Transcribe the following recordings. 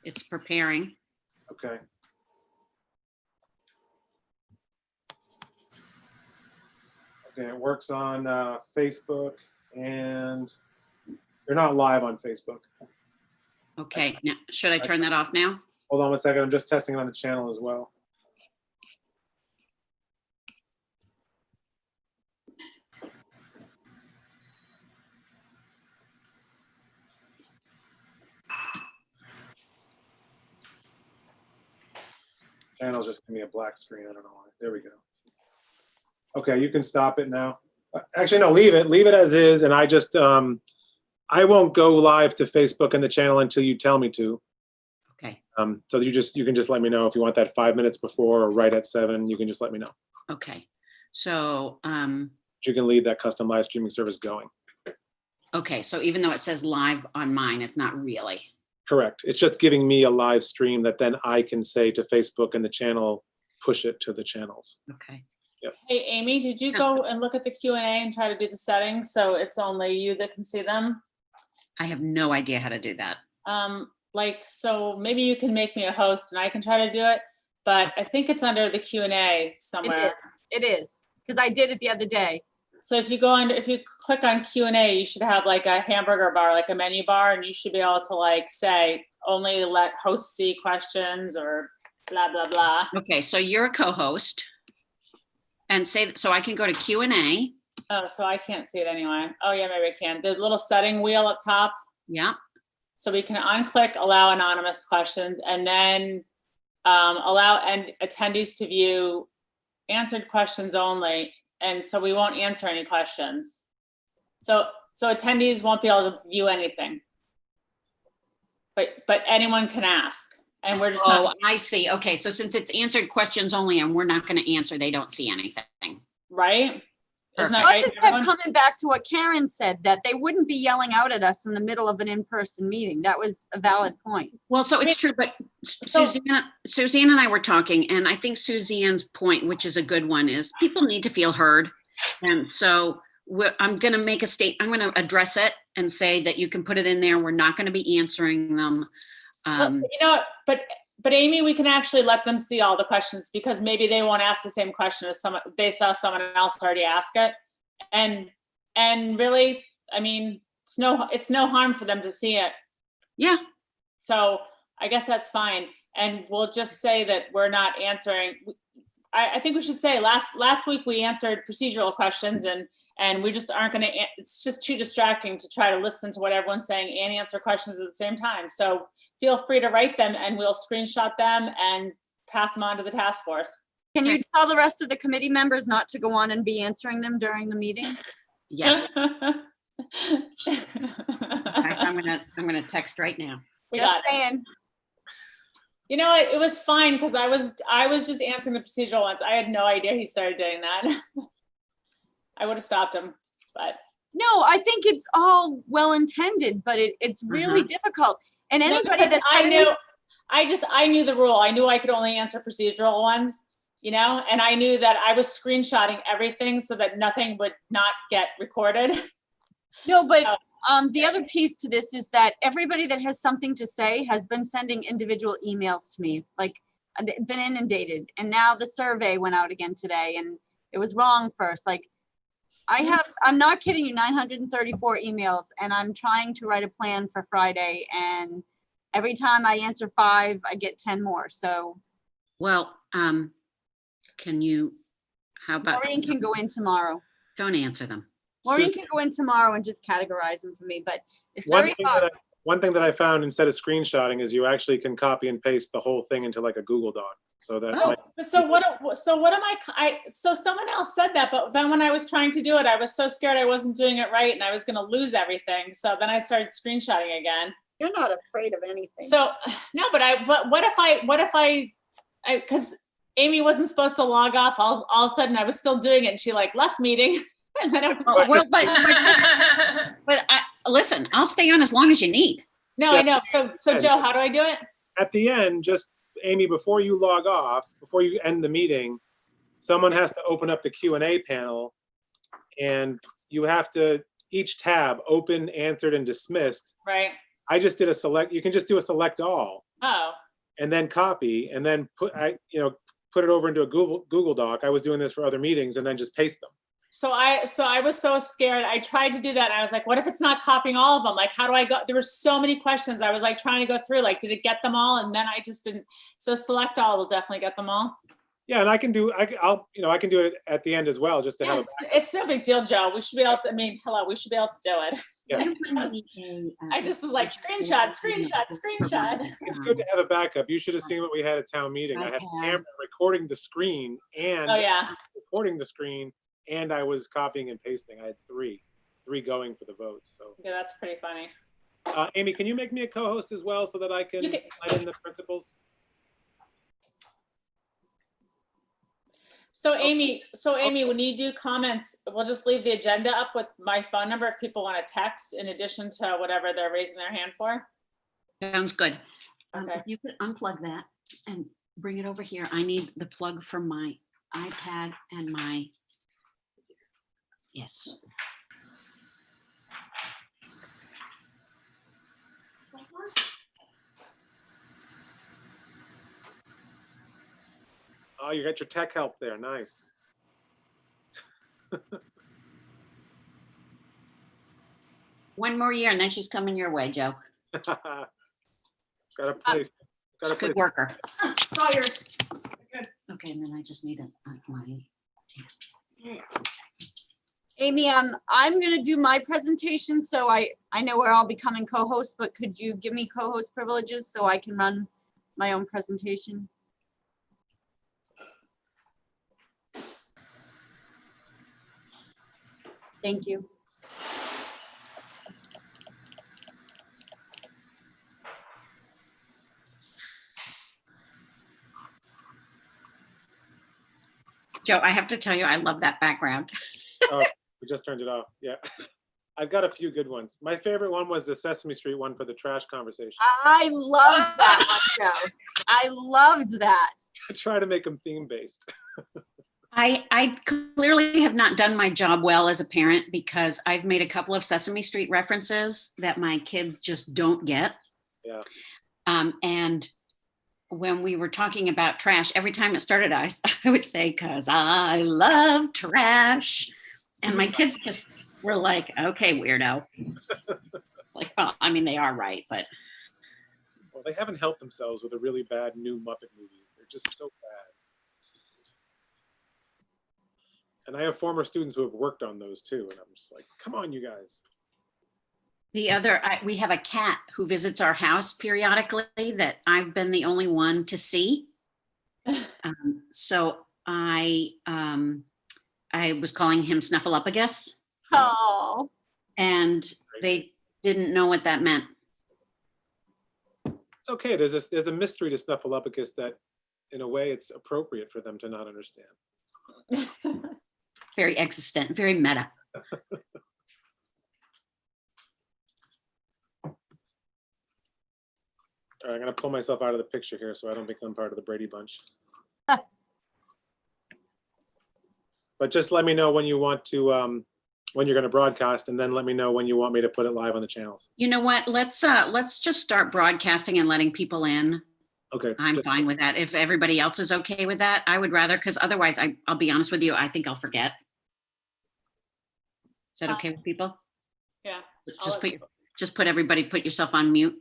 It's preparing. Okay. Okay, it works on Facebook, and you're not live on Facebook. Okay, now, should I turn that off now? Hold on one second. I'm just testing it on the channel as well. Channel's just giving me a black screen. I don't know why. There we go. Okay, you can stop it now. Actually, no, leave it. Leave it as is. And I just, I won't go live to Facebook and the channel until you tell me to. Okay. So you can just let me know if you want that 5 minutes before or right at 7. You can just let me know. Okay. So, You can leave that custom live streaming service going. okay. So even though it says live on mine, it's not really. Correct. It's just giving me a live stream that then I can say to Facebook and the channel, push it to the channels. Okay. Hey, Amy, did you go and look at the Q&A and try to do the settings so it's only you that can see them? I have no idea how to do that. So maybe you can make me a host and I can try to do it, but I think it's under the Q&A somewhere. It is, because I did it the other day. So if you click on Q&A, you should have like a hamburger bar, like a menu bar, and you should be able to like say, only let hosts see questions or blah, blah, blah. Okay. So you're a co-host and say, so I can go to Q&A. Oh, so I can't see it anyway. Oh yeah, maybe I can. The little setting wheel up top. Yeah. So we can unclick allow anonymous questions and then allow attendees to view answered questions only. And so we won't answer any questions. So attendees won't be able to view anything. But anyone can ask. And we're just Oh, I see. Okay. So since it's answered questions only and we're not going to answer, they don't see anything. right. Isn't that Perfect. I right, just kept everyone? coming back to what Karen said, that they wouldn't be yelling out at us in the middle of an in-person meeting. That was a valid point. Well, so it's true, but Suzanne and I were talking, and I think Suzanne's point, which is a good one, is people need to feel heard. And so I'm going to make a I'm going to address it and say that you can put it in there. We're not going to be answering them. Well, but Amy, we can actually let them see all the questions because maybe they won't ask the same question if they saw someone else already ask it. And really, I mean, it's no harm for them to see it. Yeah. So I guess that's fine. And we'll just say that we're not answering. I think we should say last week we answered procedural questions and we just aren't going to, it's just too distracting to try to listen to what everyone's saying and answer questions at the same time. So feel free to write them and we'll screenshot them and pass them on to the task force. Can you tell the rest of the committee members not to go on and be answering them during the meeting? Yes. I'm going to text right now. Just saying. You know, it was fine because I was just answering the procedural ones. I had no idea he started doing that. I would have stopped him, but. No, I think it's all well intended, but it's really difficult. And anybody that's I knew the rule. I knew I could only answer procedural ones, you know, and I knew that I was screenshotting everything so that nothing would not get recorded. No, but the other piece to this is that everybody that has something to say has been sending individual emails to me, like been inundated. And now the survey went out again today and it was wrong first. Like I'm not kidding you, 934 emails and I'm trying to write a plan for Friday. And every time I answer 5, I get 10 more. So. Well, how about? Maureen can go in tomorrow. Don't answer them. Maureen can go in tomorrow and just categorize them for me, but it's very hard. One thing that I found instead of screenshotting is you actually can copy and paste the whole thing into like a Google Doc. So that. So someone else said that, but then when I was trying to do it, I was so scared I wasn't doing it right and I was going to lose everything. So then I started screenshotting again. You're not afraid of anything. So no, but what if I, because Amy wasn't supposed to log off. All of a sudden I was still doing it and she like left meeting. And then I was but listen, I'll stay on as long as you need. No, I know. So Joe, how do I do it? At the end, just Amy, before you log off, before you end the meeting, someone has to open up the Q&A panel and you have to, each tab, open, answered, and dismissed. Right. I just did a select, you can just do a select all. Oh, and then copy, and then put it over into a Google Doc. I was doing this for other meetings, and then just paste them. so I was so scared. I tried to do that. And I was like, what if it's not copying all of them? Like, how do I go? There were so many questions. I was like trying to go through, like, did it get them all? And then I just didn't. So select all will definitely get them all. Yeah, and I can do it at the end as well, just to Yeah, have. it's no big deal, Joe. We should be able to, I mean, hello, we should be able to do it. Yeah. I just was like, screenshot. It's good to have a backup. You should have seen what we had at town meeting. I had a camera recording the screen and Oh, yeah. recording the screen, and I was copying and pasting. I had three going for the votes. So Yeah, that's pretty funny. Amy, can you make me a co-host as well so that I can add in the principals? So Amy, when you do comments, we'll just leave the agenda up with my phone number if people want to text in addition to whatever they're raising their hand for. Sounds good. Okay. If you could unplug that and bring it over here. I need the plug for my iPad and my, yes. Oh, you got your tech help there. Nice. One more year and then she's coming your way, Joe. Got a place. She's a good worker. It's all yours. Good. Okay, and then I just need my. Amy, I'm gonna do my presentation, so I know where I'll be becoming co-host, but could you give me co-host privileges so I can run my own presentation? Thank you. Joe, I have to tell you, I love that background. Oh, we just turned it off. Yeah. I've got a few good ones. My favorite one was the Sesame Street one for the trash conversation. I loved that one, Joe. I loved that. I try to make them theme-based. I clearly have not done my job well as a parent because I've made a couple of Sesame Street references that my kids just don't get. Yeah. And when we were talking about trash, every time it started, I would say, "'Cause I love trash." And my kids just were like, "Okay, weirdo." It's like, well, I mean, they are right, but. Well, they haven't helped themselves with the really bad new Muppet movies. They're just so bad. And I have former students who have worked on those too. And I'm just like, come on, you guys. The other, we have a cat who visits our house periodically that I've been the only one to see. So I was calling him Snuffleupagus, Oh, and they didn't know what that meant. It's okay. There's a mystery to Snuffleupagus that, in a way, it's appropriate for them to not understand. Very existent, very meta. All right, I'm gonna pull myself out of the picture here so I don't become part of the Brady Bunch. But just let me know when you want to, when you're gonna broadcast, and then let me know when you want me to put it live on the channels. You know what? Let's just start broadcasting and letting people in. Okay. I'm fine with that. If everybody else is okay with that, I would rather, because otherwise, I'll be honest with you, I think I'll forget. Is that okay with people? Yeah. Just put everybody, put yourself on mute.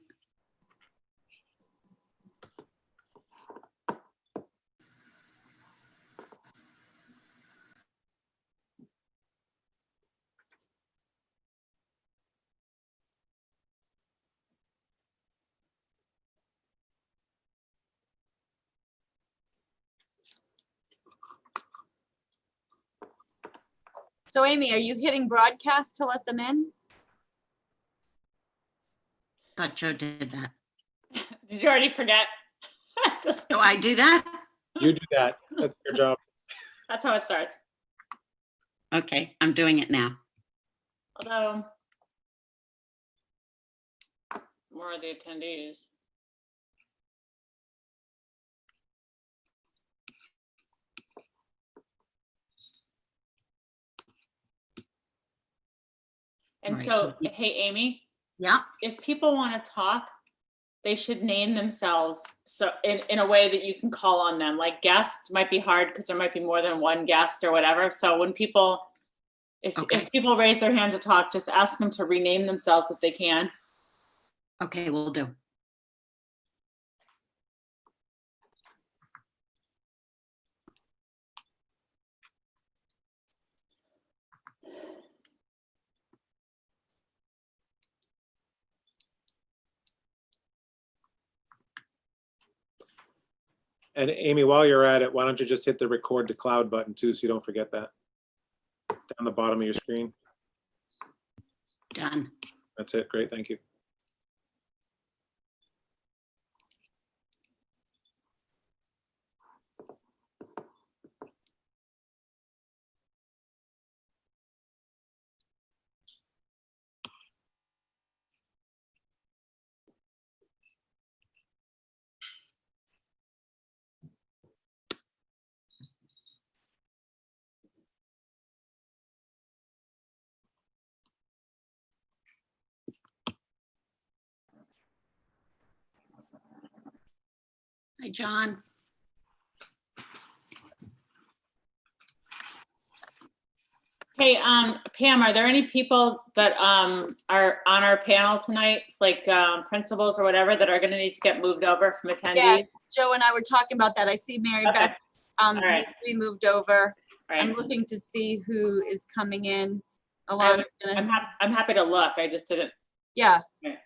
so Amy, are you hitting broadcast to let them in? Thought Joe did that. Did you already forget? So I do that? You do that. That's your job. That's how it starts. Okay, I'm doing it now. Although, more of the attendees. And Right, so, so- hey, Amy, Yeah. if people want to talk, they should name themselves so in a way that you can call on them. Like guest might be hard because there might be more than one guest or whatever. So when people, if people raise their hand to talk, just ask them to rename themselves if they can. Okay, will do. And Amy, while you're at it, why don't you just hit the record to cloud button too, so you don't forget that. Down the bottom of your screen. Done. That's it. Great. Thank you. Hi, John. Hey, Pam, are there any people that are on our panel tonight, like principals or whatever, that are going to need to get moved over from attendees? Yes, Joe and I were talking about that. I see Mary Okay. Beth right. needs to be moved over. Right. I'm looking to see who is coming in. Alana's gonna, I'm happy to look. I just didn't. yeah. Okay.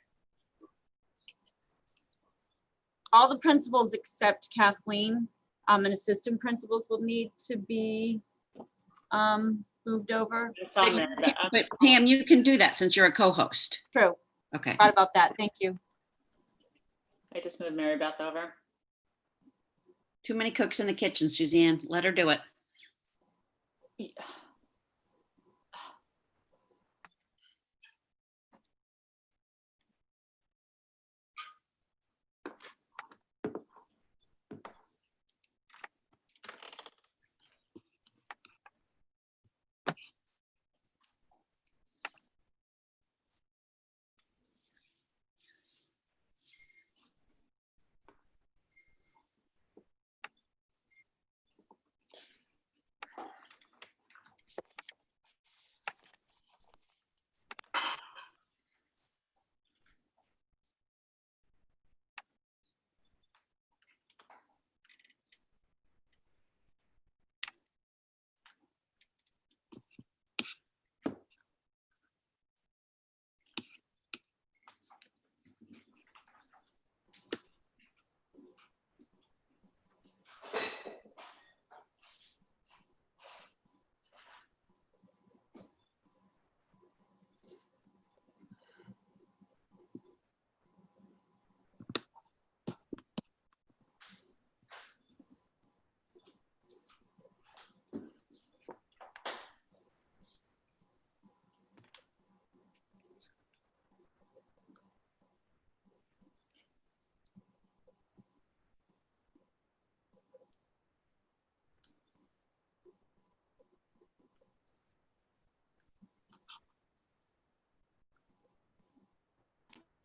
All the principals except Kathleen and assistant principals will need to be moved over. I saw Mary, But Pam, you can do that since you're a co-host. True. Okay. Forgot about that. Thank you. I just moved Mary Beth over. Too many cooks in the kitchen, Suzanne. Let her do it. Yeah.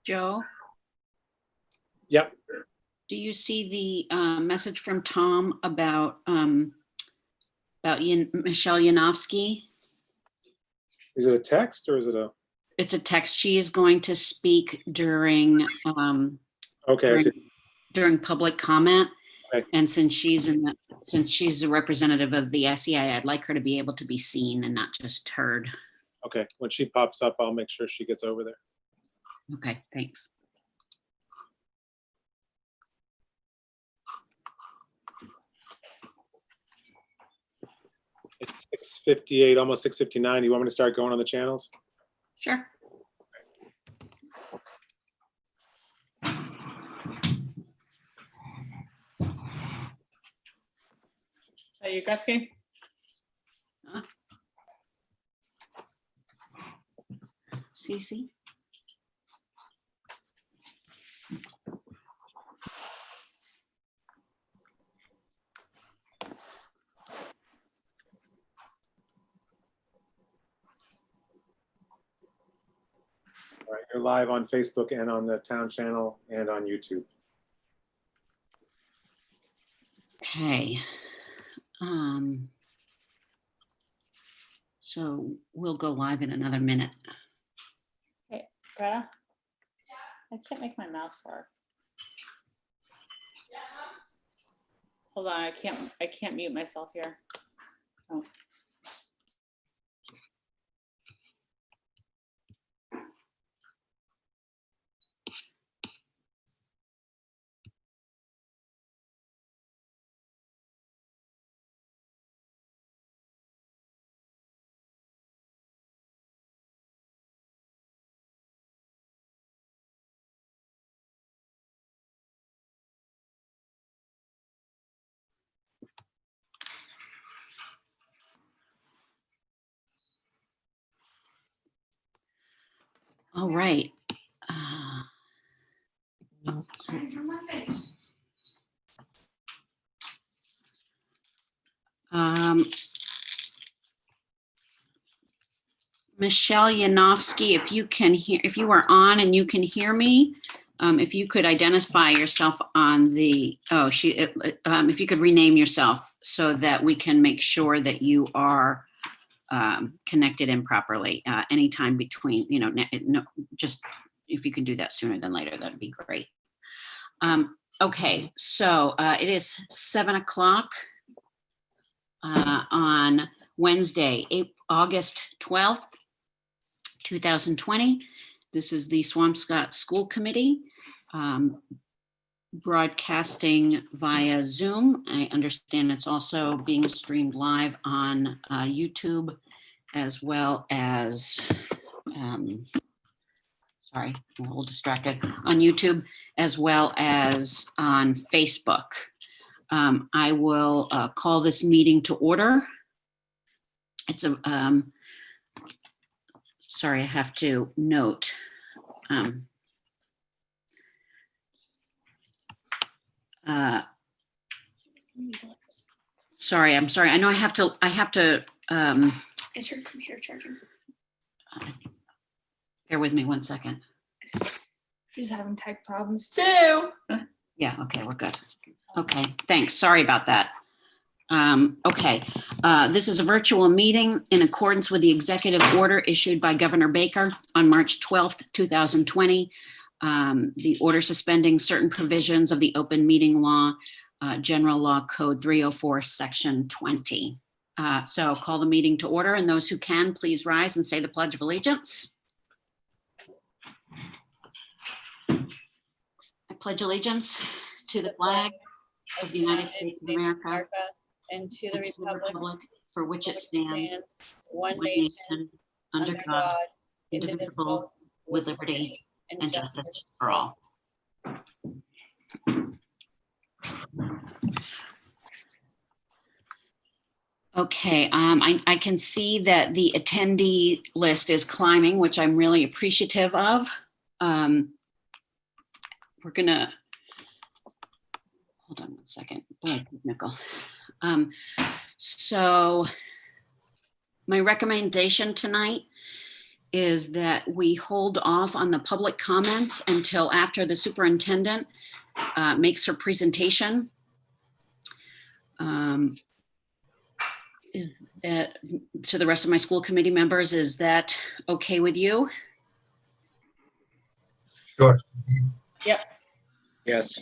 Joe, Yep. do you see the message from Tom about Michelle Yanofsky? Is it a text or is it a? It's a text. She is going to speak during Okay. I see. during public comment. Okay. And since she's a representative of the SEI, I'd like her to be able to be seen and not just heard. Okay. When she pops up, I'll make sure she gets over there. Okay, thanks. It's 6:58, almost 6:59. You want me to start going on the channels? Sure. Are you Gretzky? Cece? All right, You're live on Facebook and on the town channel and on YouTube. Okay. So we'll go live in another minute. Greta? I can't make my mouse work. Hold on, I can't mute myself here. Oh. All right. Michelle Yanofsky, if you can hear, if you are on and you can hear me, if you could identify yourself on the, if you could rename yourself so that we can make sure that you are connected in properly anytime between, just if you can do that sooner than later, that'd be great. Okay, so it is 7 o'clock on Wednesday, August 12th, 2020. This is the Swampscott School Committee broadcasting via Zoom. I understand it's also being streamed live on YouTube as well as, sorry, I'm a little distracted, on YouTube as well as on Facebook. I will call this meeting to order. It's a, sorry, I have to note. Sorry, I'm sorry. I know I have to, Is your computer charging? bear with me one second. She's having tech problems too. Yeah, okay, we're good. Okay, thanks. Sorry about that. Okay, this is a virtual meeting in accordance with the executive order issued by Governor Baker on March 12th, 2020. The order suspending certain provisions of the open meeting law, General Law Code 304, Section 20. So call the meeting to order, and those who can, please rise and say the Pledge of Allegiance. I pledge allegiance to the flag of the United States of America and to and the republic for which it stands, one one nation, nation, under under God, God, indivisible, with liberty and justice for all. Okay, I can see that the attendee list is climbing, which I'm really appreciative of. We're gonna, hold on one second. Boy, nickel. So my recommendation tonight is that we hold off on the public comments until after the superintendent makes her presentation. Is that, to the rest of my school committee members, is that okay with you? Sure. Yep. Yes.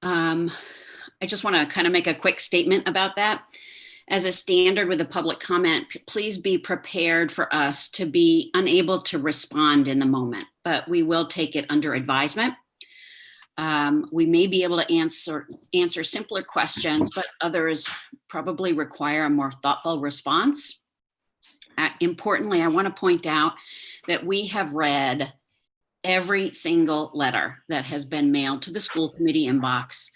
I just want to kind of make a quick statement about that. As a standard with a public comment, please be prepared for us to be unable to respond in the moment, but we will take it under advisement. We may be able to answer simpler questions, but others probably require a more thoughtful response. Importantly, I want to point out that we have read every single letter that has been mailed to the school committee inbox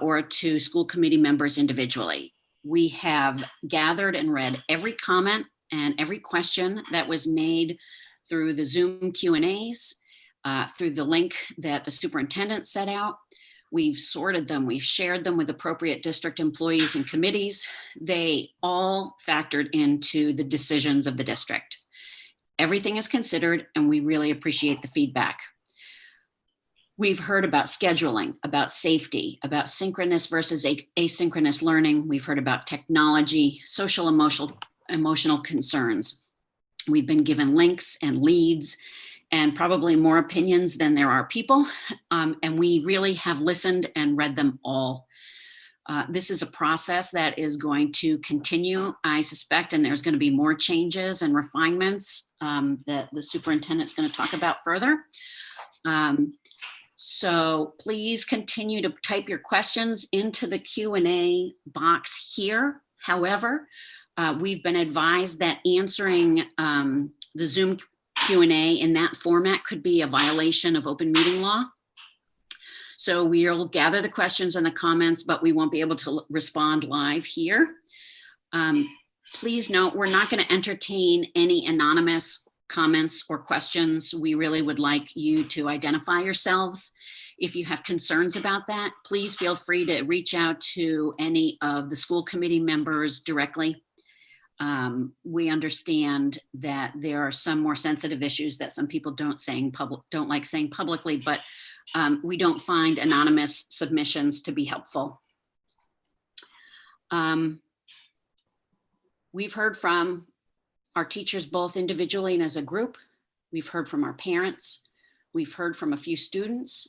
or to school committee members individually. We have gathered and read every comment and every question that was made through the Zoom Q&As, through the link that the superintendent set out. We've sorted them, we've shared them with appropriate district employees and committees. They all factored into the decisions of the district. Everything is considered, and we really appreciate the feedback. We've heard about scheduling, about safety, about synchronous versus asynchronous learning. We've heard about technology, social emotional concerns. We've been given links and leads and probably more opinions than there are people. And we really have listened and read them all. This is a process that is going to continue, I suspect, and there's going to be more changes and refinements that the superintendent's going to talk about further. So please continue to type your questions into the Q&A box here. However, we've been advised that answering the Zoom Q&A in that format could be a violation of open meeting law. So we'll gather the questions and the comments, but we won't be able to respond live here. Please note, we're not going to entertain any anonymous comments or questions. We really would like you to identify yourselves. If you have concerns about that, please feel free to reach out to any of the school committee members directly. We understand that there are some more sensitive issues that some people don't like saying publicly, but we don't find anonymous submissions to be helpful. We've heard from our teachers both individually and as a group. We've heard from our parents. We've heard from a few students.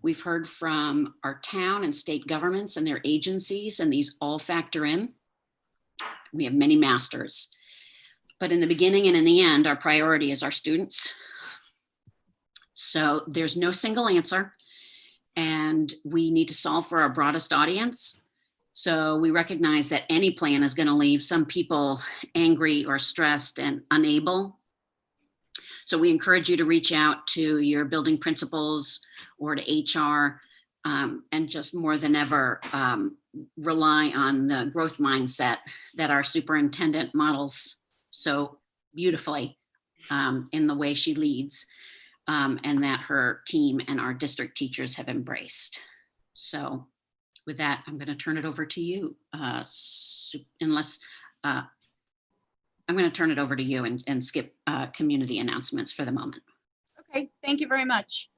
We've heard from our town and state governments and their agencies, and these all factor in. We have many masters. But in the beginning and in the end, our priority is our students. So there's no single answer, and we need to solve for our broadest audience. So we recognize that any plan is going to leave some people angry or stressed and unable. So we encourage you to reach out to your building principals or to HR, and just more than ever, rely on the growth mindset that our superintendent models so beautifully in the way she leads, and that her team and our district teachers have embraced. So with that, I'm going to turn it over to you, unless I'm going to turn it over to you and skip community announcements for the moment. Okay, thank you very much.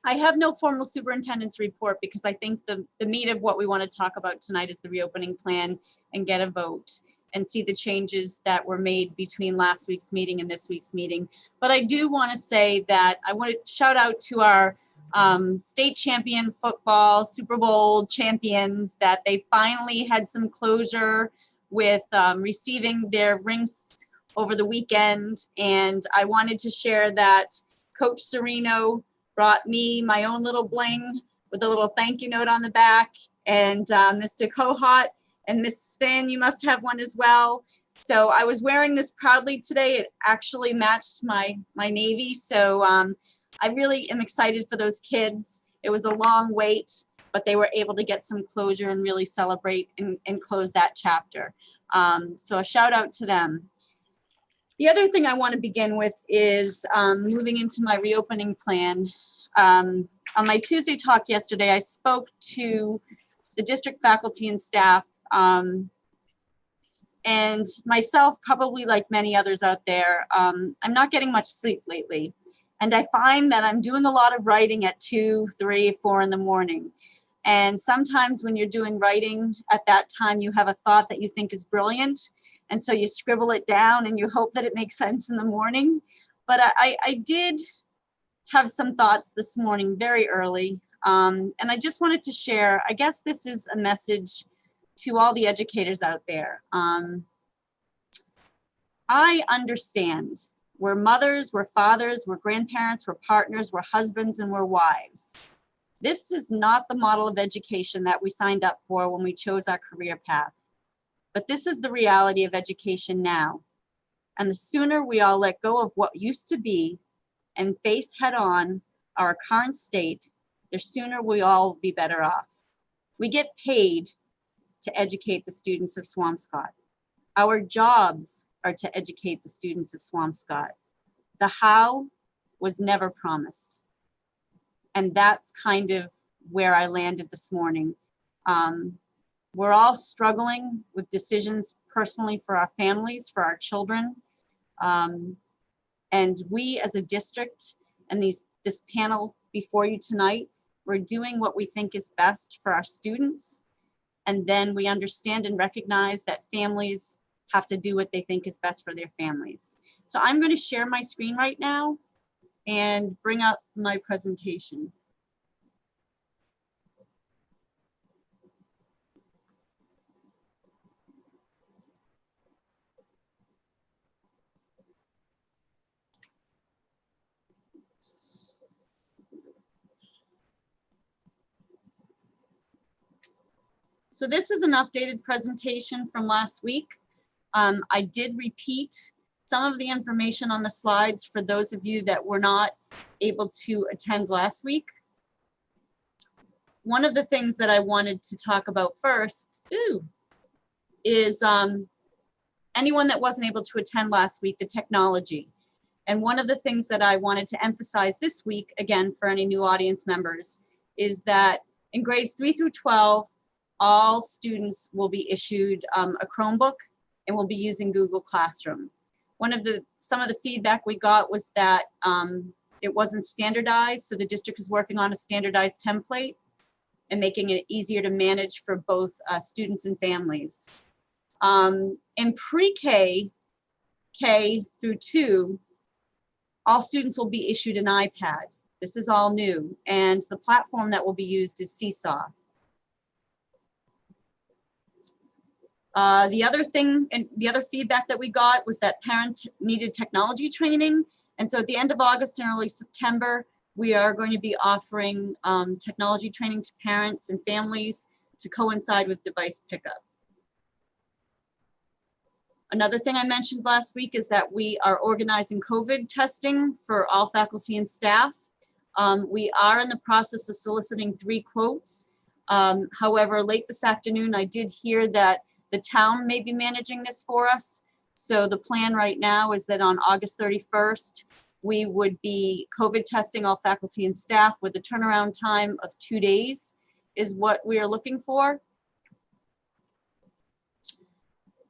I have no formal superintendent's report because I think the meat of what we want to talk about tonight is the reopening plan and get a vote and see the changes that were made between last week's meeting and this week's meeting. But I do want to say that I want to shout out to our state champion football, Super Bowl champions, that they finally had some closure with receiving their rings over the weekend. And I wanted to share that Coach Serino brought me my own little bling with a little thank you note on the back. And Mr. Kohut and Mrs. Span, you must have one as well. So I was wearing this proudly today. It actually matched my Navy. So I really am excited for those kids. It was a long wait, but they were able to get some closure and really celebrate and close that chapter. So a shout out to them. The other thing I want to begin with is moving into my reopening plan. On my Tuesday talk yesterday, I spoke to the district faculty and staff, and myself, probably like many others out there. I'm not getting much sleep lately. And I find that I'm doing a lot of writing at 2, 3, 4 in the morning. And sometimes when you're doing writing at that time, you have a thought that you think is brilliant. And so you scribble it down and you hope that it makes sense in the morning. But I did have some thoughts this morning very early. And I just wanted to share, I guess this is a message to all the educators out there. I understand. We're mothers, we're fathers, we're grandparents, we're partners, we're husbands, and we're wives. This is not the model of education that we signed up for when we chose our career path. But this is the reality of education now. And the sooner we all let go of what used to be and face head on our current state, the sooner we all will be better off. We get paid to educate the students of Swampscott. Our jobs are to educate the students of Swampscott. The how was never promised. And that's kind of where I landed this morning. We're all struggling with decisions personally for our families, for our children. And we as a district and this panel before you tonight, we're doing what we think is best for our students. And then we understand and recognize that families have to do what they think is best for their families. So I'm going to share my screen right now and bring up my presentation. So this is an updated presentation from last week. I did repeat some of the information on the slides for those of you that were not able to attend last week. One of the things that I wanted to talk about first is anyone that wasn't able to attend last week, the technology. And one of the things that I wanted to emphasize this week, again, for any new audience members, is that in grades 3 through 12, all students will be issued a Chromebook and will be using Google Classroom. Some of the feedback we got was that it wasn't standardized, so the district is working on a standardized template and making it easier to manage for both students and families. In pre-K, K through 2, all students will be issued an iPad. This is all new, and the platform that will be used is Seesaw. The other thing and the other feedback that we got was that parents needed technology training. And so at the end of August and early September, we are going to be offering technology training to parents and families to coincide with device pickup. Another thing I mentioned last week is that we are organizing COVID testing for all faculty and staff. We are in the process of soliciting 3 quotes. However, late this afternoon, I did hear that the town may be managing this for us. So the plan right now is that on August 31st, we would be COVID testing all faculty and staff with a turnaround time of 2 days is what we are looking for.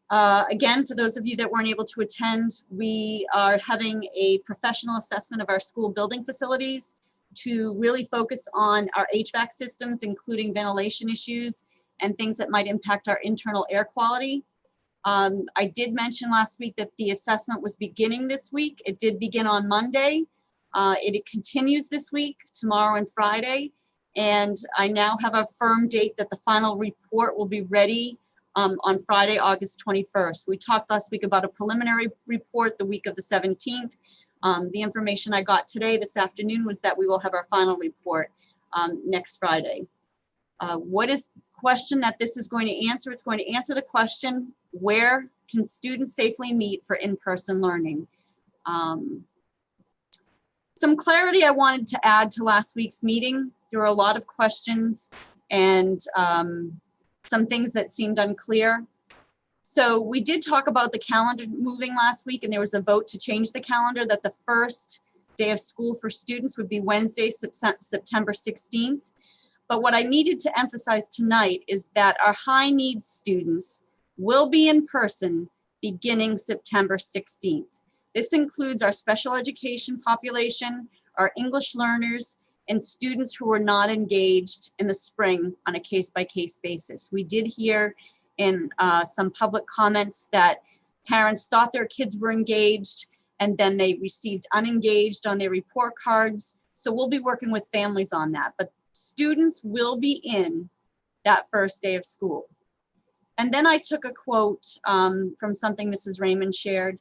Again, for those of you that weren't able to attend, we are having a professional assessment of our school building facilities to really focus on our HVAC systems, including ventilation issues and things that might impact our internal air quality. I did mention last week that the assessment was beginning this week. It did begin on Monday. It continues this week, tomorrow and Friday. And I now have a firm date that the final report will be ready on Friday, August 21st. We talked last week about a preliminary report the week of the 17th. The information I got today, this afternoon, was that we will have our final report next Friday. What is the question that this is going to answer? It's going to answer the question, where can students safely meet for in-person learning? Some clarity I wanted to add to last week's meeting. There were a lot of questions and some things that seemed unclear. So we did talk about the calendar moving last week, and there was a vote to change the calendar that the first day of school for students would be Wednesday, September 16th. But what I needed to emphasize tonight is that our high needs students will be in person beginning September 16th. This includes our special education population, our English learners, and students who were not engaged in the spring on a case-by-case basis. We did hear in some public comments that parents thought their kids were engaged and then they received unengaged on their report cards. So we'll be working with families on that, but students will be in that first day of school. And then I took a quote from something Mrs. Raymond shared.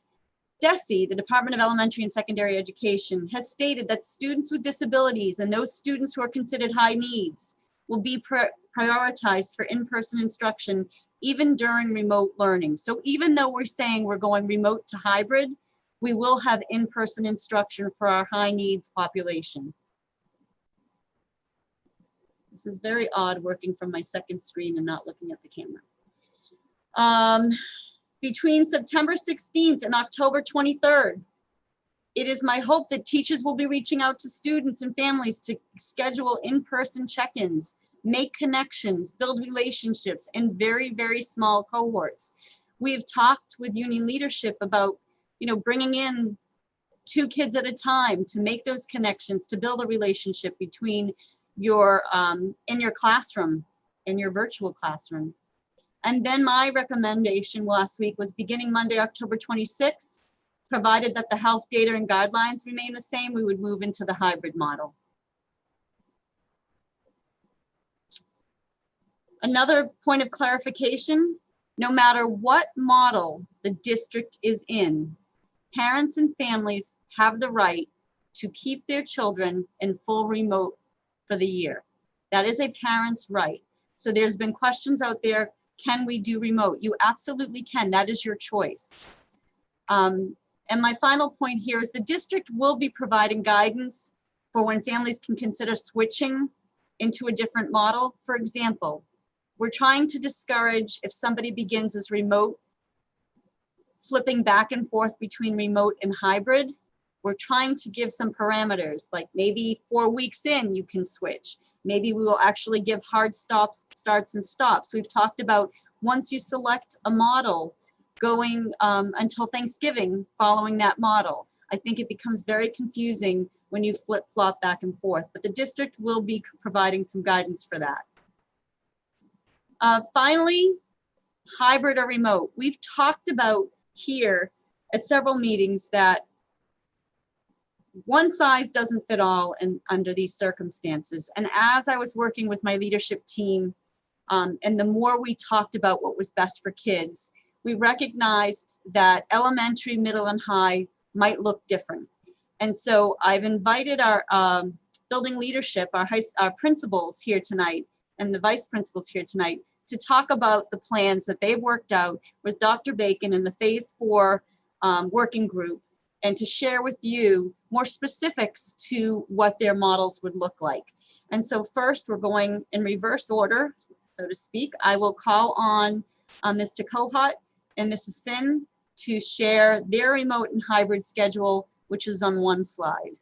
DESE, the Department of Elementary and Secondary Education, has stated that students with disabilities and those students who are considered high needs will be prioritized for in-person instruction even during remote learning. So even though we're saying we're going remote to hybrid, we will have in-person instruction for our high needs population. This is very odd working from my second screen and not looking at the camera. Between September 16th and October 23rd, it is my hope that teachers will be reaching out to students and families to schedule in-person check-ins, make connections, build relationships in very, very small cohorts. We have talked with union leadership about bringing in 2 kids at a time to make those connections, to build a relationship between your, in your classroom, in your virtual classroom. And then my recommendation last week was beginning Monday, October 26th, provided that the health data and guidelines remain the same, we would move into the hybrid model. Another point of clarification, no matter what model the district is in, parents and families have the right to keep their children in full remote for the year. That is a parent's right. So there's been questions out there, can we do remote? You absolutely can, that is your choice. And my final point here is the district will be providing guidance for when families can consider switching into a different model. For example, we're trying to discourage if somebody begins as remote, flipping back and forth between remote and hybrid. We're trying to give some parameters, like maybe 4 weeks in, you can switch. Maybe we will actually give hard stops, starts and stops. We've talked about once you select a model, going until Thanksgiving following that model. I think it becomes very confusing when you flip-flop back and forth, but the district will be providing some guidance for that. Finally, hybrid or remote. We've talked about here at several meetings that one size doesn't fit all under these circumstances. And as I was working with my leadership team, and the more we talked about what was best for kids, we recognized that elementary, middle, and high might look different. And so I've invited our building leadership, our principals here tonight, and the vice principals here tonight to talk about the plans that they've worked out with Dr. Bacon and the Phase 4 working group, and to share with you more specifics to what their models would look like. And so first, we're going in reverse order, so to speak. I will call on Mr. Kohut and Mrs. Finn to share their remote and hybrid schedule, which is on one slide.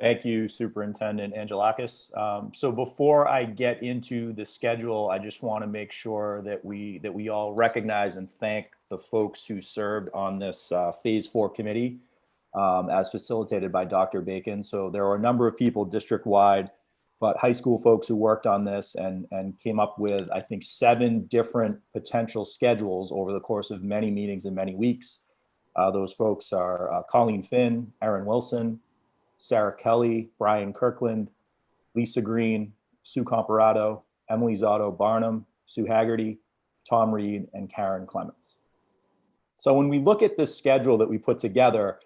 Thank you, Superintendent Angelakis. So before I get into the schedule, I just want to make sure that we all recognize and thank the folks who served on this Phase 4 committee as facilitated by Dr. Bacon. So there are a number of people district-wide, but high school folks who worked on this and came up with, I think, 7 different potential schedules over the course of many meetings and many weeks. Those folks are Colleen Finn, Erin Wilson, Sarah Kelly, Brian Kirkland, Lisa Green, Sue Comparado, Emily Zotto Barnum, Sue Haggerty, Tom Reed, and Karen Clements. So when we look at this schedule that we put together,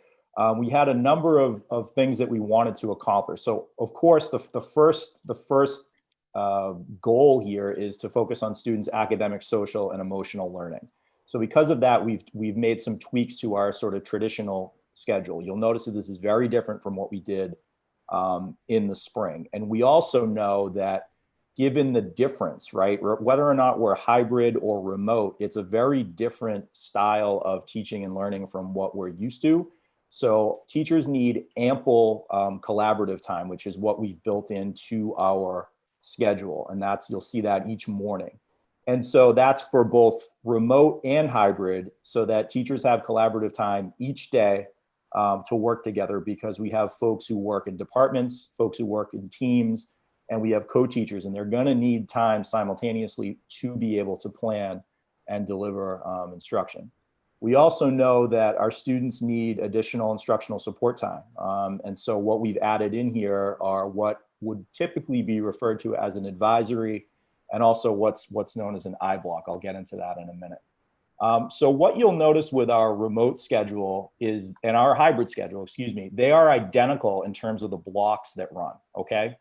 we had a number of things that we wanted to accomplish. So of course, the first goal here is to focus on students' academic, social, and emotional learning. So because of that, we've made some tweaks to our sort of traditional schedule. You'll notice that this is very different from what we did in the spring. And we also know that given the difference, right, whether or not we're hybrid or remote, it's a very different style of teaching and learning from what we're used to. So teachers need ample collaborative time, which is what we've built into our schedule. And you'll see that each morning. And so that's for both remote and hybrid, so that teachers have collaborative time each day to work together, because we have folks who work in departments, folks who work in teams, and we have co-teachers, and they're gonna need time simultaneously to be able to plan and deliver instruction. We also know that our students need additional instructional support time. And so what we've added in here are what would typically be referred to as an advisory, and also what's known as an I block. I'll get into that in a minute. So what you'll notice with our remote schedule is, and our hybrid schedule, excuse me, they are identical in terms of the blocks that run, okay?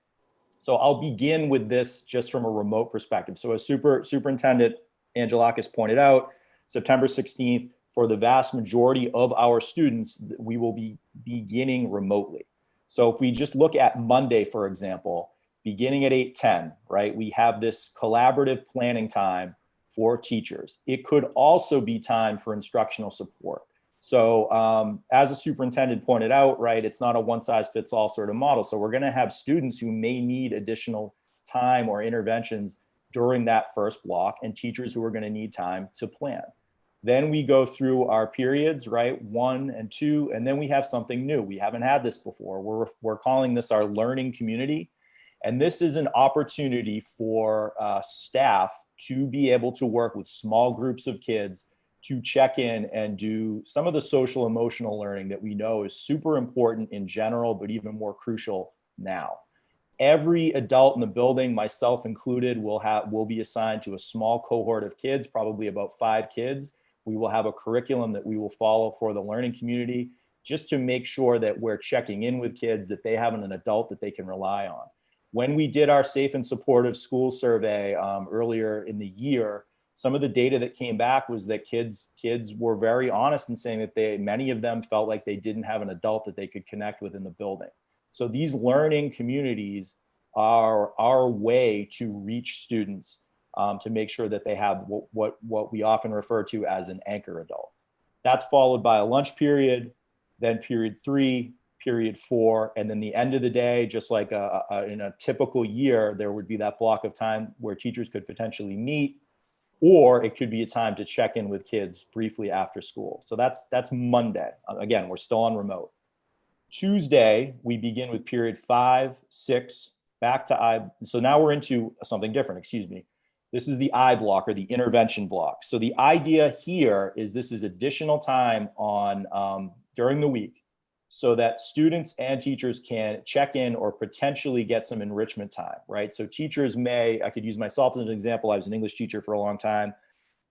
So I'll begin with this just from a remote perspective. So as Superintendent Angelakis pointed out, September 16th, for the vast majority of our students, we will be beginning remotely. So if we just look at Monday, for example, beginning at 8:10, right, we have this collaborative planning time for teachers. It could also be time for instructional support. So as the superintendent pointed out, right, it's not a one size fits all sort of model. So we're gonna have students who may need additional time or interventions during that first block, and teachers who are gonna need time to plan. Then we go through our periods, right? 1 and 2, and then we have something new. We haven't had this before. We're calling this our learning community. And this is an opportunity for staff to be able to work with small groups of kids to check in and do some of the social emotional learning that we know is super important in general, but even more crucial now. Every adult in the building, myself included, will be assigned to a small cohort of kids, probably about 5 kids. We will have a curriculum that we will follow for the learning community, just to make sure that we're checking in with kids, that they have an adult that they can rely on. When we did our safe and supportive school survey earlier in the year, some of the data that came back was that kids were very honest in saying that many of them felt like they didn't have an adult that they could connect with in the building. So these learning communities are our way to reach students, to make sure that they have what we often refer to as an anchor adult. That's followed by a lunch period, then period 3, period 4, and then the end of the day, just like in a typical year, there would be that block of time where teachers could potentially meet, or it could be a time to check in with kids briefly after school. So that's Monday. Again, we're still on remote. Tuesday, we begin with period 5, 6, back to so now we're into something different, excuse me. This is the I block, or the intervention block. So the idea here is this is additional time on during the week, so that students and teachers can check in or potentially get some enrichment time, right? So teachers I could use myself as an example. I was an English teacher for a long time.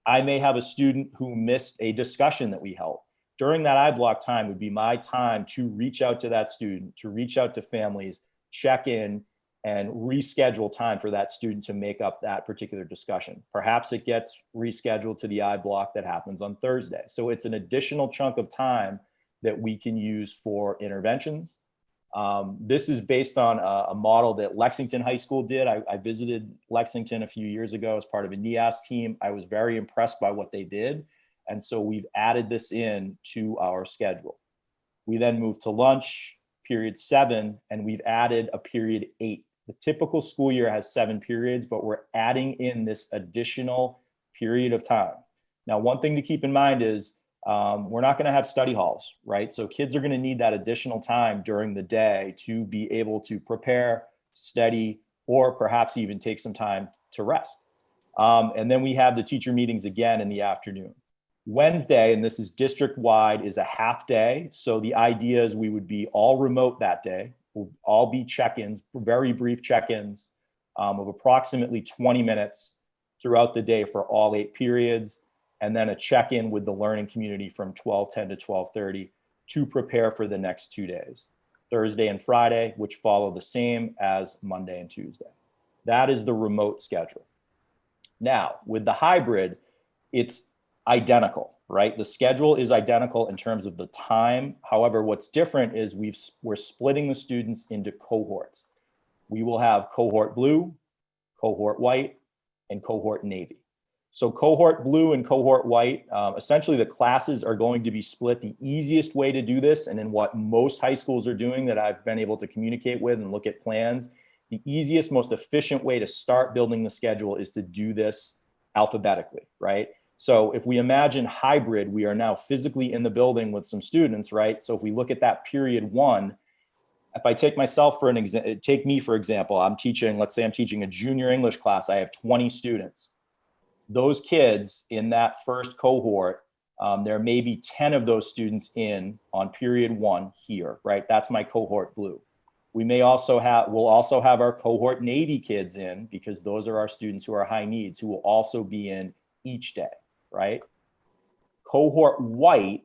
I may have a student who missed a discussion that we held. During that I block time would be my time to reach out to that student, to reach out to families, check in, and reschedule time for that student to make up that particular discussion. Perhaps it gets rescheduled to the I block that happens on Thursday. So it's an additional chunk of time that we can use for interventions. This is based on a model that Lexington High School did. I visited Lexington a few years ago as part of a NEAS team. I was very impressed by what they did. And so we've added this in to our schedule. We then move to lunch, period 7, and we've added a period 8. The typical school year has 7 periods, but we're adding in this additional period of time. Now, one thing to keep in mind is we're not going to have study halls, right? So kids are going to need that additional time during the day to be able to prepare, study, or perhaps even take some time to rest. And then we have the teacher meetings again in the afternoon. Wednesday, and this is district-wide, is a half day. So the idea is we would be all remote that day. We'll all be check-ins, very brief check-ins of approximately 20 minutes throughout the day for all 8 periods, and then a check-in with the learning community from 12:10 to 12:30 to prepare for the next 2 days, Thursday and Friday, which follow the same as Monday and Tuesday. That is the remote schedule. Now, with the hybrid, it's identical, right? The schedule is identical in terms of the time. However, what's different is we're splitting the students into cohorts. We will have cohort blue, cohort white, and cohort navy. So cohort blue and cohort white, essentially the classes are going to be split. The easiest way to do this, and in what most high schools are doing that I've been able to communicate with and look at plans, the easiest, most efficient way to start building the schedule is to do this alphabetically, right? So if we imagine hybrid, we are now physically in the building with some students, right? So if we look at that period 1, if I take myself for an example, take me for example, let's say I'm teaching a junior English class, I have 20 students. Those kids in that first cohort, there may be 10 of those students in on period 1 here, right? That's my cohort blue. We'll also have our cohort navy kids in, because those are our students who are high needs, who will also be in each day, right? Cohort white,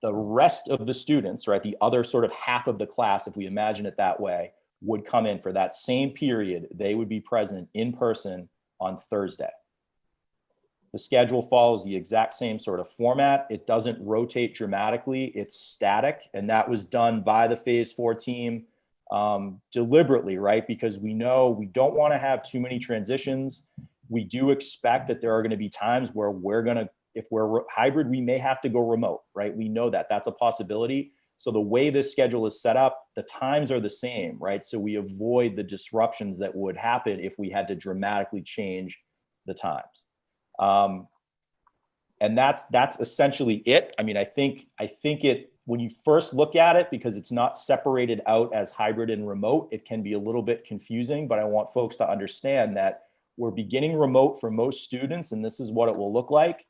the rest of the students, right, the other sort of half of the class, if we imagine it that way, would come in for that same period. They would be present in person on Thursday. The schedule follows the exact same sort of format. It doesn't rotate dramatically. It's static. And that was done by the Phase 4 team deliberately, right? Because we know we don't want to have too many transitions. We do expect that there are going to be times where if we're hybrid, we may have to go remote, right? We know that that's a possibility. So the way this schedule is set up, the times are the same, right? So we avoid the disruptions that would happen if we had to dramatically change the times. And that's essentially it. I mean, I think it, when you first look at it, because it's not separated out as hybrid and remote, it can be a little bit confusing, but I want folks to understand that we're beginning remote for most students, and this is what it will look like.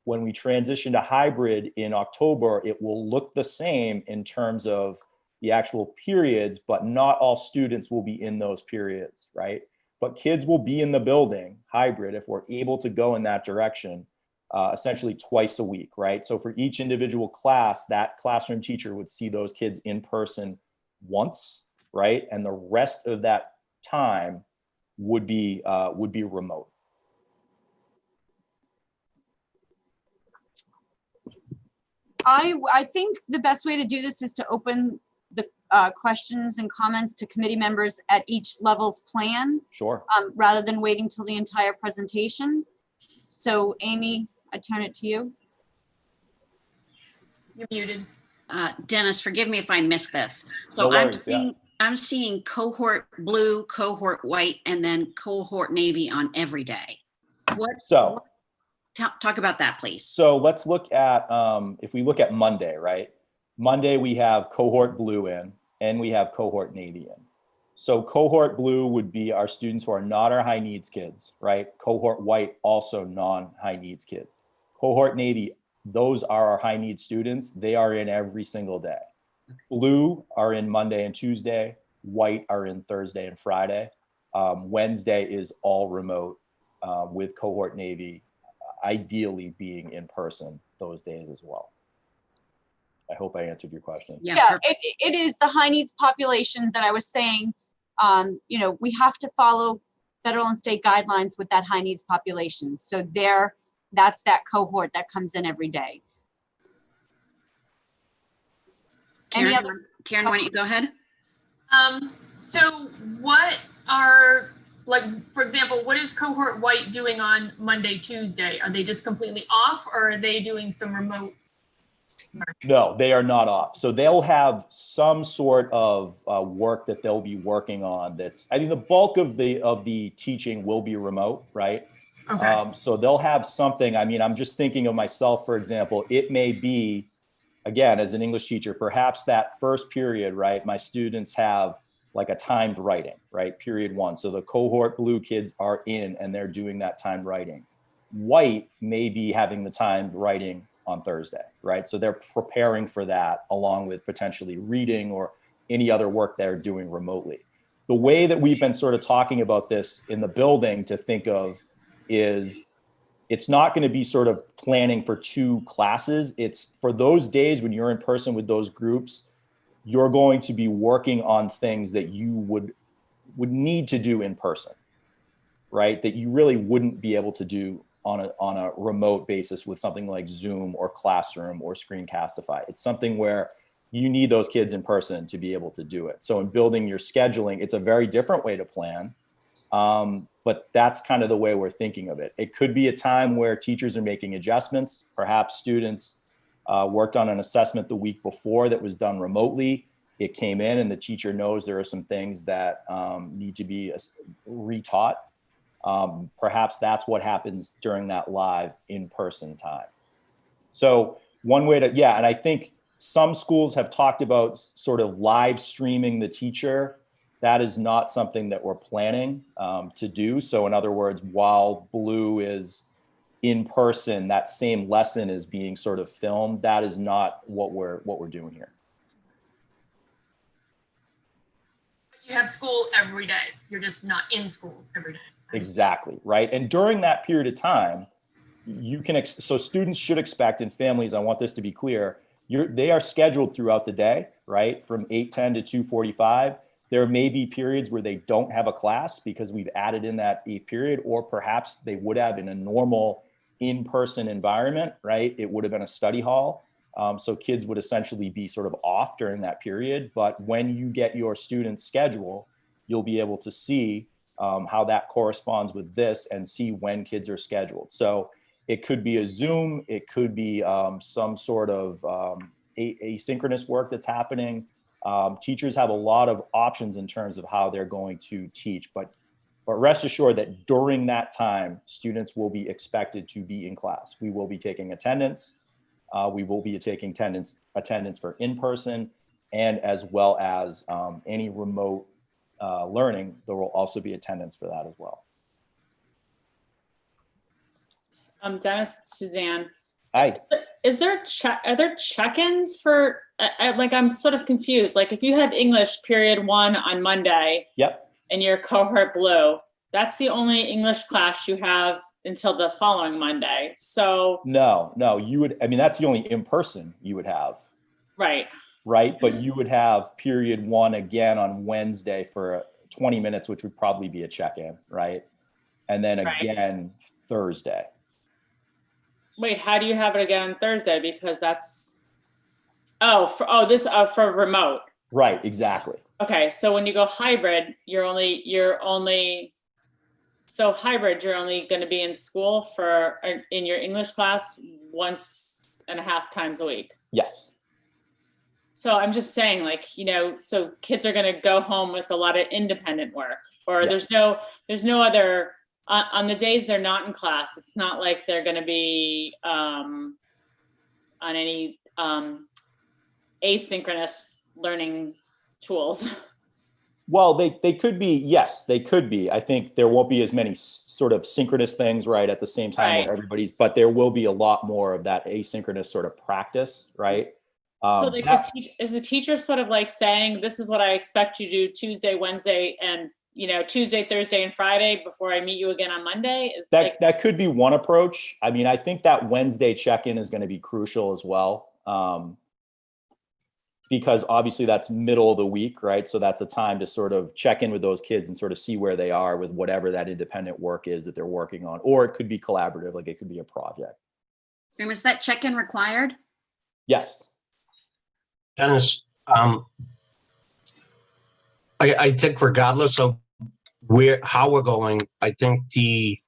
When we transition to hybrid in October, it will look the same in terms of the actual periods, but not all students will be in those periods, right? But kids will be in the building hybrid if we're able to go in that direction, essentially twice a week, right? So for each individual class, that classroom teacher would see those kids in person once, right? And the rest of that time would be remote. I think the best way to do this is to open the questions and comments to committee members at each level's plan, Sure. rather than waiting till the entire presentation. So Amy, I turn it to you. You're muted. Dennis, forgive me if I missed this. No So worries, yeah. I'm seeing cohort blue, cohort white, and then cohort navy on every day. So Talk about that, please. So let's look at, if we look at Monday, right? Monday, we have cohort blue in, and we have cohort navy in. So cohort blue would be our students who are not our high needs kids, right? Cohort white, also non-high needs kids. Cohort navy, those are our high needs students. They are in every single day. Blue are in Monday and Tuesday. White are in Thursday and Friday. Wednesday is all remote with cohort navy ideally being in person those days as well. I hope I answered your question. Yeah, it is the high needs population that I was saying. You know, we have to follow federal and state guidelines with that high needs population. So that's that cohort that comes in every day. Karen, Karen, why don't you go ahead? So what are, like, for example, what is cohort white doing on Monday, Tuesday? Are they just completely off, or are they doing some remote? No, they are not off. So they'll have some sort of work that they'll be working on. That's, I mean, the bulk of the teaching will be remote, right? Okay. So they'll have something. I mean, I'm just thinking of myself, for example. It may be, again, as an English teacher, perhaps that first period, right? My students have like a timed writing, right? Period one. So the cohort blue kids are in and they're doing that timed writing. White may be having the timed writing on Thursday, right? So they're preparing for that along with potentially reading or any other work they're doing remotely. The way that we've been sort of talking about this in the building to think of is it's not going to be sort of planning for two classes. It's for those days when you're in person with those groups, you're going to be working on things that you would need to do in person, right? That you really wouldn't be able to do on a remote basis with something like Zoom or Classroom or Screencastify. It's something where you need those kids in person to be able to do it. So in building your scheduling, it's a very different way to plan. But that's kind of the way we're thinking of it. It could be a time where teachers are making adjustments. Perhaps students worked on an assessment the week before that was done remotely. It came in and the teacher knows there are some things that need to be retaught. Perhaps that's what happens during that live in-person time. So one way to, yeah, and I think some schools have talked about sort of live streaming the teacher. That is not something that we're planning to do. So in other words, while blue is in person, that same lesson is being sort of filmed. That is not what we're doing here. You have school every day. You're just not in school every day. Exactly, right? And during that period of time, you can, so students should expect, and families, I want this to be clear, they are scheduled throughout the day, right? From 8:10 to 2:45. There may be periods where they don't have a class because we've added in that 8th period, or perhaps they would have in a normal in-person environment, right? It would have been a study hall. So kids would essentially be sort of off during that period. But when you get your student's schedule, you'll be able to see how that corresponds with this and see when kids are scheduled. So it could be a Zoom, it could be some sort of asynchronous work that's happening. Teachers have a lot of options in terms of how they're going to teach, but But rest assured that during that time, students will be expected to be in class. We will be taking attendance. We will be taking attendance for in-person, and as well as any remote learning, there will also be attendance for that as well. Dennis, Suzanne, Hi. are there check-ins for, like, I'm sort of confused. Like, if you have English period 1 on Monday. Yep. And your cohort blue, that's the only English class you have until the following Monday. So No, you would, I mean, that's the only in-person you would have. right. But you would have period 1 again on Wednesday for 20 minutes, which would probably be a check-in, right? And then again Thursday. Wait, how do you have it again on Thursday? Because that's for remote. Right, exactly. Okay, so when you go hybrid, you're only going to be in school in your English class 1.5 times a week. Yes. So I'm just saying, like, so kids are going to go home with a lot of independent work, or Yes. there's no other on the days they're not in class. It's not like they're going to be on any asynchronous learning tools. Well, they could be, yes, they could be. I think there won't be as many sort of synchronous things, right, at the same time where everybody's, but there will be a lot more of that asynchronous sort of practice, right? So is the teacher sort of like saying, this is what I expect you to do Tuesday, Wednesday, and Tuesday, Thursday, and Friday before I meet you again on Monday? That could be one approach. I mean, I think that Wednesday check-in is going to be crucial as well. Because obviously that's middle of the week, right? So that's a time to sort of check in with those kids and sort of see where they are with whatever that independent work is that they're working on, or it could be collaborative, like it could be a project. And is that check-in required? Yes. Dennis, I think regardless of how we're going, I think the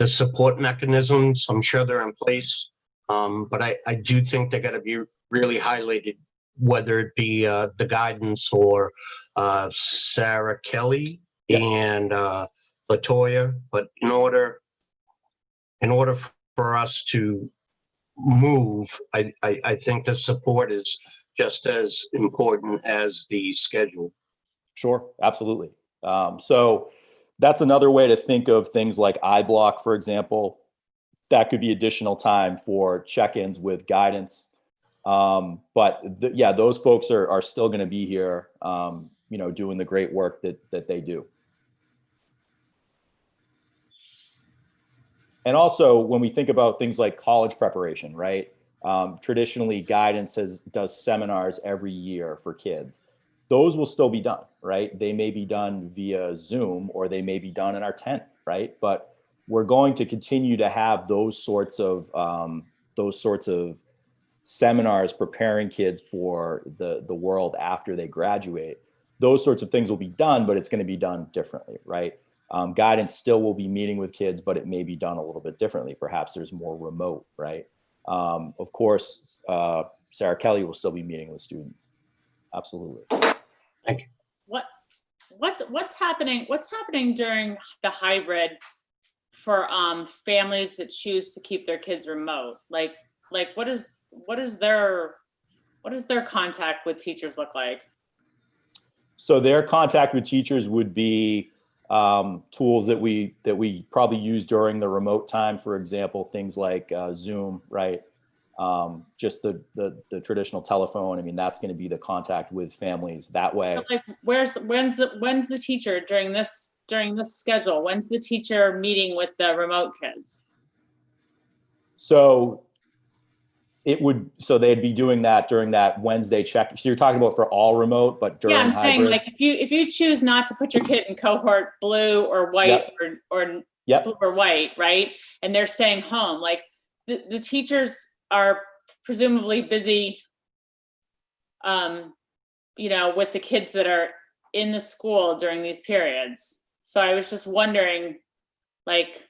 support mechanisms, I'm sure they're in place. But I do think they're going to be really highlighted, whether it be the guidance or Sarah Kelly and Latoya. But in order for us to move, I think the support is just as important as the schedule. Sure, absolutely. So that's another way to think of things like iBlock, for example. That could be additional time for check-ins with guidance. But those folks are still going to be here, doing the great work that they do. And also when we think about things like college preparation, right? Traditionally guidance does seminars every year for kids. Those will still be done, right? They may be done via Zoom, or they may be done in our tent, right? But we're going to continue to have those sorts of seminars preparing kids for the world after they graduate. Those sorts of things will be done, but it's going to be done differently, right? Guidance still will be meeting with kids, but it may be done a little bit differently. Perhaps there's more remote, right? Of course, Sarah Kelly will still be meeting with students. Absolutely. Thank you. What's happening during the hybrid for families that choose to keep their kids remote? Like what is their contact with teachers look like? So their contact with teachers would be tools that we probably use during the remote time. For example, things like Zoom, right? Just the traditional telephone. I mean, that's going to be the contact with families that way. Like, when's the teacher during this schedule? When's the teacher meeting with the remote kids? So they'd be doing that during that Wednesday check. So you're talking about for all remote, but during I'm hybrid? saying, like, if you choose not to put your kid in cohort blue or white or blue or white, right? And they're staying home, like the teachers are presumably busy, with the kids that are in the school during these periods. So I was just wondering, like,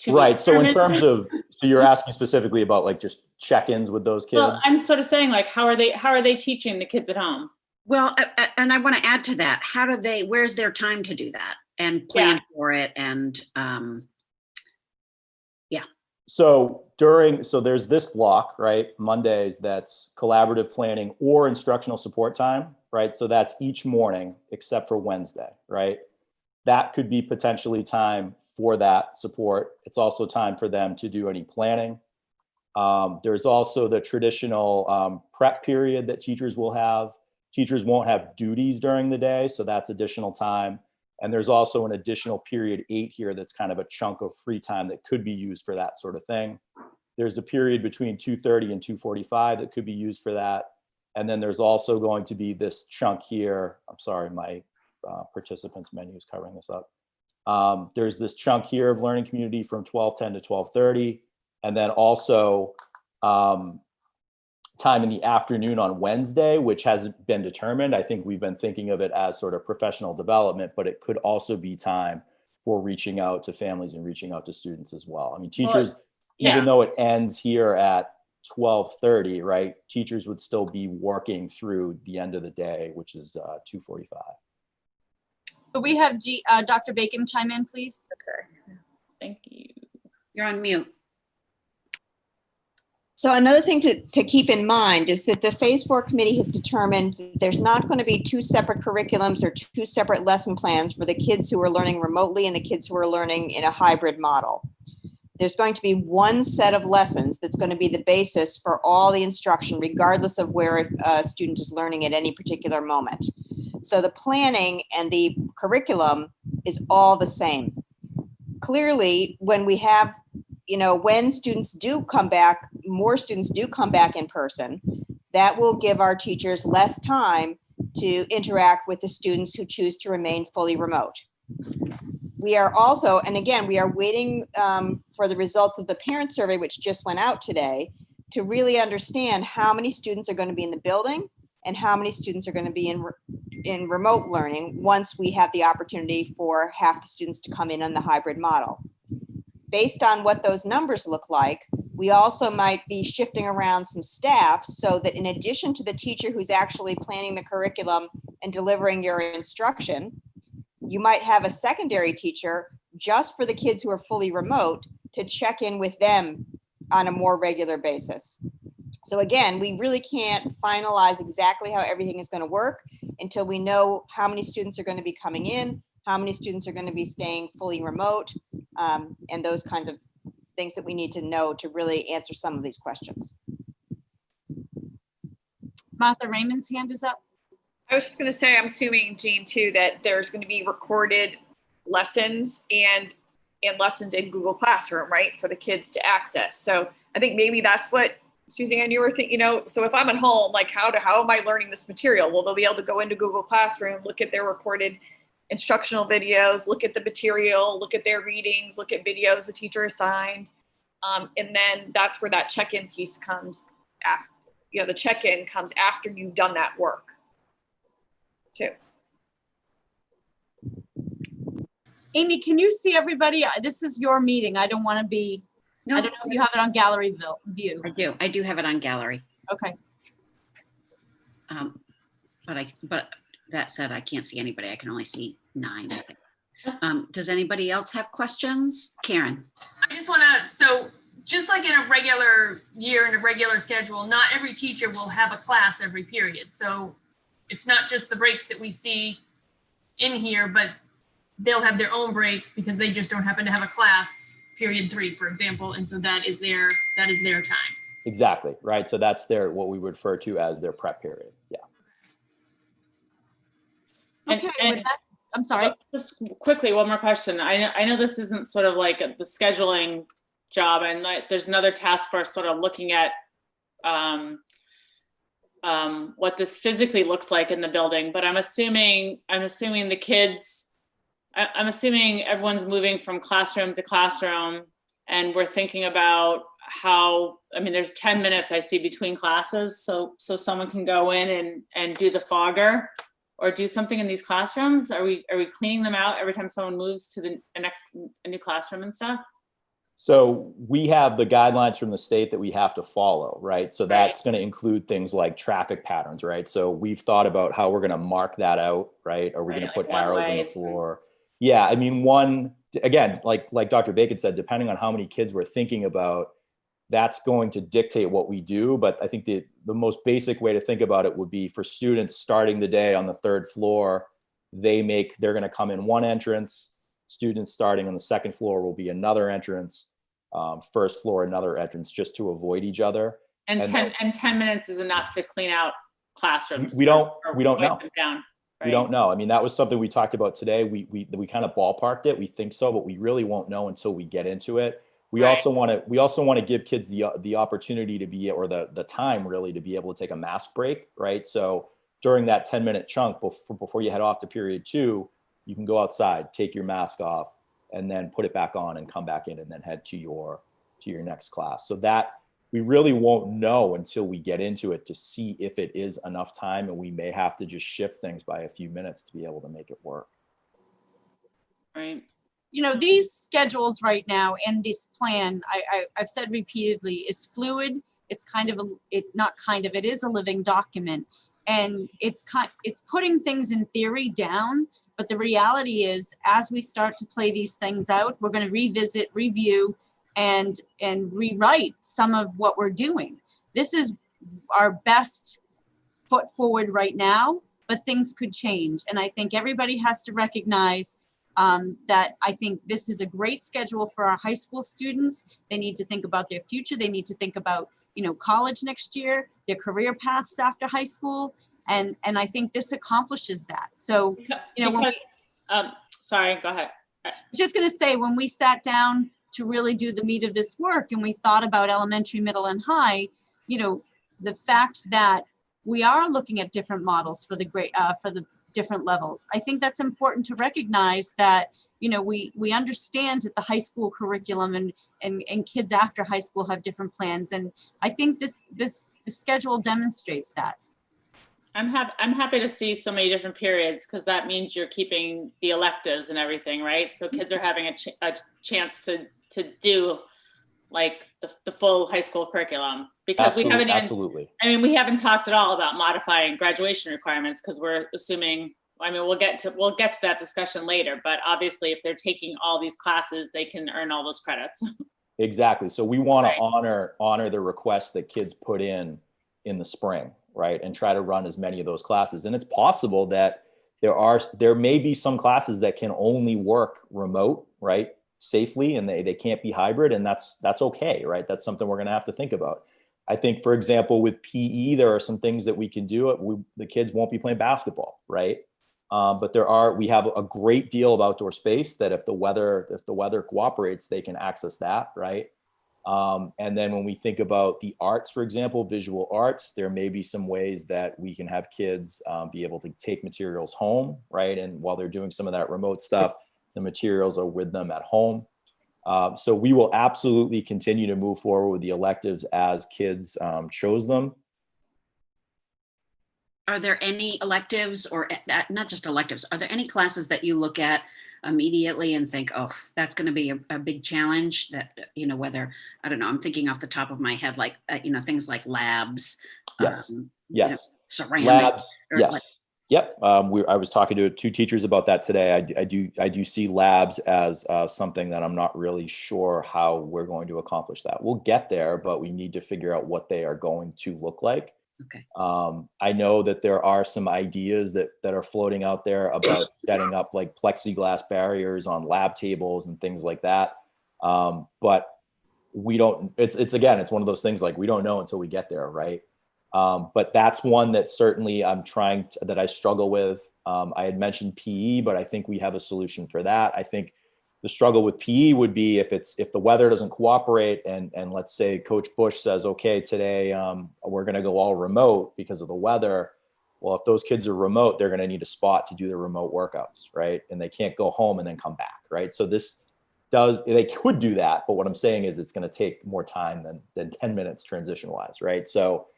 right. So in terms of, so you're asking specifically about like just check-ins with those kids? Well, I'm sort of saying, like, how are they teaching the kids at home? Well, and I want to add to that. Where's their time to do that? and plan for it. And So there's this block, right? Mondays, that's collaborative planning or instructional support time, right? So that's each morning except for Wednesday, right? That could be potentially time for that support. It's also time for them to do any planning. There's also the traditional prep period that teachers will have. Teachers won't have duties during the day, so that's additional time. And there's also an additional period 8 here that's kind of a chunk of free time that could be used for that sort of thing. There's a period between 2:30 and 2:45 that could be used for that. And then there's also going to be this chunk here. I'm sorry, my participants menu is covering this up. There's this chunk here of learning community from 12:10 to 12:30. And then also time in the afternoon on Wednesday, which hasn't been determined. I think we've been thinking of it as sort of professional development, but it could also be time for reaching out to families and reaching out to students as well. I mean, teachers, even though it ends here at 12:30, right? Teachers would still be working through the end of the day, which is 2:45. Could we have Dr. Bacon chime in, please? Okay. Thank you. you're on mute. So another thing to keep in mind is that the Phase 4 committee has determined that there's not going to be 2 separate curriculums or 2 separate lesson plans for the kids who are learning remotely and the kids who are learning in a hybrid model. There's going to be one set of lessons that's going to be the basis for all the instruction, regardless of where a student is learning at any particular moment. So the planning and the curriculum is all the same. Clearly, when we have, when students do come back, more students do come back in person, that will give our teachers less time to interact with the students who choose to remain fully remote. We are also, and again, we are waiting for the results of the parent survey, which just went out today, to really understand how many students are going to be in the building and how many students are going to be in remote learning once we have the opportunity for half the students to come in on the hybrid model. Based on what those numbers look like, we also might be shifting around some staff so that in addition to the teacher who's actually planning the curriculum and delivering your instruction, you might have a secondary teacher just for the kids who are fully remote to check in with them on a more regular basis. So again, we really can't finalize exactly how everything is going to work until we know how many students are going to be coming in, how many students are going to be staying fully remote, and those kinds of things that we need to know to really answer some of these questions. Martha Raymond's hand is up. I was just going to say, I'm assuming, Jean, too, that there's going to be recorded lessons and lessons in Google Classroom, right, for the kids to access. So I think maybe that's what, Suzanne, you were thinking, so if I'm at home, like how am I learning this material? Well, they'll be able to go into Google Classroom, look at their recorded instructional videos, look at the material, look at their readings, look at videos the teacher assigned. And then that's where that check-in piece comes after, the check-in comes after you've done that work too. Amy, can you see everybody? This is your meeting. I don't want to be, No, I don't know if you have it on gallery view. I do have it on gallery. Okay. But that said, I can't see anybody. I can only see 9, I think. Does anybody else have questions? Karen? I just want to, so just like in a regular year and a regular schedule, not every teacher will have a class every period. So it's not just the breaks that we see in here, but they'll have their own breaks because they just don't happen to have a class period 3, for example. And so that is their time. Exactly, right? So that's what we refer to as their prep period. Yeah. Okay, with that, I'm sorry. Just quickly, one more question. I know this isn't sort of like the scheduling job, and there's another task force sort of looking at what this physically looks like in the building. But I'm assuming the kids, I'm assuming everyone's moving from classroom to classroom, and we're thinking about how, there's 10 minutes I see between classes, so someone can go in and do the fogger or do something in these classrooms. Are we cleaning them out every time someone moves to a new classroom and stuff? So we have the guidelines from the state that we have to follow, right? So that's going to include things like traffic patterns, right? So we've thought about how we're going to mark that out, right? Are we going to put arrows on the floor? Yeah, I mean, one, again, like Dr. Bacon said, depending on how many kids we're thinking about, that's going to dictate what we do. But I think the most basic way to think about it would be for students starting the day on the 3rd floor, they're going to come in one entrance. Students starting on the 2nd floor will be another entrance. 1st floor, another entrance, just to avoid each other. And 10 minutes is enough to clean out classrooms. We don't wipe know. them down, We right? don't know. I mean, that was something we talked about today. We kind of ballparked it. We think so, but we really won't know until we get into it. We Right. also want to give kids the opportunity to be, or the time really, to be able to take a mask break, right? So during that 10-minute chunk before you head off to period 2, you can go outside, take your mask off, and then put it back on and come back in, and then head to your next class. So that we really won't know until we get into it to see if it is enough time, and we may have to just shift things by a few minutes to be able to make it work. Right. You know, these schedules right now and this plan, I've said repeatedly, is fluid. It's it is a living document, and it's putting things in theory down. But the reality is, as we start to play these things out, we're going to revisit, review, and rewrite some of what we're doing. This is our best foot forward right now, but things could change. And I think everybody has to recognize that I think this is a great schedule for our high school students. They need to think about their future. They need to think about, college next year, their career paths after high school. And I think this accomplishes that. So, sorry, go ahead. Just going to say, when we sat down to really do the meat of this work and we thought about elementary, middle, and high, the fact that we are looking at different models for the different levels. I think that's important to recognize that, we understand that the high school curriculum and kids after high school have different plans. And I think the schedule demonstrates that. I'm happy to see so many different periods, because that means you're keeping the electives and everything, right? So kids are having a chance to do like the full high school curriculum, because we haven't even, we haven't talked at all about modifying graduation requirements, because we're assuming, we'll get to that discussion later, but obviously if they're taking all these classes, they can earn all those credits. Exactly. So we want to honor the requests that kids put in the spring, right? And try to run as many of those classes. And it's possible that there may be some classes that can only work remote, right? Safely, and they can't be hybrid, and that's okay, right? That's something we're going to have to think about. I think, for example, with PE, there are some things that we can do. The kids won't be playing basketball, right? But we have a great deal of outdoor space that if the weather cooperates, they can access that, right? And then when we think about the arts, for example, visual arts, there may be some ways that we can have kids be able to take materials home, right? And while they're doing some of that remote stuff, the materials are with them at home. So we will absolutely continue to move forward with the electives as kids chose them. Are there any electives, or not just electives, are there any classes that you look at immediately and think, oh, that's going to be a big challenge, that, whether, I don't know, I'm thinking off the top of my head, like, things like labs, Yes. ceramics. Labs. Yes. Like, yep. I was talking to 2 teachers about that today. I do see labs as something that I'm not really sure how we're going to accomplish that. We'll get there, but we need to figure out what they are going to look like. Okay. I know that there are some ideas that are floating out there about setting up like plexiglass barriers on lab tables and things like that. But we don't, it's one of those things, like, we don't know until we get there. Right. But that's one that certainly that I struggle with. I had mentioned PE, but I think we have a solution for that. I think the struggle with PE would be if the weather doesn't cooperate, and let's say Coach Bush says, okay, today we're going to go all remote because of the weather. Well, if those kids are remote, they're going to need a spot to do their remote workouts, right? And they can't go home and then come back, right? So they could do that, but what I'm saying is it's going to take more time than 10 minutes transition wise, right? So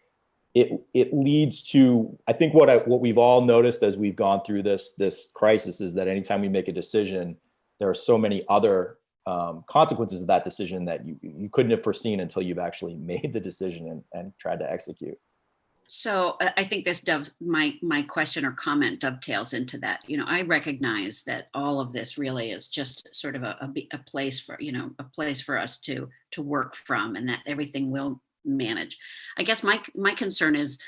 it leads to, I think what we've all noticed as we've gone through this crisis is that anytime we make a decision, there are so many other consequences of that decision that you couldn't have foreseen until you've actually made the decision and tried to execute. So I think this my question or comment dovetails into that. I recognize that all of this really is just sort of a place for, a place for us to work from, and that everything will manage. I guess my concern is,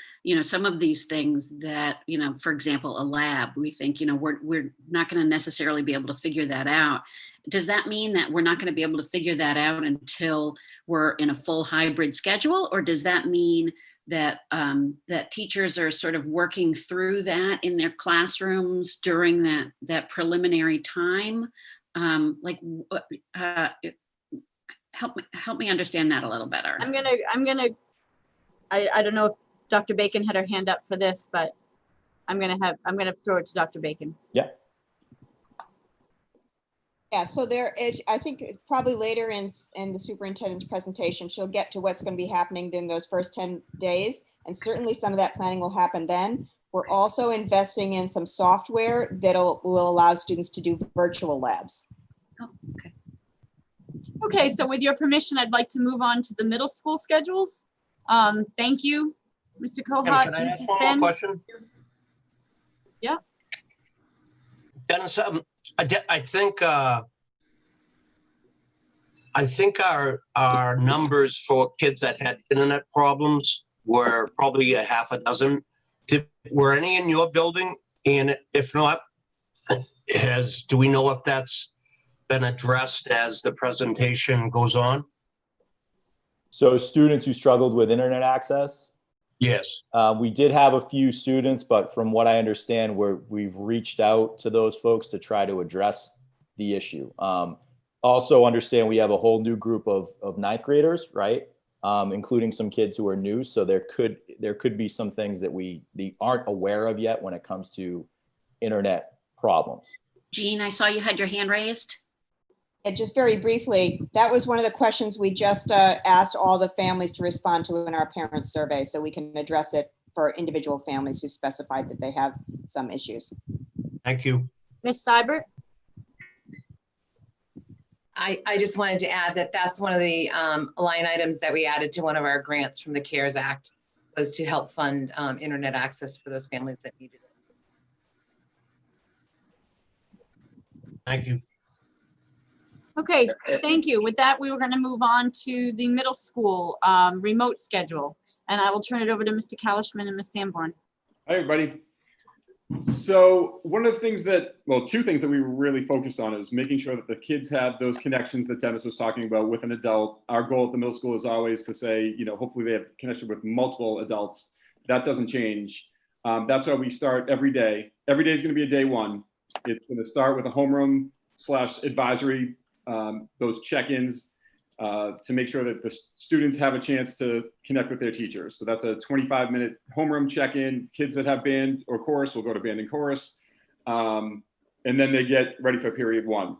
some of these things that, for example, a lab, we think, we're not going to necessarily be able to figure that out. Does that mean that we're not going to be able to figure that out until we're in a full hybrid schedule? Or does that mean that that teachers are sort of working through that in their classrooms during that preliminary time? Help me understand that a little better. I don't know if Dr. Bacon had her hand up for this, but I'm gonna throw it to Dr. Bacon. Yeah. Yeah, so I think probably later in the superintendent's presentation, she'll get to what's going to be happening in those first 10 days. And certainly some of that planning will happen then. We're also investing in some software that will allow students to do virtual labs. Oh, okay. Okay, so with your permission, I'd like to move on to the middle school schedules. Thank you, Mr. Kohut, Can I ask Mrs. one more Finn. question? Yeah. Dennis, I think our numbers for kids that had internet problems were probably a half a dozen. Were any in your building? And if not, do we know if that's been addressed as the presentation goes on? So students who struggled with internet access? Yes. We did have a few students, but from what I understand, we've reached out to those folks to try to address the issue. Also understand we have a whole new group of ninth graders, right? Including some kids who are new. So there could be some things that we aren't aware of yet when it comes to internet problems. Jean, I saw you had your hand raised. And just very briefly, that was one of the questions we just asked all the families to respond to in our parent survey, so we can address it for individual families who specified that they have some issues. Thank you. Ms. Seibert? I just wanted to add that that's one of the line items that we added to one of our grants from the CARES Act, was to help fund internet access for those families that needed it. Thank you. Okay, thank you. With that, we were going to move on to the middle school remote schedule. And I will turn it over to Mr. Kalishman and Ms. Sanborn. Hi, everybody. So one of the things two things that we were really focused on is making sure that the kids have those connections that Dennis was talking about with an adult. Our goal at the middle school is always to say, hopefully they have connection with multiple adults. That doesn't change. That's why we start every day. Every day is going to be a day one. It's going to start with a homeroom/advisory, those check-ins to make sure that the students have a chance to connect with their teachers. So that's a 25-minute homeroom check-in. Kids that have band or chorus will go to band and chorus. And then they get ready for period one.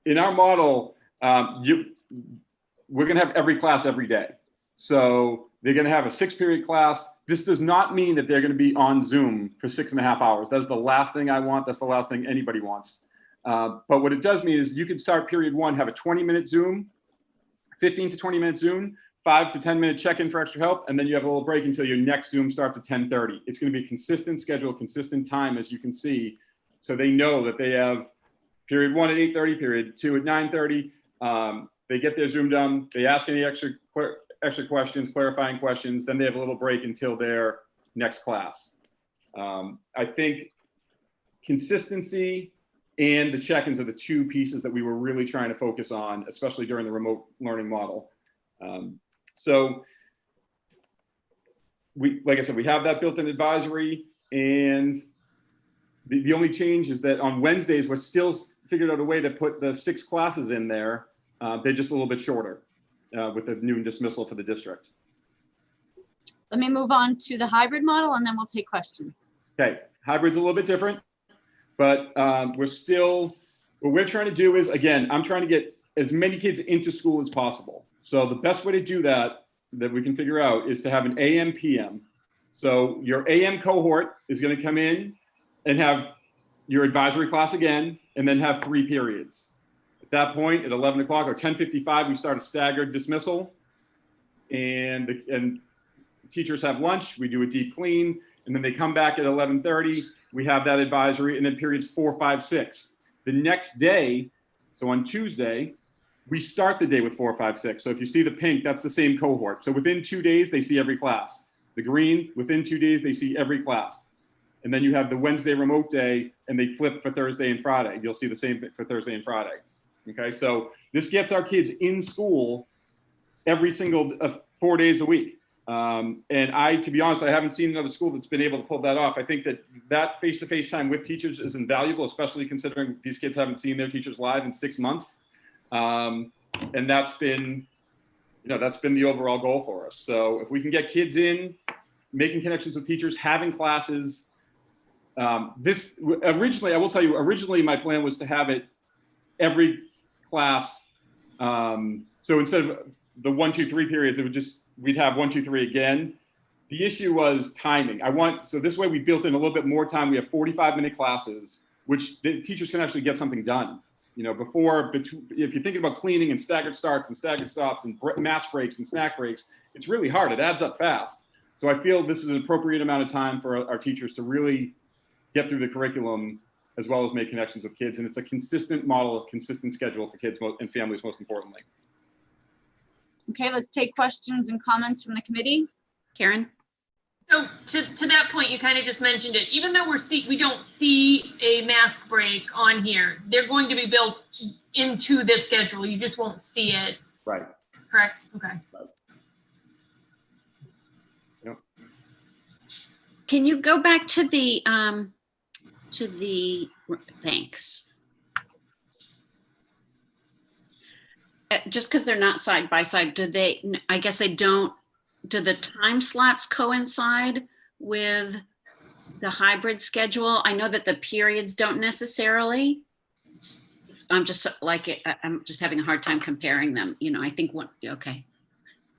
In our model, we're going to have every class every day. So they're going to have a 6-period class. This does not mean that they're going to be on Zoom for 6.5 hours. That is the last thing I want. That's the last thing anybody wants. But what it does mean is you can start period one, have a 20-minute Zoom, 15 to 20-minute Zoom, 5 to 10-minute check-in for extra help, and then you have a little break until your next Zoom starts at 10:30. It's going to be a consistent schedule, consistent time, as you can see, so they know that they have period one at 8:30, period two at 9:30. They get their Zoom done. They ask any extra questions, clarifying questions. Then they have a little break until their next class. I think consistency and the check-ins are the two pieces that we were really trying to focus on, especially during the remote learning model. So like I said, we have that built-in advisory, and the only change is that on Wednesdays, we're still figured out a way to put the 6 classes in there. They're just a little bit shorter with the new dismissal for the district. Let me move on to the hybrid model, and then we'll take questions. Okay, hybrid's a little bit different, but what we're trying to do is, again, I'm trying to get as many kids into school as possible. So the best way to do that we can figure out is to have an AM PM. So your AM cohort is going to come in and have your advisory class again, and then have 3 periods. At that point, at 11 o'clock or 10:55, we start a staggered dismissal, and teachers have lunch, we do a deep clean, and then they come back at 11:30. We have that advisory, and then periods 4, 5, 6. The next day, so on Tuesday, we start the day with 4, 5, 6. So if you see the pink, that's the same cohort. So within 2 days, they see every class. The green, within 2 days, they see every class. And then you have the Wednesday remote day, and they flip for Thursday and Friday. You'll see the same for Thursday and Friday. Okay, so this gets our kids in school every single 4 days a week. And to be honest, I haven't seen another school that's been able to pull that off. I think that face-to-face time with teachers is invaluable, especially considering these kids haven't seen their teachers live in 6 months. And that's been the overall goal for us. So if we can get kids in, making connections with teachers, having classes, originally, I will tell you, originally my plan was to have it every class. So instead of the 1, 2, 3 periods, we'd have 1, 2, 3 again. The issue was timing. So this way we built in a little bit more time. We have 45-minute classes, which the teachers can actually get something done. Before, if you're thinking about cleaning and staggered starts and staggered stops and mass breaks and snack breaks, it's really hard. It adds up fast. So I feel this is an appropriate amount of time for our teachers to really get through the curriculum as well as make connections with kids. And it's a consistent model, a consistent schedule for kids and families, most importantly. Okay, let's take questions and comments from the committee. Karen? So to that point, you kind of just mentioned it. Even though we don't see a mask break on here, they're going to be built into this schedule. You just won't see it. Right. Correct? Okay. Right. Yep. Can you go back to the thanks? Just because they're not side by side, I guess they don't, do the time slots coincide with the hybrid schedule? I know that the periods don't necessarily. I'm just having a hard time comparing them. I think okay.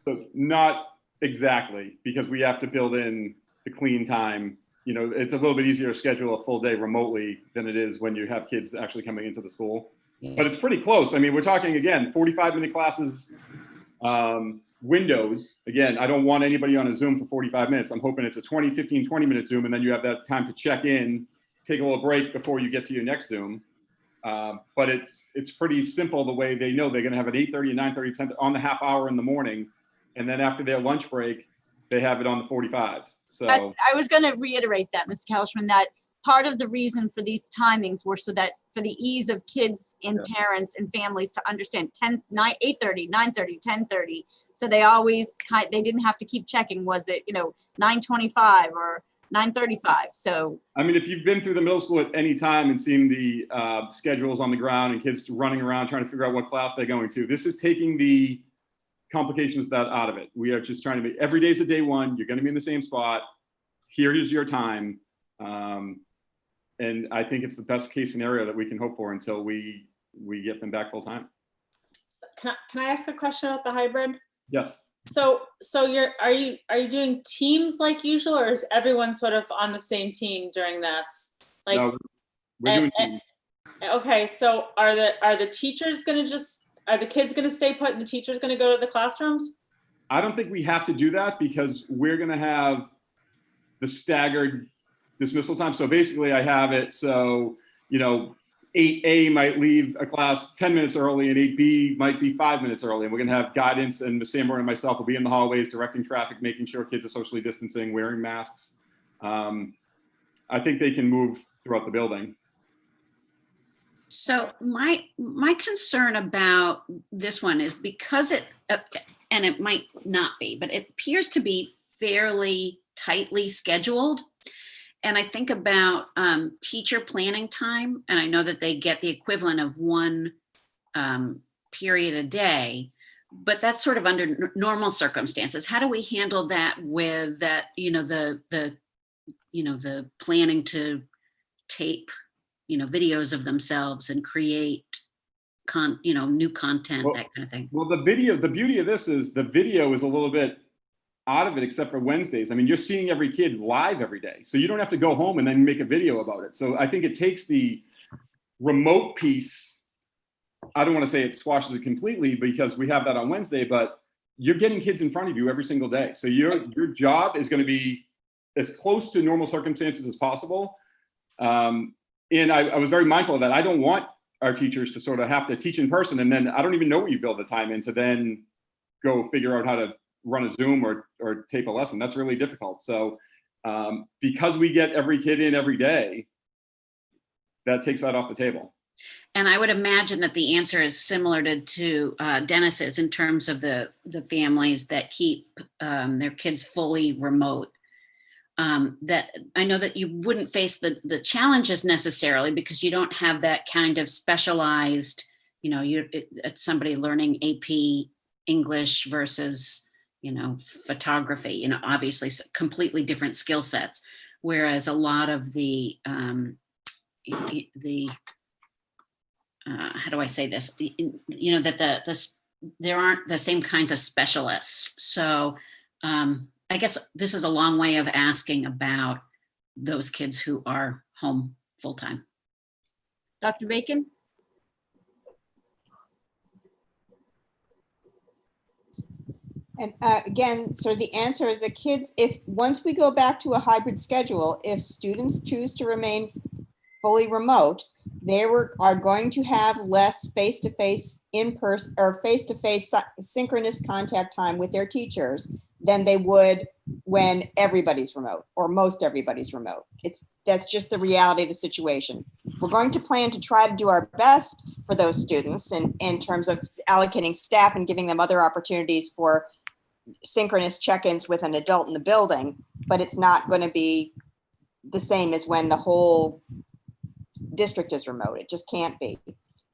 So not exactly, because we have to build in the clean time. It's a little bit easier to schedule a full day remotely than it is when you have kids actually coming into the school. Yeah. But it's pretty close. I mean, we're talking, again, 45-minute classes, windows. Again, I don't want anybody on a Zoom for 45 minutes. I'm hoping it's a 15, 20-minute Zoom, and then you have that time to check in, take a little break before you get to your next Zoom. But it's pretty simple the way they know they're going to have an 8:30 and 9:30, 10 on the half hour in the morning. And then after their lunch break, they have it on the 45. So I was going to reiterate that, Mr. Kelishman, that part of the reason for these timings were so that for the ease of kids and parents and families to understand 8:30, 9:30, 10:30. So they always they didn't have to keep checking. Was it, 9:25 or 9:35? So, I mean, if you've been through the middle school at any time and seen the schedules on the ground and kids running around trying to figure out what class they're going to, this is taking the complications out of it. We are just trying to make every day is a day one. You're going to be in the same spot. Here is your time. And I think it's the best case scenario that we can hope for until we get them back full time. Can I ask a question about the hybrid? Yes. So are you doing teams like usual, or is everyone sort of on the same team during this? Like, no, we're doing teams. Okay, so are the teachers are the kids gonna stay put and the teachers gonna go to the classrooms? I don't think we have to do that because we're going to have the staggered dismissal time. So basically I have it so, 8A might leave a class 10 minutes early and 8B might be 5 minutes early. And we're going to have guidance, and Ms. Sanborn and myself will be in the hallways directing traffic, making sure kids are socially distancing, wearing masks. I think they can move throughout the building. So my concern about this one is because and it might not be, but it appears to be fairly tightly scheduled. And I think about teacher planning time, and I know that they get the equivalent of one period a day, but that's sort of under normal circumstances. How do we handle that with that, the planning to tape, videos of themselves and create new content, that kind of thing? Well, the beauty of this is the video is a little bit out of it, except for Wednesdays. I mean, you're seeing every kid live every day, so you don't have to go home and then make a video about it. So I think it takes the remote piece. I don't want to say it squashes it completely because we have that on Wednesday, but you're getting kids in front of you every single day. So your job is going to be as close to normal circumstances as possible. And I was very mindful of that. I don't want our teachers to sort of have to teach in person, and then I don't even know where you build the time in to then go figure out how to run a Zoom or tape a lesson. That's really difficult. So because we get every kid in every day, that takes that off the table. And I would imagine that the answer is similar to Dennis's in terms of the families that keep their kids fully remote. That I know that you wouldn't face the challenges necessarily because you don't have that kind of specialized, somebody learning AP English versus, photography, obviously completely different skill sets. Whereas a lot of the how do I say this? That there aren't the same kinds of specialists. So I guess this is a long way of asking about those kids who are home full-time. Dr. Bacon? And again, so the answer, the kids, if once we go back to a hybrid schedule, if students choose to remain fully remote, they are going to have less face-to-face in-person or face-to-face synchronous contact time with their teachers than they would when everybody's remote or most everybody's remote. That's just the reality of the situation. We're going to plan to try to do our best for those students in terms of allocating staff and giving them other opportunities for synchronous check-ins with an adult in the building, but it's not going to be the same as when the whole district is remote. It just can't be.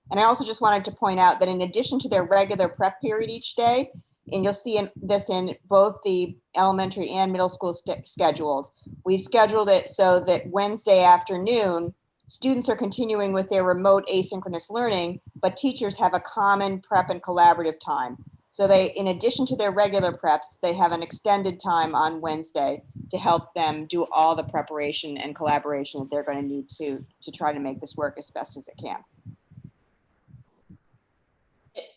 And I also just wanted to point out that in addition to their regular prep period each day, and you'll see this in both the elementary and middle school schedules, we've scheduled it so that Wednesday afternoon, students are continuing with their remote asynchronous learning, but teachers have a common prep and collaborative time. So they, in addition to their regular preps, they have an extended time on Wednesday to help them do all the preparation and collaboration that they're going to need to try to make this work as best as it can.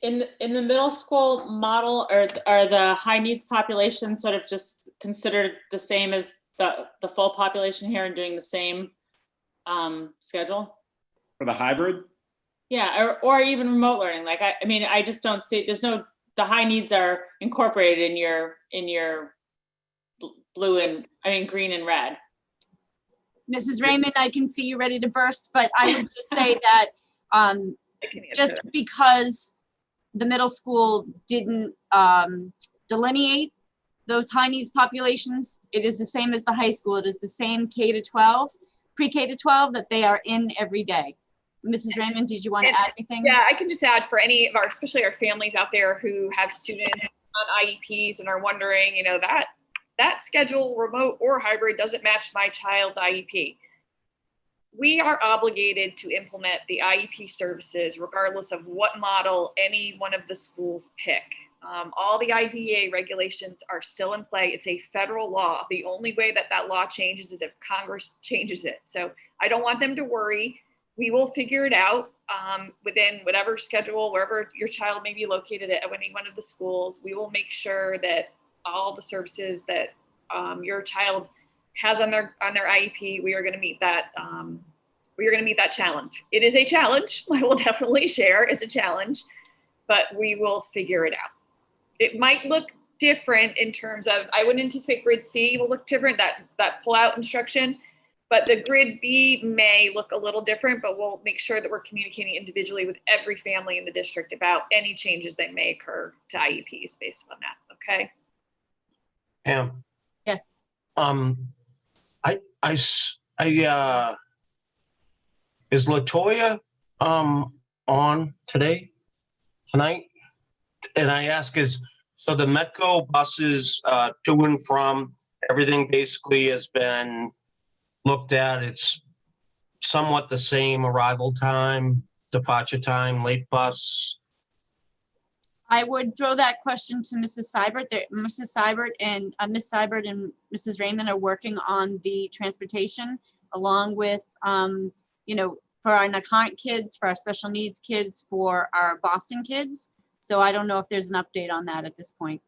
In the middle school model, are the high needs population sort of just considered the same as the full population here and doing the same schedule? For the hybrid? Yeah, or even remote learning. Like, I mean, I just don't see, the high needs are incorporated in your blue and, green and red. Mrs. Raymond, I can see you ready to burst, but I would just say that just because the middle school didn't delineate those high needs populations, it is the same as the high school. It is the same K-12, pre-K to 12 that they are in every day. Mrs. Raymond, did you want to add anything? Yeah, I can just add for any of our, especially our families out there who have students on IEPs and are wondering, that schedule, remote or hybrid, doesn't match my child's IEP. We are obligated to implement the IEP services regardless of what model any one of the schools pick. All the IDEA regulations are still in play. It's a federal law. The only way that law changes is if Congress changes it. So I don't want them to worry. We will figure it out within whatever schedule, wherever your child may be located at any one of the schools. We will make sure that all the services that your child has on their IEP, we are going to meet that. We are going to meet that challenge. It is a challenge. I will definitely share. It's a challenge, but we will figure it out. It might look different in terms of, I wouldn't anticipate grid C will look different, that pull-out instruction. But the grid B may look a little different, but we'll make sure that we're communicating individually with every family in the district about any changes that may occur to IEPs based on that. Okay. Pam. Yes. Is LaToya on tonight? And I ask so the Metco buses to and from, everything basically has been looked at. It's somewhat the same arrival time, departure time, late bus. I would throw that question to Mrs. Seibert. Mrs. Seibert and Ms. Seibert and Mrs. Raymond are working on the transportation along with, for our Nakant kids, for our special needs kids, for our Boston kids. So I don't know if there's an update on that at this point.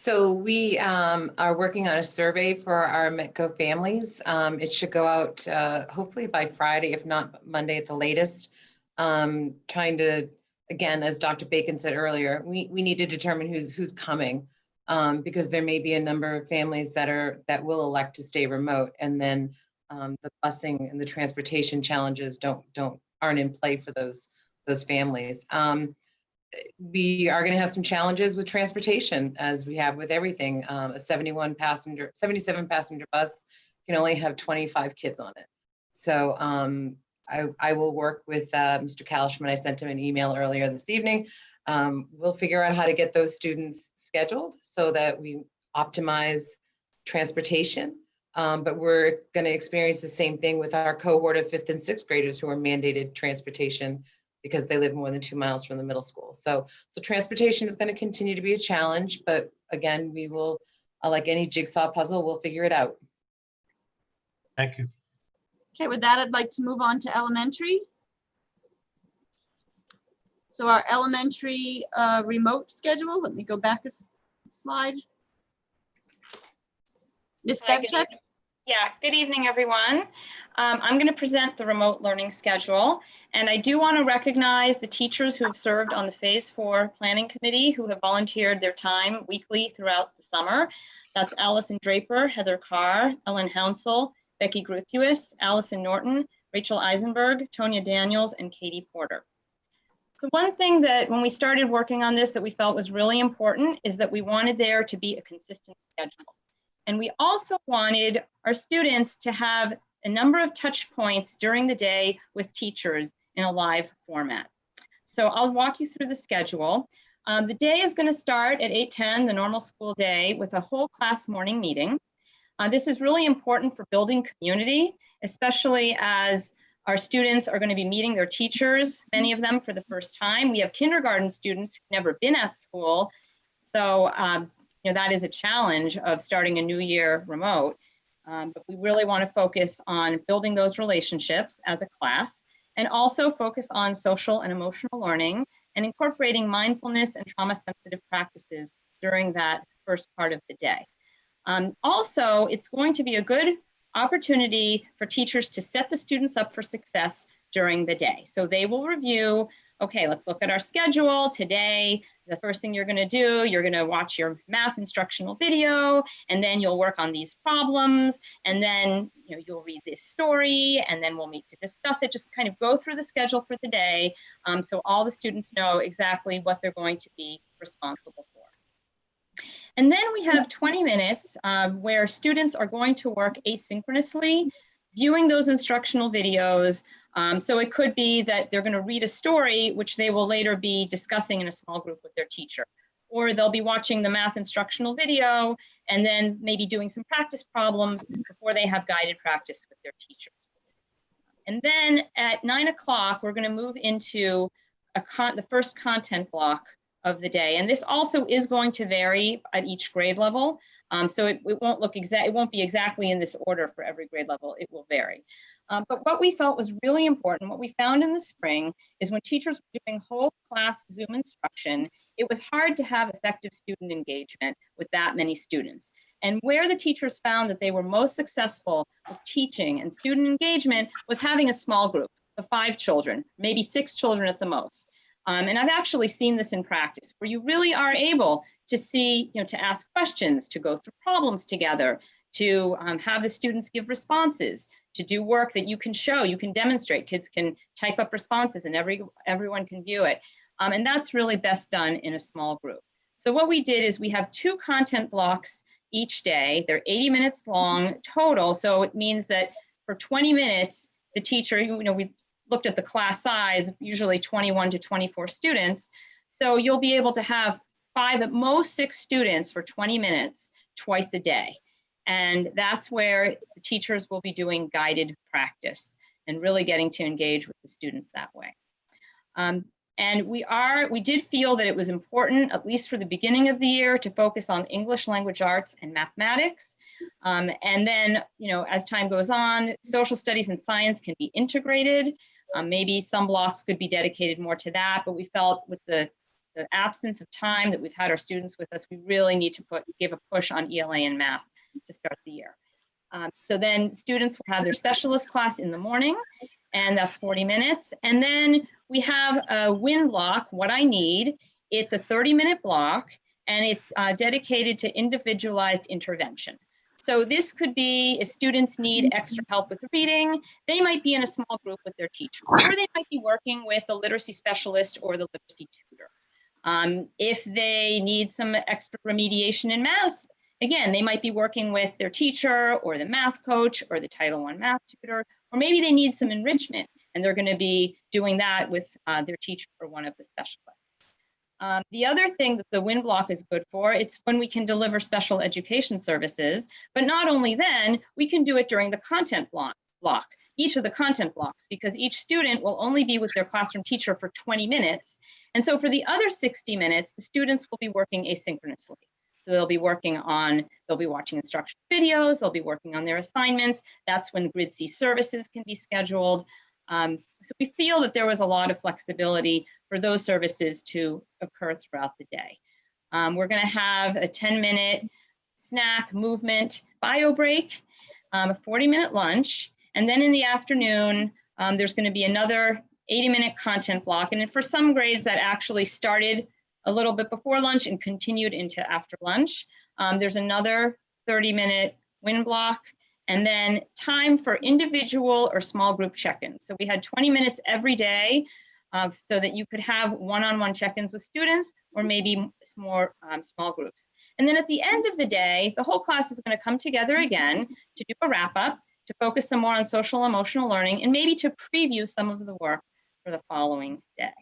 So we are working on a survey for our Metco families. It should go out hopefully by Friday, if not Monday at the latest. Trying to, again, as Dr. Bacon said earlier, we need to determine who's coming, because there may be a number of families that will elect to stay remote, and then the busing and the transportation challenges aren't in play for those families. We are going to have some challenges with transportation, as we have with everything. A 77 passenger bus can only have 25 kids on it. So I will work with Mr. Kalishman. I sent him an email earlier this evening. We'll figure out how to get those students scheduled so that we optimize transportation. But we're going to experience the same thing with our cohort of 5th and 6th graders who are mandated transportation because they live more than 2 miles from the middle school. So transportation is going to continue to be a challenge, but again, we will, like any jigsaw puzzle, we'll figure it out. Thank you. Okay, with that, I'd like to move on to elementary. So our elementary remote schedule, let me go back a slide. Ms. Hi, good Bevchuk? Yeah, good evening, everyone. I'm going to present the remote learning schedule, and I do want to recognize the teachers who have served on the Phase 4 Planning Committee who have volunteered their time weekly throughout the summer. That's Allison Draper, Heather Carr, Ellen Hounsel, Becky Gruthuis, Allison Norton, Rachel Eisenberg, Tonya Daniels, and Katie Porter. So one thing that when we started working on this that we felt was really important is that we wanted there to be a consistent schedule. And we also wanted our students to have a number of touch points during the day with teachers in a live format. So I'll walk you through the schedule. The day is going to start at 8:10, the normal school day, with a whole class morning meeting. This is really important for building community, especially as our students are going to be meeting their teachers, many of them for the first time. We have kindergarten students who've never been at school. So that is a challenge of starting a new year remote, but we really want to focus on building those relationships as a class, and also focus on social and emotional learning and incorporating mindfulness and trauma-sensitive practices during that first part of the day. Also, it's going to be a good opportunity for teachers to set the students up for success during the day. So they will review, okay, let's look at our schedule today. The first thing you're going to do, you're going to watch your math instructional video, and then you'll work on these problems, and then you'll read this story, and then we'll meet to discuss it. Just kind of go through the schedule for the day, so all the students know exactly what they're going to be responsible for. And then we have 20 minutes where students are going to work asynchronously, viewing those instructional videos. So it could be that they're going to read a story, which they will later be discussing in a small group with their teacher. Or they'll be watching the math instructional video and then maybe doing some practice problems before they have guided practice with their teachers. And then at 9 o'clock, we're going to move into the first content block of the day. And this also is going to vary at each grade level. So it won't be exactly in this order for every grade level. It will vary. But what we felt was really important, what we found in the spring, is when teachers were doing whole class Zoom instruction, it was hard to have effective student engagement with that many students. And where the teachers found that they were most successful with teaching and student engagement was having a small group of 5 children, maybe 6 children at the most. And I've actually seen this in practice, where you really are able to see, to ask questions, to go through problems together, to have the students give responses, to do work that you can show, you can demonstrate. Kids can type up responses and everyone can view it. And that's really best done in a small group. So what we did is we have 2 content blocks each day. They're 80 minutes long total. So it means that for 20 minutes, the teacher, we looked at the class size, usually 21 to 24 students. So you'll be able to have 5, at most 6 students for 20 minutes twice a day. And that's where the teachers will be doing guided practice and really getting to engage with the students that way. And we did feel that it was important, at least for the beginning of the year, to focus on English language arts and mathematics. And then, as time goes on, social studies and science can be integrated. Maybe some blocks could be dedicated more to that, but we felt with the the absence of time that we've had our students with us, we really need to give a push on ELA and math to start the year. So then students will have their specialist class in the morning, and that's 40 minutes. And then we have a WIN block, What I Need. It's a 30-minute block, and it's dedicated to individualized intervention. So this could be if students need extra help with reading, they might be in a small group with their teacher, or they might be working with the literacy specialist or the literacy tutor. If they need some extra remediation in math, again, they might be working with their teacher or the math coach or the Title I math tutor, or maybe they need some enrichment and they're going to be doing that with their teacher or one of the specialists. The other thing that the WIN block is good for, it's when we can deliver special education services, but not only then, we can do it during the content block, each of the content blocks, because each student will only be with their classroom teacher for 20 minutes. And so for the other 60 minutes, the students will be working asynchronously. So they'll be watching instructional videos, they'll be working on their assignments. That's when Grid C services can be scheduled. So we feel that there was a lot of flexibility for those services to occur throughout the day. We're going to have a 10-minute snack, movement, bio break, a 40-minute lunch, and then in the afternoon, there's going to be another 80-minute content block. And for some grades that actually started a little bit before lunch and continued into after lunch, there's another 30-minute WIN block, and then time for individual or small group check-ins. So we had 20 minutes every day so that you could have one-on-one check-ins with students or maybe more small groups. And then at the end of the day, the whole class is going to come together again to do a wrap-up, to focus some more on social emotional learning, and maybe to preview some of the work for the following day.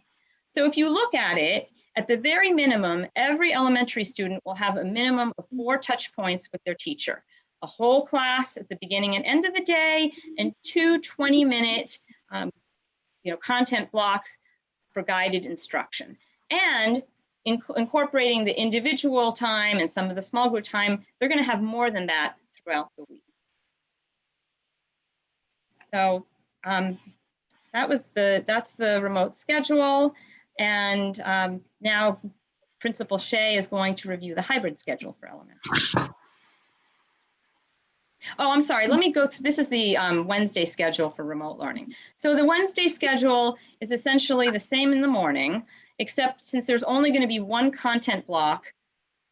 So if you look at it, at the very minimum, every elementary student will have a minimum of 4 touch points with their teacher. A whole class at the beginning and end of the day, and 2 20-minute content blocks for guided instruction. And incorporating the individual time and some of the small group time, they're going to have more than that throughout the week. So that's the remote schedule. And now Principal Shea is going to review the hybrid schedule for elementary. Oh, I'm sorry, let me go through, this is the Wednesday schedule for remote learning. So the Wednesday schedule is essentially the same in the morning, except since there's only going to be 1 content block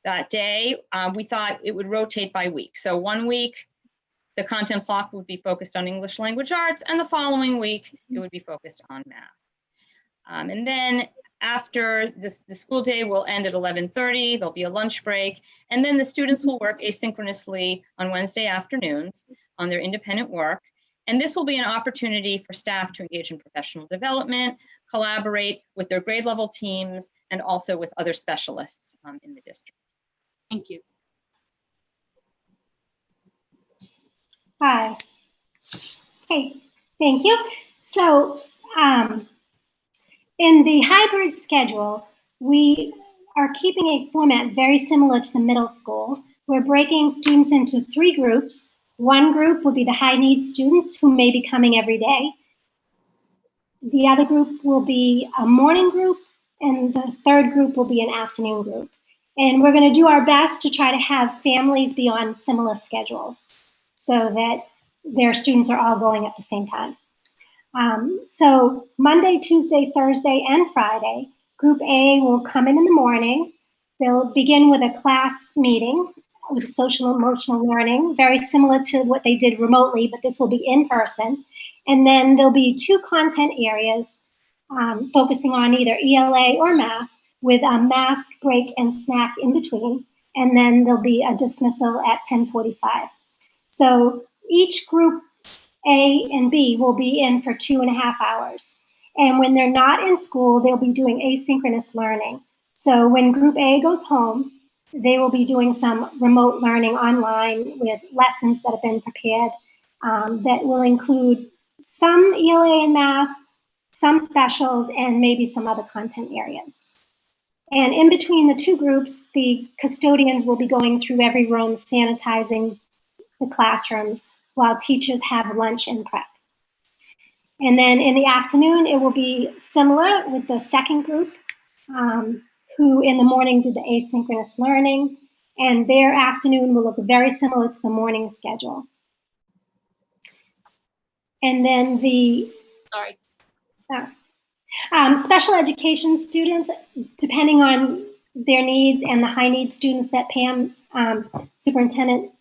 that day, we thought it would rotate by week. So 1 week, the content block would be focused on English language arts, and the following week, it would be focused on math. And then after this, the school day will end at 11:30, there'll be a lunch break, and then the students will work asynchronously on Wednesday afternoons on their independent work. And this will be an opportunity for staff to engage in professional development, collaborate with their grade level teams, and also with other specialists in the district. Thank you. Hi. Okay, thank you. So in the hybrid schedule, we are keeping a format very similar to the middle school. We're breaking students into 3 groups. 1 group will be the high needs students who may be coming every day. The other group will be a morning group, and the 3rd group will be an afternoon group. And we're going to do our best to try to have families be on similar schedules so that their students are all going at the same time. So Monday, Tuesday, Thursday, and Friday, Group A will come in the morning. They'll begin with a class meeting with social emotional learning, very similar to what they did remotely, but this will be in person. And then there'll be 2 content areas focusing on either ELA or math, with a mask, break, and snack in between. And then there'll be a dismissal at 10:45. So each group A and B will be in for 2.5 hours. And when they're not in school, they'll be doing asynchronous learning. So when Group A goes home, they will be doing some remote learning online with lessons that have been prepared that will include some ELA and math, some specials, and maybe some other content areas. And in between the 2 groups, the custodians will be going through every room, sanitizing the classrooms, while teachers have lunch and prep. And then in the afternoon, it will be similar with the 2nd group. who in the morning did the asynchronous learning, and their afternoon will look very similar to the morning schedule. And then the Sorry. special education students, depending on their needs, and the high needs students that Pam, superintendent,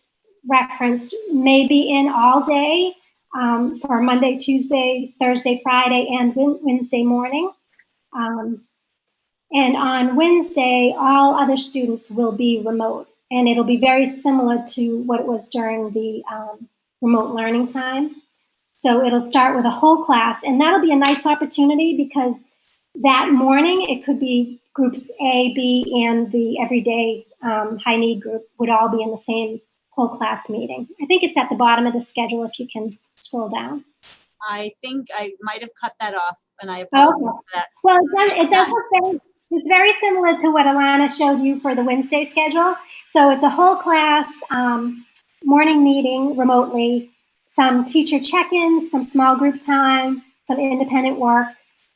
referenced, may be in all day for Monday, Tuesday, Thursday, Friday, and Wednesday morning. And on Wednesday, all other students will be remote, and it'll be very similar to what it was during the remote learning time. So it'll start with a whole class, and that'll be a nice opportunity because that morning it could be groups A, B, and the everyday high need group would all be in the same whole class meeting. I think it's at the bottom of the schedule if you can scroll down. I think I might have cut that off, and I apologize for that. Well, it does look very, it's very similar to what Alana showed you for the Wednesday schedule. So it's a whole class morning meeting remotely, some teacher check-ins, some small group time, some independent work,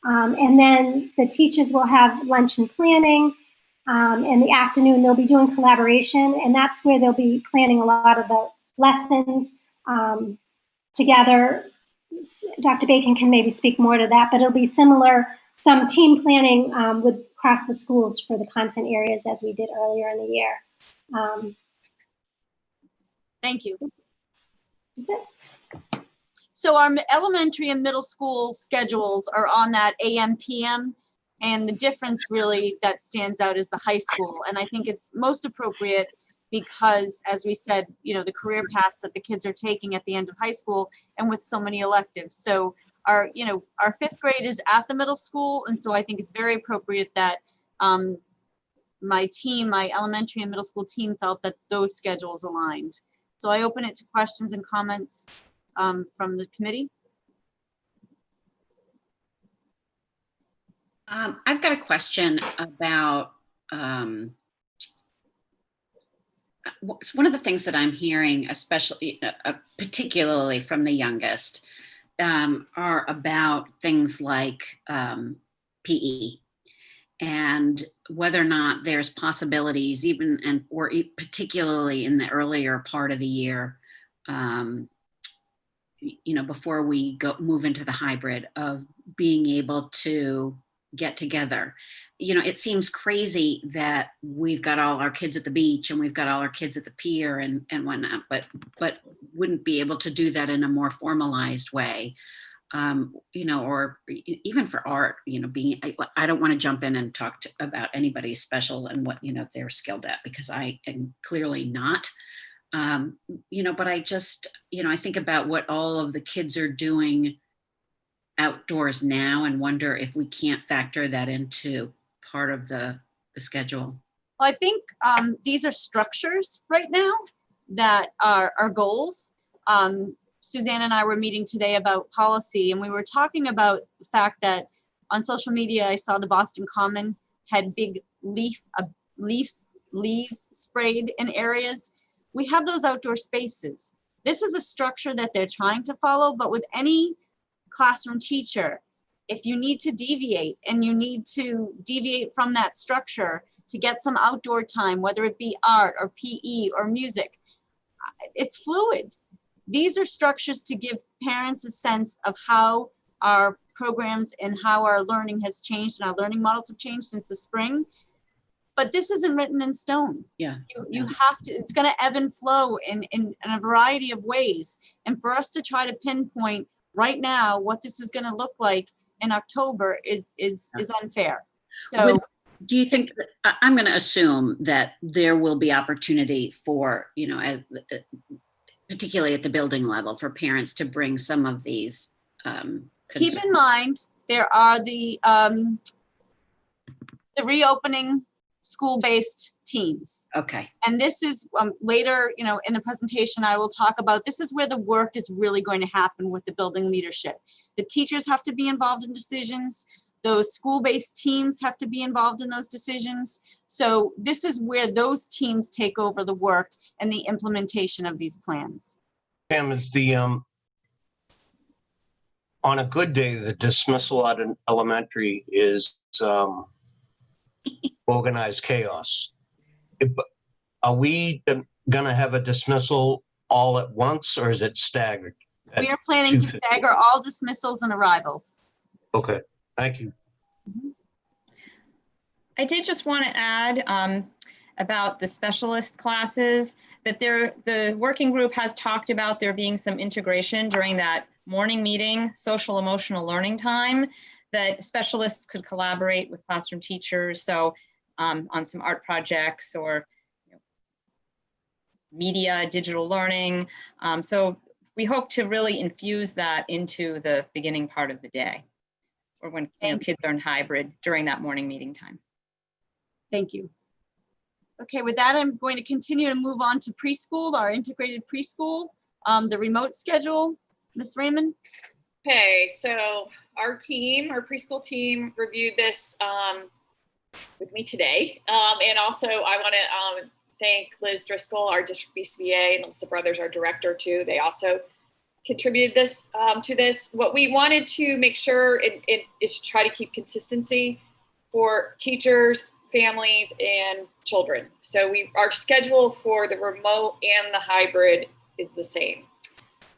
and then the teachers will have lunch and planning. In the afternoon, they'll be doing collaboration, and that's where they'll be planning a lot of the lessons together. Dr. Bacon can maybe speak more to that, but it'll be similar, some team planning with across the schools for the content areas as we did earlier in the year. Thank you. So our elementary and middle school schedules are on that AM, PM, and the difference really that stands out is the high school. And I think it's most appropriate because, as we said, you know, the career paths that the kids are taking at the end of high school and with so many electives. So our, you know, our 5th grade is at the middle school. And so I think it's very appropriate that my team, my elementary and middle school team felt that those schedules aligned. So I open it to questions and comments from the committee. I've got a question about it's one of the things that I'm hearing, especially particularly from the youngest, are about things like PE and whether or not there's possibilities, even or particularly in the earlier part of the year, you know, before we move into the hybrid, of being able to get together. You know, it seems crazy that we've got all our kids at the beach and we've got all our kids at the pier and whatnot, but wouldn't be able to do that in a more formalized way. You know, or even for art, you know, I don't want to jump in and talk about anybody special and what, you know, they're skilled at, because I am clearly not. You know, but I just, you know, I think about what all of the kids are doing outdoors now and wonder if we can't factor that into part of the schedule. Well, I think these are structures right now that are goals. Suzanne and I were meeting today about policy, and we were talking about the fact that on social media, I saw the Boston Common had big leaves sprayed in areas. We have those outdoor spaces. This is a structure that they're trying to follow, but with any classroom teacher, if you need to deviate and you need to deviate from that structure to get some outdoor time, whether it be art or PE or music, it's fluid. These are structures to give parents a sense of how our programs and how our learning has changed and our learning models have changed since the spring. But this isn't written in stone. Yeah. You have to, it's going to ebb and flow in a variety of ways. And for us to try to pinpoint right now what this is going to look like in October is unfair. So do you think, I'm going to assume that there will be opportunity for, you know, particularly at the building level, for parents to bring some of these keep in mind, there are the reopening school-based teams. Okay. And this is later, you know, in the presentation, I will talk about, this is where the work is really going to happen with the building leadership. The teachers have to be involved in decisions. Those school-based teams have to be involved in those decisions. So this is where those teams take over the work and the implementation of these plans. Pam, is the, on a good day, the dismissal at an elementary is organized chaos. Are we gonna have a dismissal all at once, or is it staggered? We are planning to 2:50? stagger all dismissals and arrivals. Okay, thank you. I did just want to add about the specialist classes that the working group has talked about there being some integration during that morning meeting, social emotional learning time, that specialists could collaborate with classroom teachers. So on some art projects or media, digital learning. So we hope to really infuse that into the beginning part of the day, or when kids are in hybrid during that morning meeting time. Thank you. Okay, with that, I'm going to continue to move on to preschool, our integrated preschool, the remote schedule. Ms. Raymond? Okay, so our preschool team reviewed this with me today. And also I want to thank Liz Driscoll, our district BCBA, and Melissa Brothers, our director too. They also contributed this to this. What we wanted to make sure is to try to keep consistency for teachers, families, and children. So our schedule for the remote and the hybrid is the same.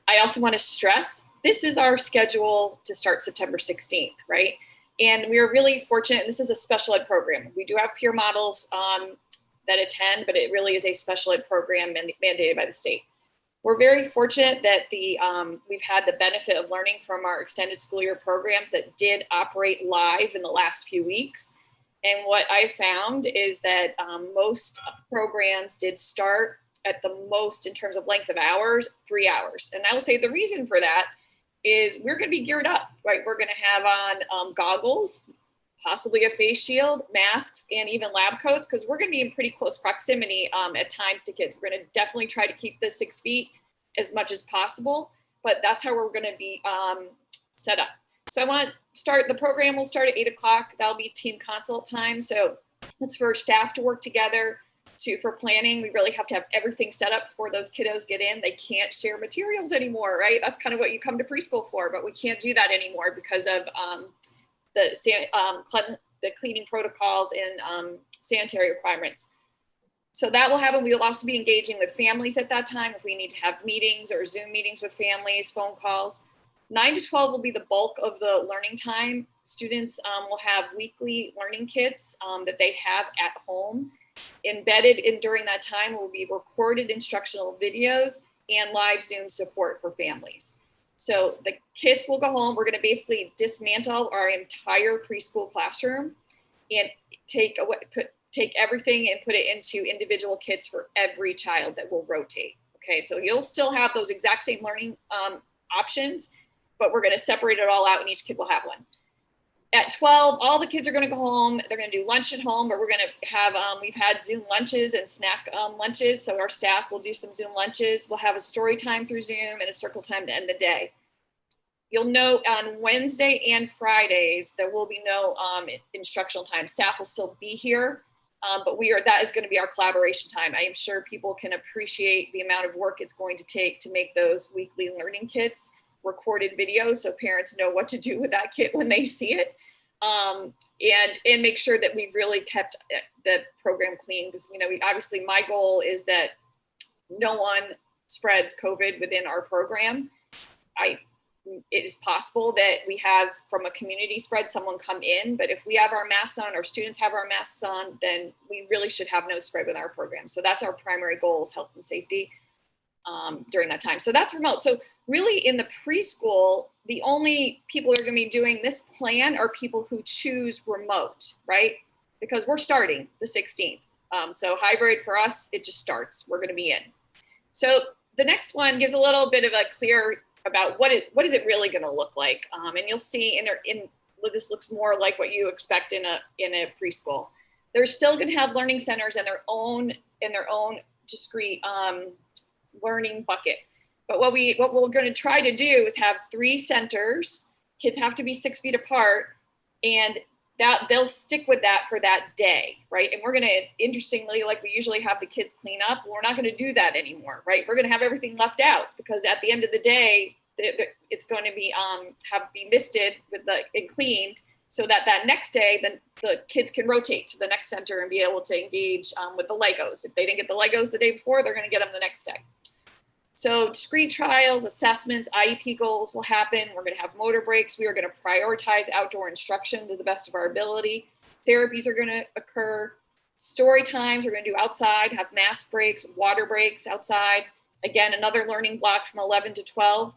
I also want to stress, this is our schedule to start September 16th, right? And we are really fortunate, this is a special ed program. We do have peer models that attend, but it really is a special ed program mandated by the state. We're very fortunate that we've had the benefit of learning from our extended school year programs that did operate live in the last few weeks. And what I found is that most programs did start at the most, in terms of length of hours, 3 hours. And I will say the reason for that is we're going to be geared up, right? We're going to have on goggles, possibly a face shield, masks, and even lab coats, because we're going to be in pretty close proximity at times to kids. We're going to definitely try to keep the 6 feet as much as possible, but that's how we're going to be set up. So the program will start at 8 o'clock. That'll be team consult time. So it's for staff to work together for planning. We really have to have everything set up before those kiddos get in. They can't share materials anymore, right? That's kind of what you come to preschool for, but we can't do that anymore because of the cleaning protocols and sanitary requirements. So that will happen. We'll also be engaging with families at that time if we need to have meetings or Zoom meetings with families, phone calls. 9 to 12 will be the bulk of the learning time. Students will have weekly learning kits that they have at home. Embedded during that time will be recorded instructional videos and live Zoom support for families. So the kids will go home. We're going to basically dismantle our entire preschool classroom and take everything and put it into individual kits for every child that will rotate. Okay, so you'll still have those exact same learning options, but we're going to separate it all out and each kid will have one. At 12, all the kids are going to go home. They're going to do lunch at home, but we're going to have, we've had Zoom lunches and snack lunches. So our staff will do some Zoom lunches. We'll have a story time through Zoom and a circle time to end the day. You'll note on Wednesday and Fridays, there will be no instructional time. Staff will still be here, but that is going to be our collaboration time. I am sure people can appreciate the amount of work it's going to take to make those weekly learning kits, recorded videos, so parents know what to do with that kit when they see it, and make sure that we've really kept the program clean, because obviously my goal is that no one spreads COVID within our program. It is possible that we have, from a community spread, someone come in, but if we have our masks on, our students have our masks on, then we really should have no spread with our program. So that's our primary goal, is health and safety during that time. So that's remote. So really in the preschool, the only people who are going to be doing this plan are people who choose remote, right? Because we're starting the 16th. So hybrid for us, it just starts. We're going to be in. So the next one gives a little bit of a clear about what is it really going to look like. And you'll see this looks more like what you expect in a preschool. They're still going to have learning centers in their own discrete learning bucket. But what we're going to try to do is have 3 centers. Kids have to be 6 feet apart, and that they'll stick with that for that day, right? And we're going to, interestingly, like we usually have the kids clean up, we're not going to do that anymore, right? We're going to have everything left out, because at the end of the day, it's going to be misted and cleaned so that that next day, then the kids can rotate to the next center and be able to engage with the Legos. If they didn't get the Legos the day before, they're going to get them the next day. So discrete trials, assessments, IEP goals will happen. We're going to have motor breaks. We are going to prioritize outdoor instruction to the best of our ability. Therapies are going to occur. Story times we're going to do outside, have mask breaks, water breaks outside. Again, another learning block from 11 to 12.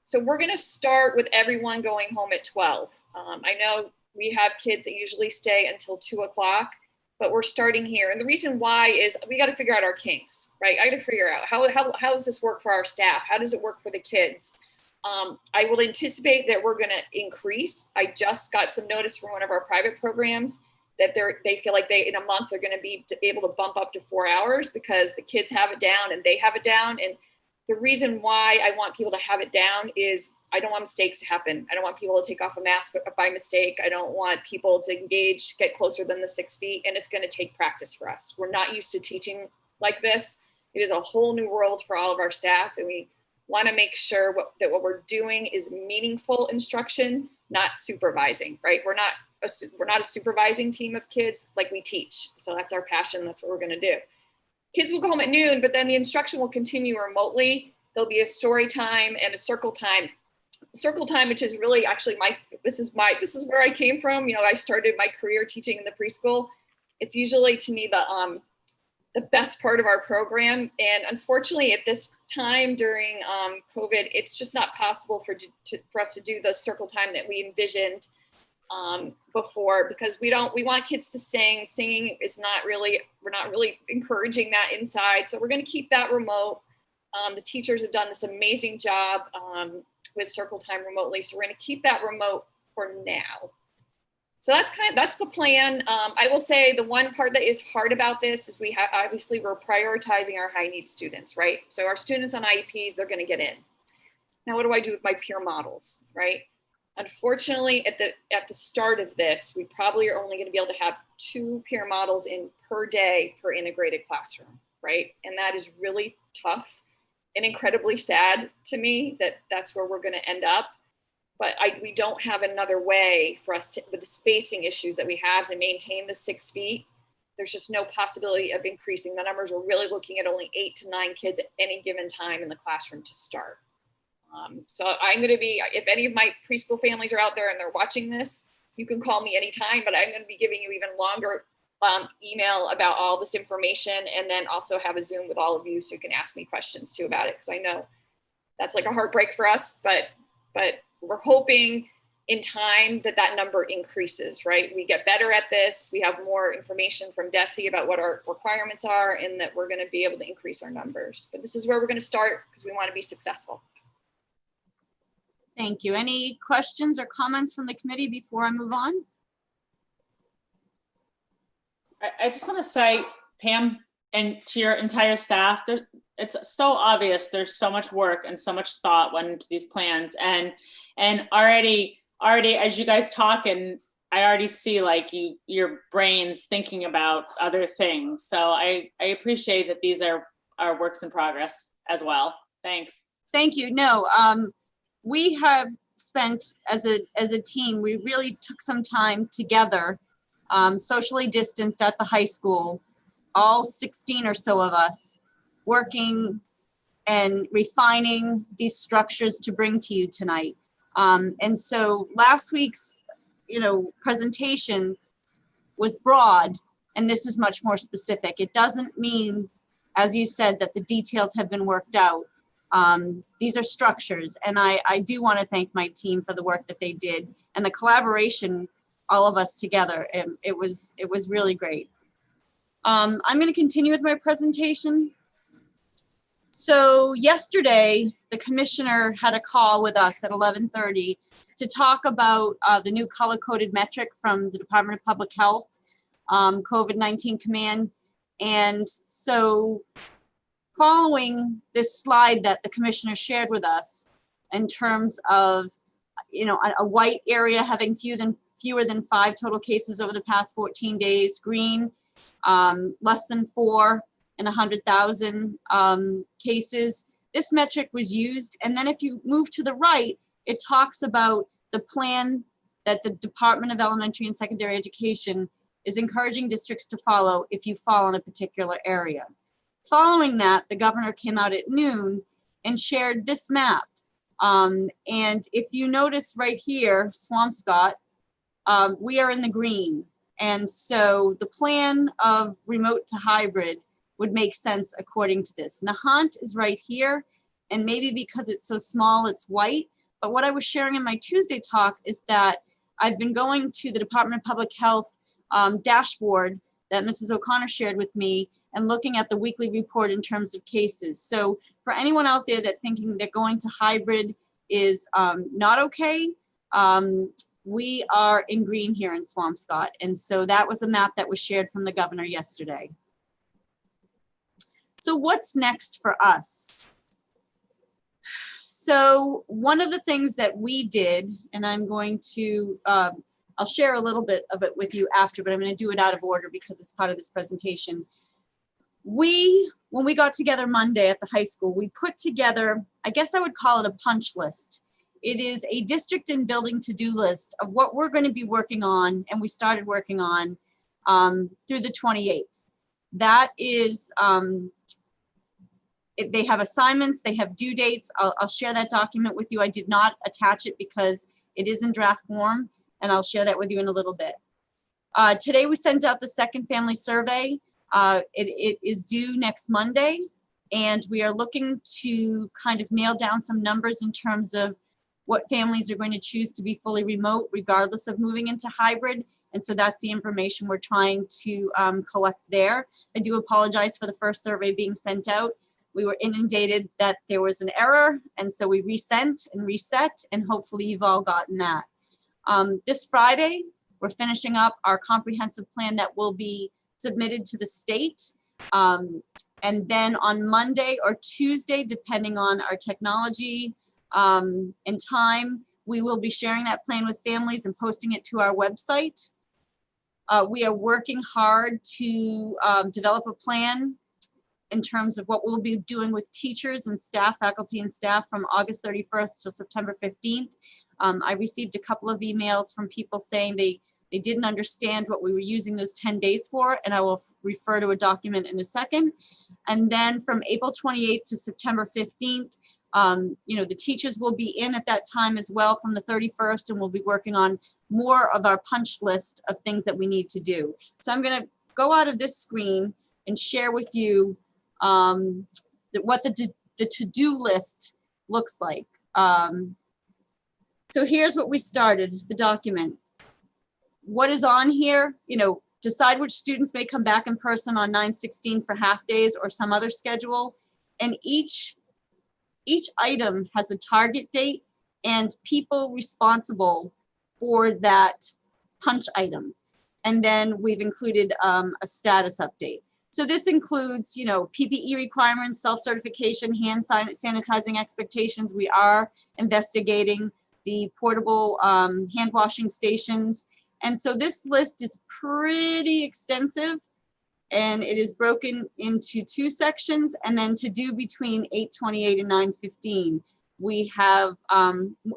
So we're going to start with everyone going home at 12. I know we have kids that usually stay until 2 o'clock, but we're starting here. And the reason why is we got to figure out our kinks, right? I got to figure out how does this work for our staff? How does it work for the kids? I will anticipate that we're going to increase. I just got some notice from one of our private programs that they feel like in a month, they're going to be able to bump up to 4 hours because the kids have it down and they have it down. And the reason why I want people to have it down is I don't want mistakes to happen. I don't want people to take off a mask by mistake. I don't want people to engage, get closer than the 6 feet, and it's going to take practice for us. We're not used to teaching like this. It is a whole new world for all of our staff, and we want to make sure that what we're doing is meaningful instruction, not supervising, right? We're not a supervising team of kids, like we teach. So that's our passion. That's what we're going to do. Kids will go home at noon, but then the instruction will continue remotely. There'll be a story time and a circle time. Circle time, which is really actually this is where I came from. You know, I started my career teaching in the preschool. It's usually to me the best part of our program. And unfortunately at this time during COVID, it's just not possible for us to do the circle time that we envisioned before, because we want kids to sing. Singing is we're not really encouraging that inside. So we're going to keep that remote. The teachers have done this amazing job with circle time remotely. So we're going to keep that remote for now. So that's the plan. I will say the one part that is hard about this is we're prioritizing our high need students, right? So our students on IEPs, they're going to get in. Now, what do I do with my peer models, right? Unfortunately, at the start of this, we probably are only going to be able to have 2 peer models in per day per integrated classroom, right? And that is really tough and incredibly sad to me that that's where we're going to end up. But we don't have another way for us to, with the spacing issues that we have, to maintain the 6 feet. There's just no possibility of increasing the numbers. We're really looking at only 8 to 9 kids at any given time in the classroom to start. So I'm going to be, if any of my preschool families are out there and they're watching this, you can call me anytime, but I'm going to be giving you even longer email about all this information, and then also have a Zoom with all of you so you can ask me questions too about it. Because I know that's like a heartbreak for us, but we're hoping in time that number increases, right? We get better at this. We have more information from DESE about what our requirements are, and that we're going to be able to increase our numbers. But this is where we're going to start because we want to be successful. Thank you. Any questions or comments from the committee before I move on? I just want to say, Pam, and to your entire staff, it's so obvious there's so much work and so much thought went into these plans, and already as you guys talk, and I already see like your brains thinking about other things. So I appreciate that these are works in progress as well. Thanks. Thank you. No, we have spent as a team, we really took some time together, socially distanced at the high school, all 16 or so of us, working and refining these structures to bring to you tonight. And so last week's, presentation was broad, and this is much more specific. It doesn't mean, as you said, that the details have been worked out. These are structures, and I do want to thank my team for the work that they did and the collaboration, all of us together. It was really great. I'm going to continue with my presentation. So yesterday, the commissioner had a call with us at 11:30 to talk about the new color-coded metric from the Department of Public Health, COVID-19 command. And so following this slide that the commissioner shared with us in terms of, a white area having fewer than 5 total cases over the past 14 days, green, less than 4 in 100,000 cases. This metric was used. And then if you move to the right, it talks about the plan that the Department of Elementary and Secondary Education is encouraging districts to follow if you fall in a particular area. Following that, the governor came out at noon and shared this map. And if you notice right here, Swampscott, we are in the green. And so the plan of remote to hybrid would make sense according to this. Nahant is right here, and maybe because it's so small, it's white. But what I was sharing in my Tuesday talk is that I've been going to the Department of Public Health dashboard that Mrs. O'Connor shared with me and looking at the weekly report in terms of cases. So for anyone out there that thinking that going to hybrid is not okay, we are in green here in Swampscott. And so that was the map that was shared from the governor yesterday. So what's next for us? So one of the things that we did, and I'm going to, I'll share a little bit of it with you after, but I'm going to do it out of order because it's part of this presentation. When we got together Monday at the high school, we put together, I guess I would call it a punch list. It is a district and building to-do list of what we're going to be working on, and we started working on through the 28th. That is, they have assignments, they have due dates. I'll share that document with you. I did not attach it because it is in draft form, and I'll share that with you in a little bit. Today we sent out the second family survey. It is due next Monday, and we are looking to kind of nail down some numbers in terms of what families are going to choose to be fully remote regardless of moving into hybrid. And so that's the information we're trying to collect there. I do apologize for the first survey being sent out. We were inundated that there was an error, and so we resent and reset, and hopefully you've all gotten that. This Friday, we're finishing up our comprehensive plan that will be submitted to the state. And then on Monday or Tuesday, depending on our technology and time, we will be sharing that plan with families and posting it to our website. We are working hard to develop a plan in terms of what we'll be doing with teachers and staff, faculty and staff from August 31st to September 15th. I received a couple of emails from people saying they didn't understand what we were using those 10 days for, and I will refer to a document in a second. And then from April 28th to September 15th, the teachers will be in at that time as well from the 31st, and we'll be working on more of our punch list of things that we need to do. So I'm gonna go out of this screen and share with you what the to-do list looks like. So here's what we started, the document. What is on here, decide which students may come back in person on 9/16 for half days or some other schedule. And each item has a target date and people responsible for that punch item. And then we've included a status update. So this includes, PPE requirements, self-certification, hand sanitizing expectations. We are investigating the portable hand washing stations. And so this list is pretty extensive, and it is broken into 2 sections, and then to do between 8:28 and 9:15, we have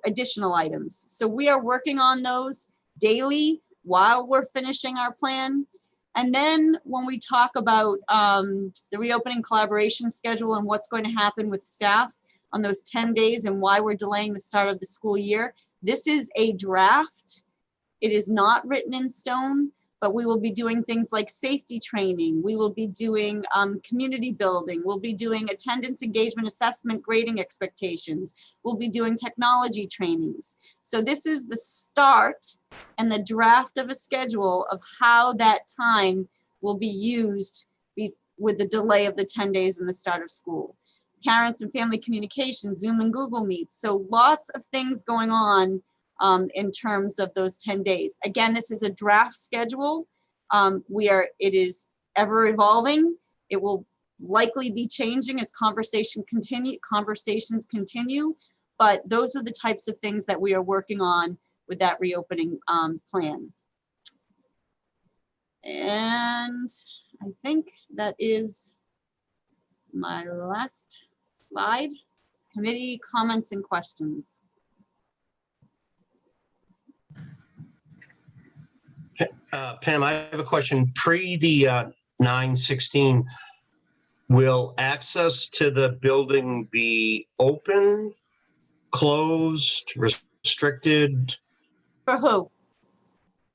additional items. So we are working on those daily while we're finishing our plan. And then when we talk about the reopening collaboration schedule and what's going to happen with staff on those 10 days and why we're delaying the start of the school year, this is a draft. It is not written in stone, but we will be doing things like safety training. We will be doing community building. We'll be doing attendance, engagement, assessment, grading expectations. We'll be doing technology trainings. So this is the start and the draft of a schedule of how that time will be used with the delay of the 10 days in the start of school. Parents and family communication, Zoom and Google Meets. So lots of things going on in terms of those 10 days. Again, this is a draft schedule. It is ever evolving. It will likely be changing as conversations continue, but those are the types of things that we are working on with that reopening plan. And I think that is my last slide. Committee comments and questions. Pam, I have a question. Pre the 9/16, will access to the building be open, closed, restricted? For who?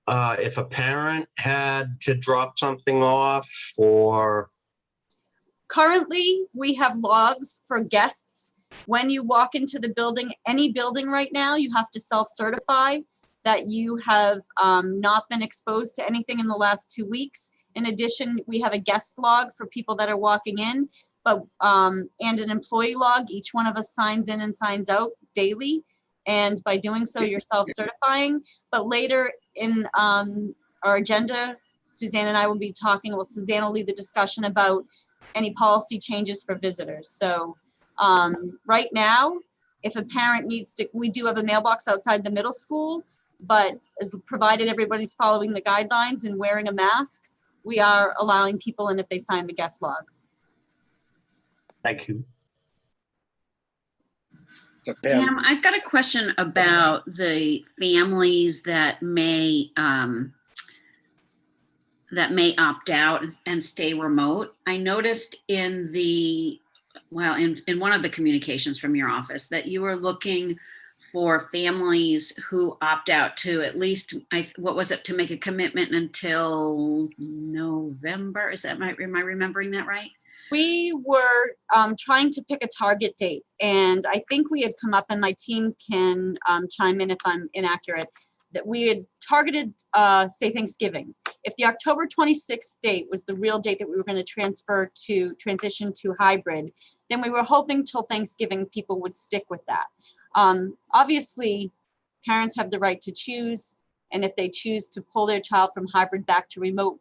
If a parent had to drop something off, or Currently, we have logs for guests. When you walk into the building, any building right now, you have to self-certify that you have not been exposed to anything in the last 2 weeks. In addition, we have a guest log for people that are walking in, but and an employee log. Each one of us signs in and signs out daily. And by doing so, you're self-certifying. But later in our agenda, Suzanne and I will be talking, well, Suzanne will lead the discussion about any policy changes for visitors. So right now, if a parent needs to, we do have a mailbox outside the middle school, but as provided everybody's following the guidelines and wearing a mask, we are allowing people in if they sign the guest log. thank you. So Pam, Pam, I've got a question about the families that may opt out and stay remote. I noticed in the, well, in one of the communications from your office that you were looking for families who opt out to at least, what was it, to make a commitment until November? Is that am I remembering that right? We were trying to pick a target date, and I think we had come up, and my team can chime in if I'm inaccurate, that we had targeted, say, Thanksgiving. If the October 26th date was the real date that we were going to transition to hybrid, then we were hoping till Thanksgiving people would stick with that. Obviously, parents have the right to choose, and if they choose to pull their child from hybrid back to remote,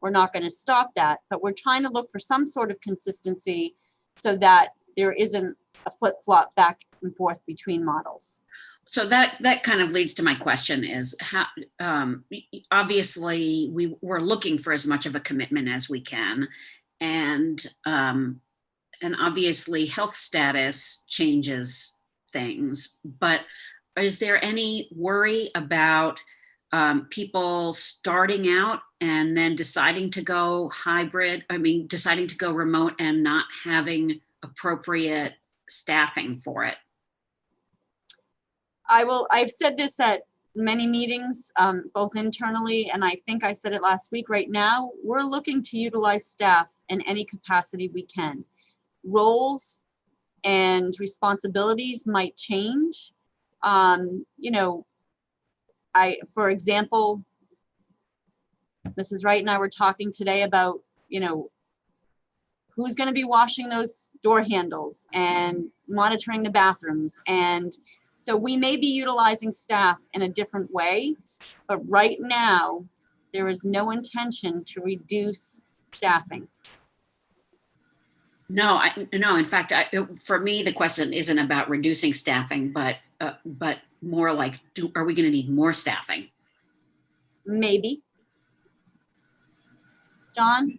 we're not going to stop that, but we're trying to look for some sort of consistency so that there isn't a flip-flop back and forth between models. So that kind of leads to my question is how, obviously we're looking for as much of a commitment as we can. And obviously health status changes things, but is there any worry about people starting out and then deciding to go hybrid, deciding to go remote and not having appropriate staffing for it? I've said this at many meetings, both internally, and I think I said it last week. Right now, we're looking to utilize staff in any capacity we can. Roles and responsibilities might change. For example, Mrs. Wright and I were talking today about, who's going to be washing those door handles and monitoring the bathrooms. And so we may be utilizing staff in a different way, but right now there is no intention to reduce staffing. No, in fact, for me, the question isn't about reducing staffing, but more like, are we going to need more staffing? Maybe. John?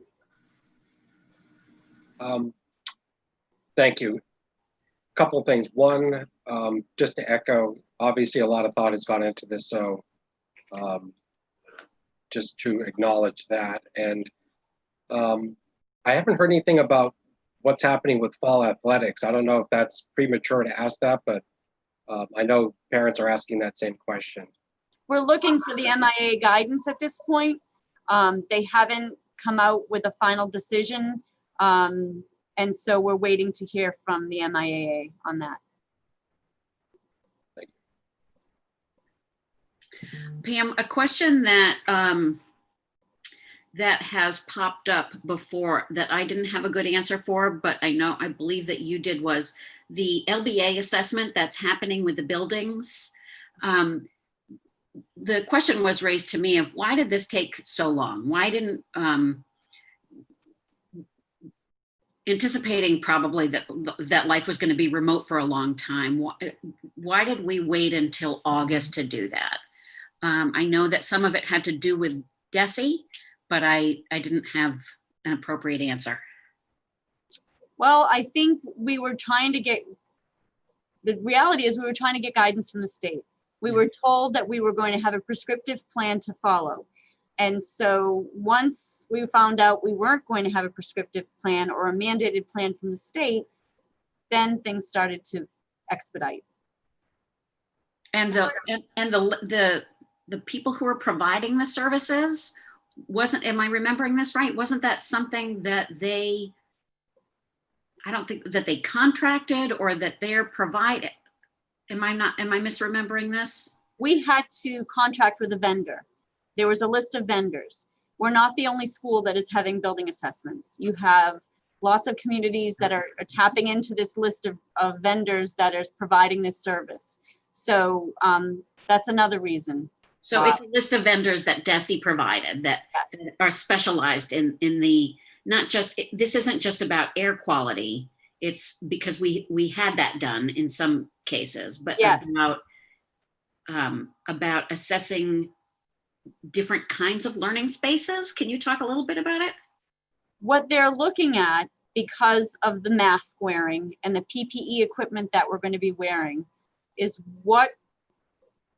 thank you. Couple of things. One, just to echo, obviously a lot of thought has gone into this, so just to acknowledge that. And I haven't heard anything about what's happening with fall athletics. I don't know if that's premature to ask that, but I know parents are asking that same question. We're looking for the MIA guidance at this point. They haven't come out with a final decision. And so we're waiting to hear from the MIAA on that. Thank you. Pam, a question that that has popped up before that I didn't have a good answer for, but I believe that you did, was the LBA assessment that's happening with the buildings. The question was raised to me of why did this take so long? Why didn't, anticipating probably that life was going to be remote for a long time, why did we wait until August to do that? I know that some of it had to do with DESE, but I didn't have an appropriate answer. Well, I think we were trying to get, the reality is we were trying to get guidance from the state. We were told that we were going to have a prescriptive plan to follow. And so once we found out we weren't going to have a prescriptive plan or a mandated plan from the state, then things started to expedite. And the people who are providing the services am I remembering this right? Wasn't that something that I don't think that they contracted or that they're provided? Am I misremembering this? We had to contract with a vendor. There was a list of vendors. We're not the only school that is having building assessments. You have lots of communities that are tapping into this list of vendors that are providing this service. So that's another reason. So it's a list of vendors that DESE provided that are specialized in the, not just, this isn't just about air quality. It's because we had that done in some cases, but about assessing different kinds of learning spaces. Can you talk a little bit about it? What they're looking at, because of the mask wearing and the PPE equipment that we're going to be wearing, is what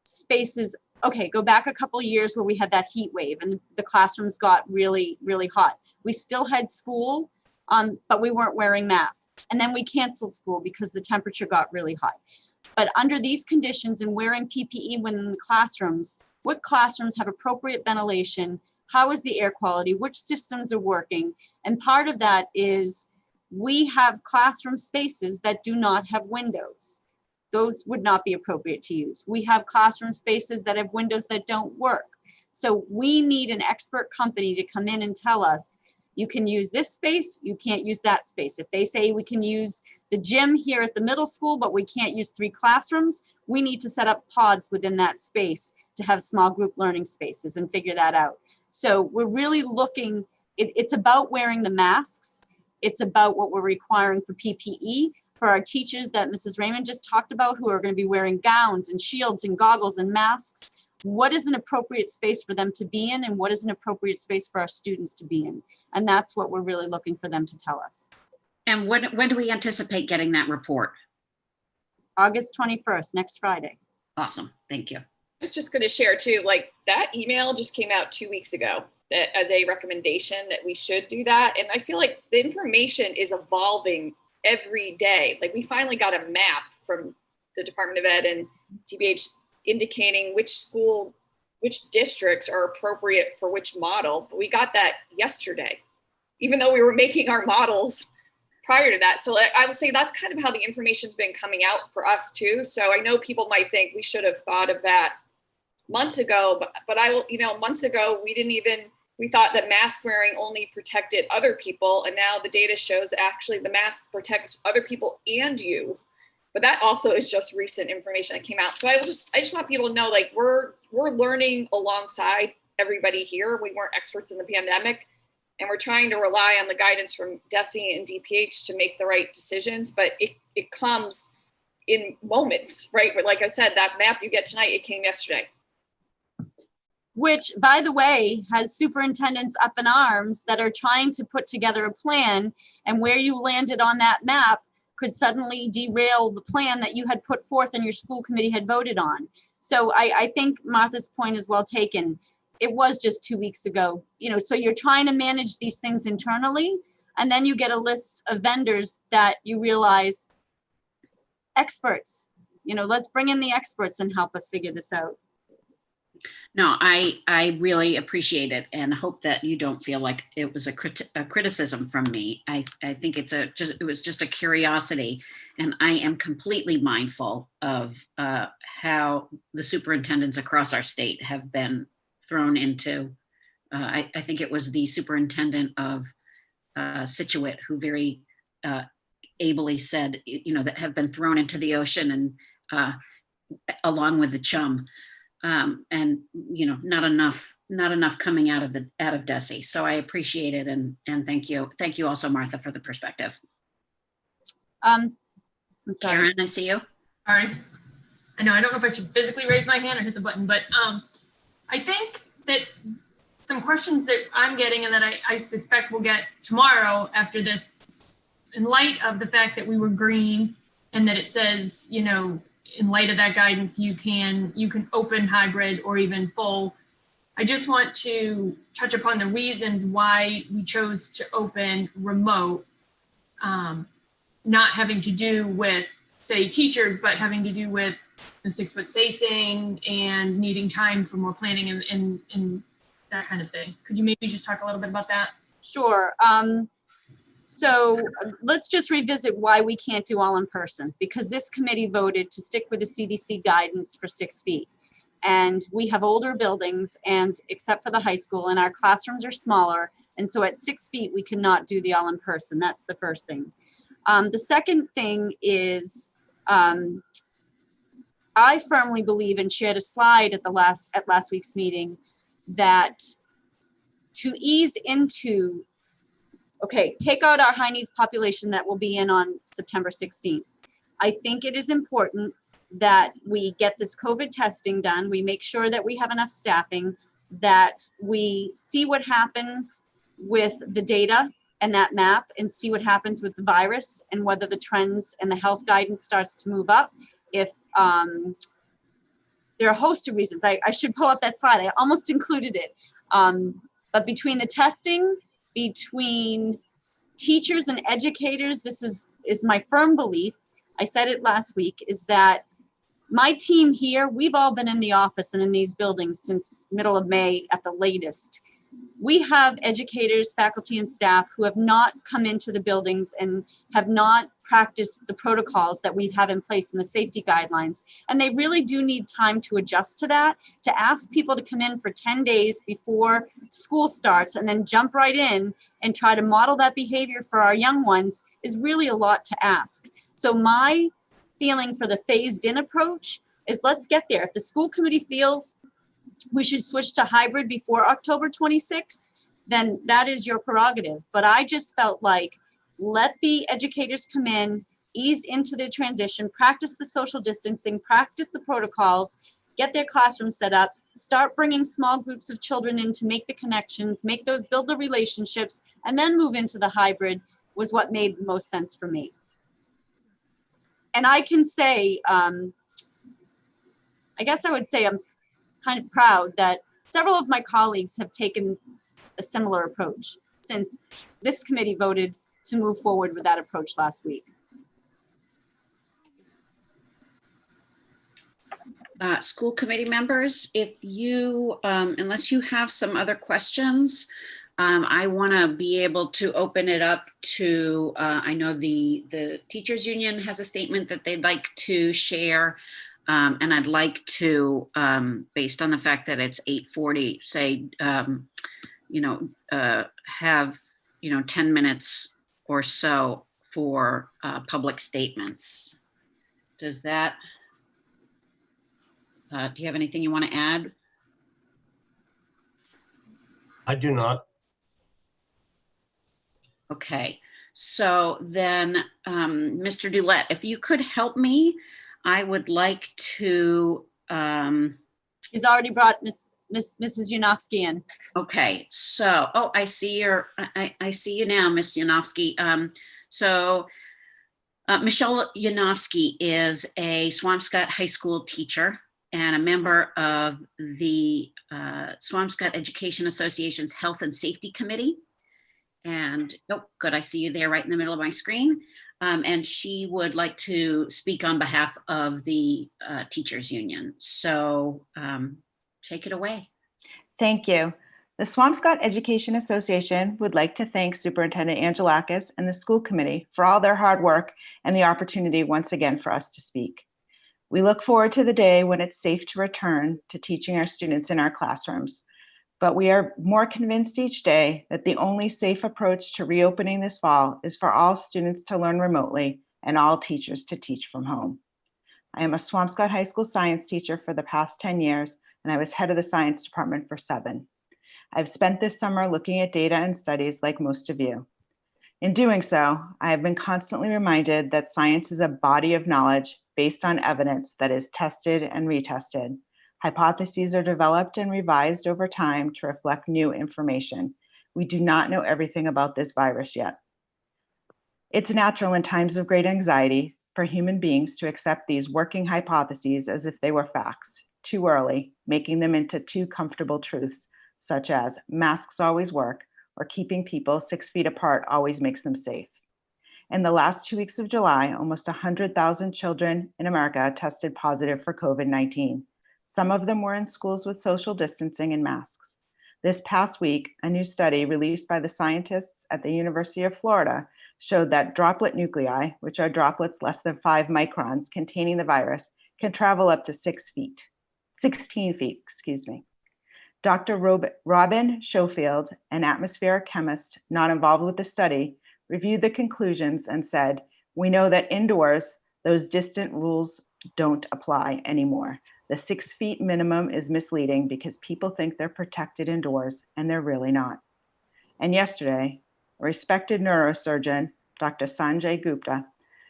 spaces, okay, go back a couple of years where we had that heat wave and the classrooms got really, really hot. We still had school, but we weren't wearing masks. And then we canceled school because the temperature got really high. But under these conditions and wearing PPE within the classrooms, what classrooms have appropriate ventilation? How is the air quality? Which systems are working? And part of that is we have classroom spaces that do not have windows. Those would not be appropriate to use. We have classroom spaces that have windows that don't work. So we need an expert company to come in and tell us, you can use this space, you can't use that space. If they say we can use the gym here at the middle school, but we can't use 3 classrooms, we need to set up pods within that space to have small group learning spaces and figure that out. So we're really looking, it's about wearing the masks. It's about what we're requiring for PPE for our teachers that Mrs. Raymond just talked about, who are going to be wearing gowns and shields and goggles and masks. What is an appropriate space for them to be in, and what is an appropriate space for our students to be in? And that's what we're really looking for them to tell us. And when do we anticipate getting that report? August 21st, next Friday. Awesome, thank you. I was just going to share too, like that email just came out 2 weeks ago that, as a recommendation that we should do that. And I feel like the information is evolving every day. Like we finally got a map from the Department of Ed and TBH indicating which districts are appropriate for which model. But we got that yesterday, even though we were making our models prior to that. So I would say that's kind of how the information's been coming out for us too. So I know people might think we should have thought of that months ago, but months ago, we thought that mask wearing only protected other people. And now the data shows actually the mask protects other people and you. But that also is just recent information that came out. So I just want people to know, like, we're learning alongside everybody here. We weren't experts in the pandemic, and we're trying to rely on the guidance from DESE and DPH to make the right decisions. But it comes in moments, right? But like I said, that map you get tonight, it came yesterday. Which, by the way, has superintendents up in arms that are trying to put together a plan, and where you landed on that map could suddenly derail the plan that you had put forth and your school committee had voted on. So I think Martha's point is well taken. It was just 2 weeks ago, so you're trying to manage these things internally, and then you get a list of vendors that you realize, experts, let's bring in the experts and help us figure this out. No, I really appreciate it and hope that you don't feel like it was a criticism from me. I think it was just a curiosity, and I am completely mindful of how the superintendents across our state have been thrown into. I think it was the superintendent of Scituate who very ably said, that have been thrown into the ocean and along with the chum. And not enough coming out of DESE. So I appreciate it, and thank you also, Martha, for the perspective. I'm sorry. Karen, I see you. All right. I know I don't know if I should physically raise my hand or hit the button, but I think that some questions that I'm getting and that I suspect we'll get tomorrow after this, in light of the fact that we were green and that it says, in light of that guidance, you can open hybrid or even full. I just want to touch upon the reasons why we chose to open remote, not having to do with, say, teachers, but having to do with the 6-foot spacing and needing time for more planning and that kind of thing. Could you maybe just talk a little bit about that? Sure. So let's just revisit why we can't do all in person, because this committee voted to stick with the CDC guidance for 6 feet. And we have older buildings, and except for the high school, and our classrooms are smaller. And so at 6 feet, we cannot do the all in person. That's the first thing. The second thing is, I firmly believe, and shared a slide at last week's meeting, that to ease into, okay, take out our high needs population that will be in on September 16th. I think it is important that we get this COVID testing done. We make sure that we have enough staffing, that we see what happens with the data and that map, and see what happens with the virus and whether the trends and the health guidance starts to move up. If there are a host of reasons. I should pull up that slide. I almost included it. But between the testing, between teachers and educators, this is my firm belief, I said it last week, is that my team here, we've all been in the office and in these buildings since middle of May at the latest. We have educators, faculty, and staff who have not come into the buildings and have not practiced the protocols that we have in place in the safety guidelines. And they really do need time to adjust to that. To ask people to come in for 10 days before school starts and then jump right in and try to model that behavior for our young ones is really a lot to ask. So my feeling for the phased in approach is, let's get there. If the school committee feels we should switch to hybrid before October 26th, then that is your prerogative. But I just felt like, let the educators come in, ease into the transition, practice the social distancing, practice the protocols, get their classrooms set up, start bringing small groups of children in to make the connections, build the relationships, and then move into the hybrid was what made the most sense for me. And I can say, I guess I would say I'm kind of proud that several of my colleagues have taken a similar approach since this committee voted to move forward with that approach last week. School committee members, if you, unless you have some other questions, I want to be able to open it up to, I know the teachers union has a statement that they'd like to share. And I'd like to, based on the fact that it's 8:40, say, have, 10 minutes or so for public statements. Does that, do you have anything you want to add? I do not. Okay, so then, Mr. Dulett, if you could help me, I would like to. He's already brought Mrs. Yanofsky in. Okay, so, oh, I see I see you now, Ms. Yanofsky. So Michelle Yanofsky is a Swampscott High School teacher and a member of the Swampscott Education Association's Health and Safety Committee. And, oh, good, I see you there right in the middle of my screen. And she would like to speak on behalf of the teachers union. So take it away. Thank you. The Swampscott Education Association would like to thank Superintendent Angelakis and the school committee for all their hard work and the opportunity once again for us to speak. We look forward to the day when it's safe to return to teaching our students in our classrooms. But we are more convinced each day that the only safe approach to reopening this fall is for all students to learn remotely and all teachers to teach from home. I am a Swampscott High School science teacher for the past 10 years, and I was head of the science department for 7. I've spent this summer looking at data and studies like most of you. In doing so, I have been constantly reminded that science is a body of knowledge based on evidence that is tested and retested. Hypotheses are developed and revised over time to reflect new information. We do not know everything about this virus yet. It's natural in times of great anxiety for human beings to accept these working hypotheses as if they were facts, too early, making them into too comfortable truths, such as masks always work or keeping people 6 feet apart always makes them safe. In the last 2 weeks of July, almost 100,000 children in America tested positive for COVID-19. Some of them were in schools with social distancing and masks. This past week, a new study released by the scientists at the University of Florida showed that droplet nuclei, which are droplets less than 5 microns containing the virus, can travel up to 16 feet, Dr. Robin Schofield, an atmospheric chemist not involved with the study, reviewed the conclusions and said, "We know that indoors, those distant rules don't apply anymore. The 6 feet minimum is misleading because people think they're protected indoors and they're really not." And yesterday, a respected neurosurgeon, Dr. Sanjay Gupta,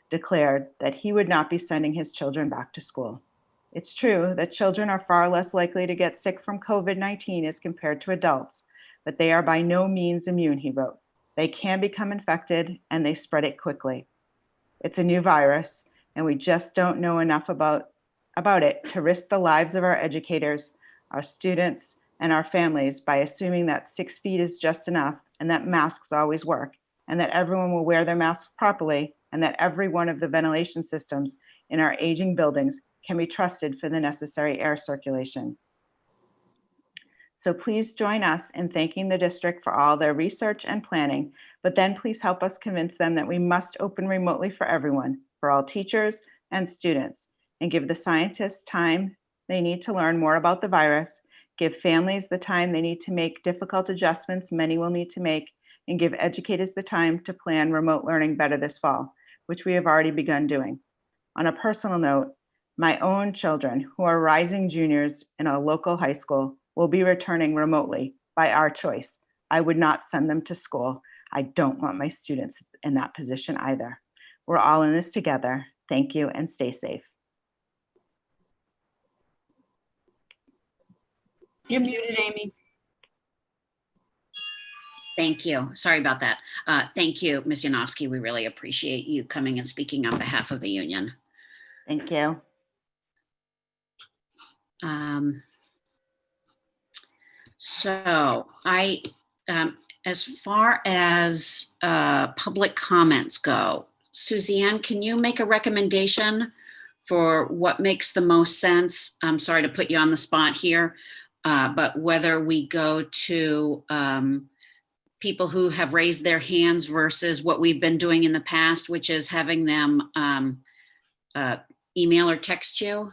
declared that he would not be sending his children back to school. It's true that children are far less likely to get sick from COVID-19 as compared to adults, but they are by no means immune, he wrote. They can become infected and they spread it quickly. It's a new virus, and we just don't know enough about it to risk the lives of our educators, our students, and our families by assuming that 6 feet is just enough and that masks always work, and that everyone will wear their masks properly, and that every one of the ventilation systems in our aging buildings can be trusted for the necessary air circulation. So please join us in thanking the district for all their research and planning, but then please help us convince them that we must open remotely for everyone, for all teachers and students, and give the scientists time they need to learn more about the virus, give families the time they need to make difficult adjustments many will need to make, and give educators the time to plan remote learning better this fall, which we have already begun doing. On a personal note, my own children, who are rising juniors in a local high school, will be returning remotely by our choice. I would not send them to school. I don't want my students in that position either. We're all in this together. Thank you and stay safe. You're muted, Amy. Thank you. Sorry about that. Thank you, Ms. Yanofsky. We really appreciate you coming and speaking on behalf of the union. Thank you. So as far as public comments go, Suzanne, can you make a recommendation for what makes the most sense? I'm sorry to put you on the spot here, but whether we go to people who have raised their hands versus what we've been doing in the past, which is having them email or text you?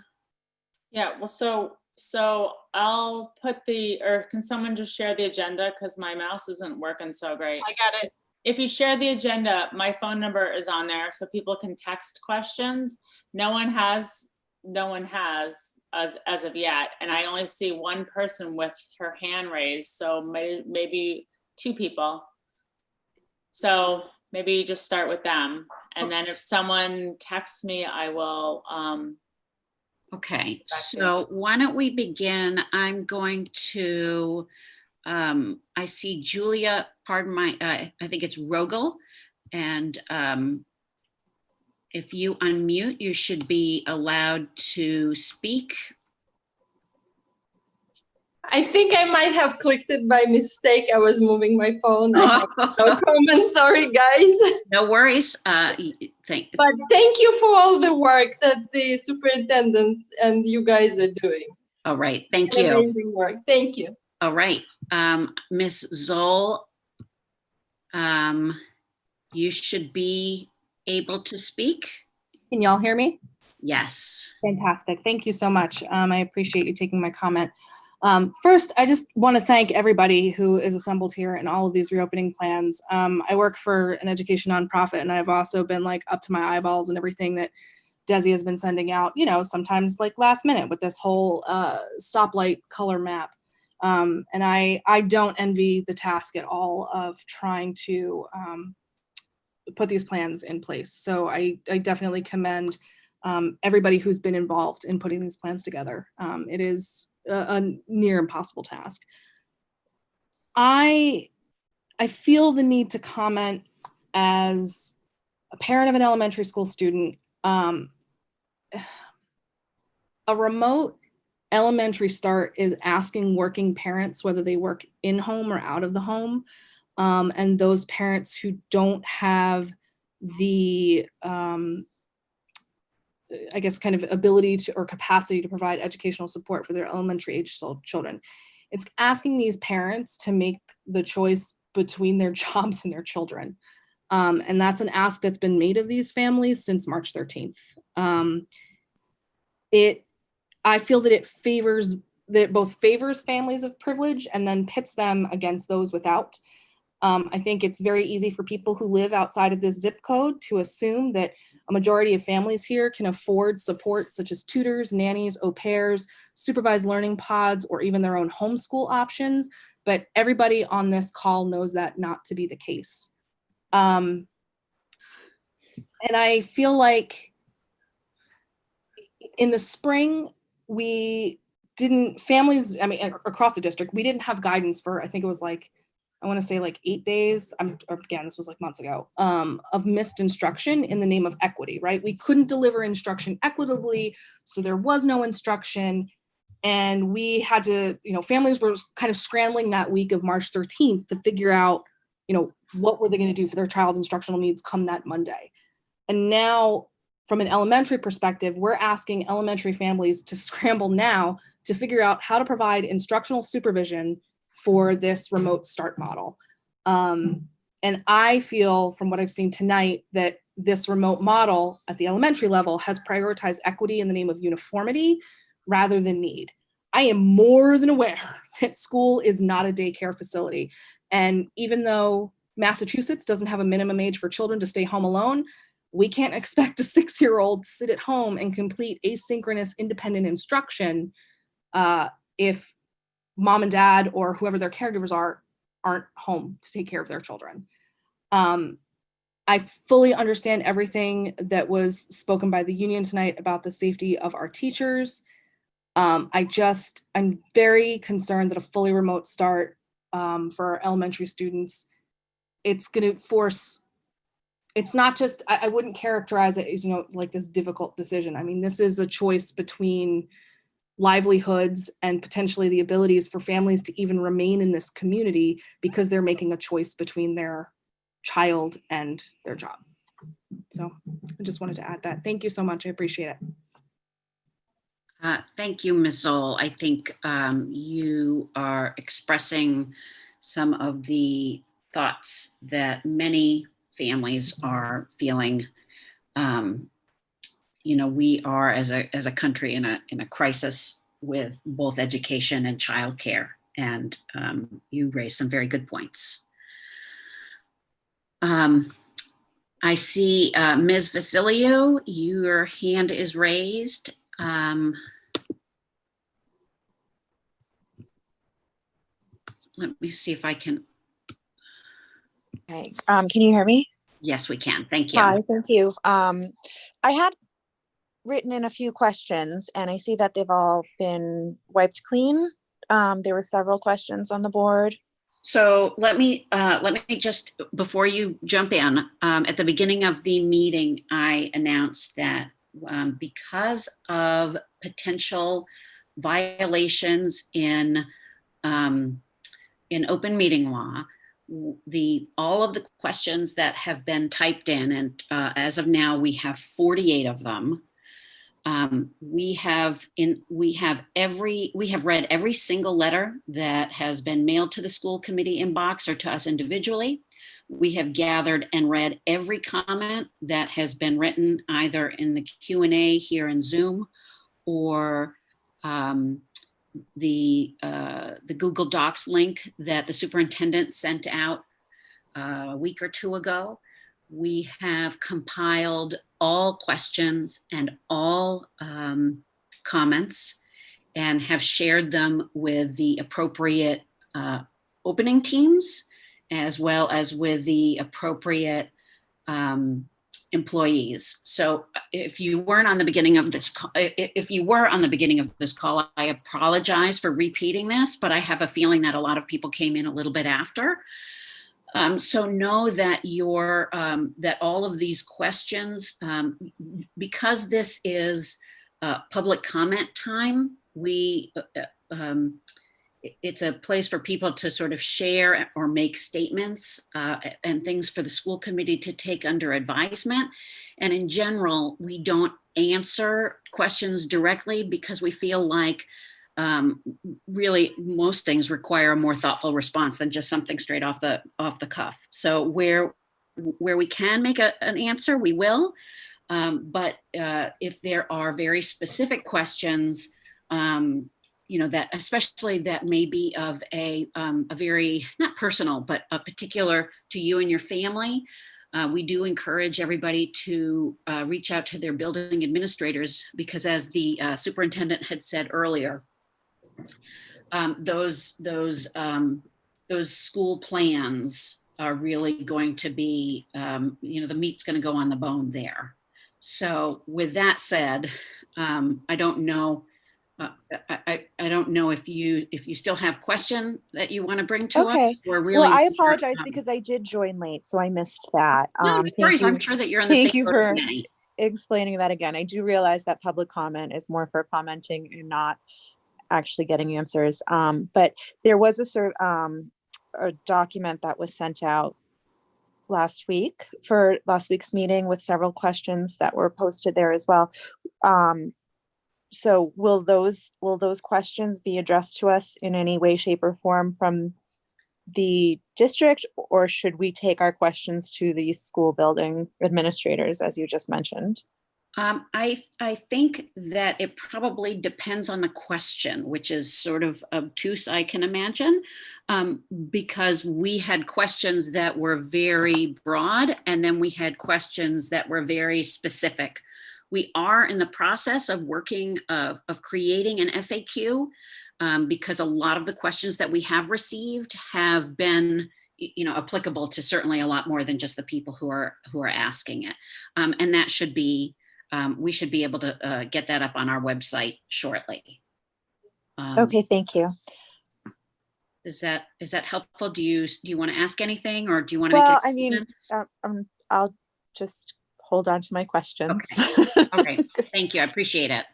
Yeah, well, so I'll put or can someone just share the agenda? Because my mouse isn't working so great. I got it. If you share the agenda, my phone number is on there so people can text questions. No one has as of yet. And I only see one person with her hand raised. So maybe 2 people. So maybe you just start with them. And then if someone texts me, I will. Okay, so why don't we begin? I'm going to, I see Julia, pardon my, I think it's Rogel. And if you unmute, you should be allowed to speak. I think I might have clicked it by mistake. I was moving my phone. I have no comment. Sorry, guys. No worries. But thank you for all the work that the superintendent and you guys are doing. All right. Thank you. Amazing work. Thank you. All right. Ms. Zoll, you should be able to speak. Can y'all hear me? Yes. Fantastic. Thank you so much. I appreciate you taking my comment. First, I just want to thank everybody who is assembled here in all of these reopening plans. I work for an education nonprofit, and I've also been like up to my eyeballs in everything that Desi has been sending out, you know, sometimes like last minute with this whole stoplight color map. And I don't envy the task at all of trying to put these plans in place. So I definitely commend everybody who's been involved in putting these plans together. It is a near impossible task. I feel the need to comment as a parent of an elementary school student. A remote Elementary Start is asking working parents whether they work in home or out of the home. And those parents who don't have the, I guess, kind of ability to or capacity to provide educational support for their elementary age children. It's asking these parents to make the choice between their jobs and their children. And that's an ask that's been made of these families since March 13th. I feel that it both favors families of privilege and then pits them against those without. I think it's very easy for people who live outside of this zip code to assume that a majority of families here can afford support such as tutors, nannies, au pairs, supervised learning pods, or even their own homeschool options. But everybody on this call knows that not to be the case. And I feel like in the spring, families, across the district, we didn't have guidance for, I think it was like, I want to say like 8 days, again, this was like months ago, of missed instruction in the name of equity, right? We couldn't deliver instruction equitably, so there was no instruction. And we had to, families were kind of scrambling that week of March 13th to figure out, what were they going to do for their child's instructional needs come that Monday. And now, from an elementary perspective, we're asking elementary families to scramble now to figure out how to provide instructional supervision for this remote start model. And I feel from what I've seen tonight that this remote model at the elementary level has prioritized equity in the name of uniformity rather than need. I am more than aware that school is not a daycare facility. And even though Massachusetts doesn't have a minimum age for children to stay home alone, we can't expect a 6-year-old to sit at home and complete asynchronous independent instruction if mom and dad or whoever their caregivers aren't home to take care of their children. I fully understand everything that was spoken by the union tonight about the safety of our teachers. I'm very concerned that a fully remote start for our elementary students, it's going to force, it's not just, I wouldn't characterize it as, like this difficult decision. I mean, this is a choice between livelihoods and potentially the abilities for families to even remain in this community because they're making a choice between their child and their job. So I just wanted to add that. Thank you so much. I appreciate it. Thank you, Ms. Zoll. I think you are expressing some of the thoughts that many families are feeling. We are as a country in a crisis with both education and childcare, and you raised some very good points. I see Ms. Vasilio, your hand is raised. Let me see if I can. Okay, can you hear me? Yes, we can. Thank you. Hi, thank you. I had written in a few questions and I see that they've all been wiped clean. There were several questions on the board. So let me just, before you jump in, at the beginning of the meeting, I announced that because of potential violations in open meeting law, all of the questions that have been typed in, and as of now, we have 48 of them. We have read every single letter that has been mailed to the school committee inbox or to us individually. We have gathered and read every comment that has been written either in the Q&A here in Zoom or the Google Docs link that the superintendent sent out a week or two ago. We have compiled all questions and all comments and have shared them with the appropriate opening teams as well as with the appropriate employees. So if you weren't on the beginning of this call, I apologize for repeating this, but I have a feeling that a lot of people came in a little bit after. So know that that all of these questions, because this is public comment time, it's a place for people to sort of share or make statements and things for the school committee to take under advisement. And in general, we don't answer questions directly because we feel like really most things require a more thoughtful response than just something straight off the cuff. So where we can make an answer, we will. But if there are very specific questions, that especially that may be of a very, not personal, but a particular to you and your family, we do encourage everybody to reach out to their building administrators, because as the superintendent had said earlier, those school plans are really going to be, the meat's going to go on the bone there. So with that said, I don't know. I don't know if you still have question that you want to bring to us. Well, I apologize because I did join late, so I missed that. No worries. I'm sure that you're in the same boat as many. Explaining that again. I do realize that public comment is more for commenting and not actually getting answers. But there was a document that was sent out last week for last week's meeting with several questions that were posted there as well. So will those questions be addressed to us in any way, shape, or form from the district, or should we take our questions to the school building administrators, as you just mentioned? I think that it probably depends on the question, which is sort of obtuse, I can imagine, because we had questions that were very broad, and then we had questions that were very specific. We are in the process of working, of creating an FAQ, because a lot of the questions that we have received have been, applicable to certainly a lot more than just the people who are asking it. And that should be, we should be able to get that up on our website shortly. Okay, thank you. Is that helpful? Do you want to ask anything, or do you want to make any comments? I'll just hold on to my questions. Okay. Thank you. I appreciate it.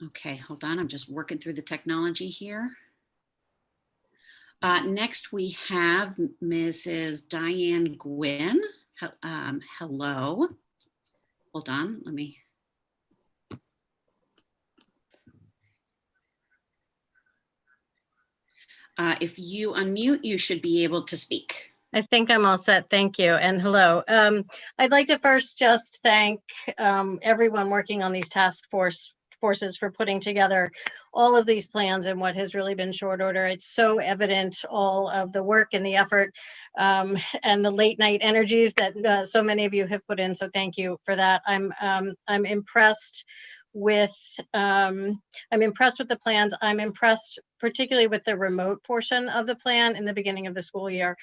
Okay, hold on. I'm just working through the technology here. Next, we have Mrs. Diane Gwynn. Hello. Hold on. Let me. If you unmute, you should be able to speak. I think I'm all set. Thank you. And hello. I'd like to first just thank everyone working on these task forces for putting together all of these plans in what has really been short order. It's so evident, all of the work and the effort and the late night energies that so many of you have put in. So thank you for that. I'm impressed with the plans. I'm impressed particularly with the remote portion of the plan in the beginning of the school year.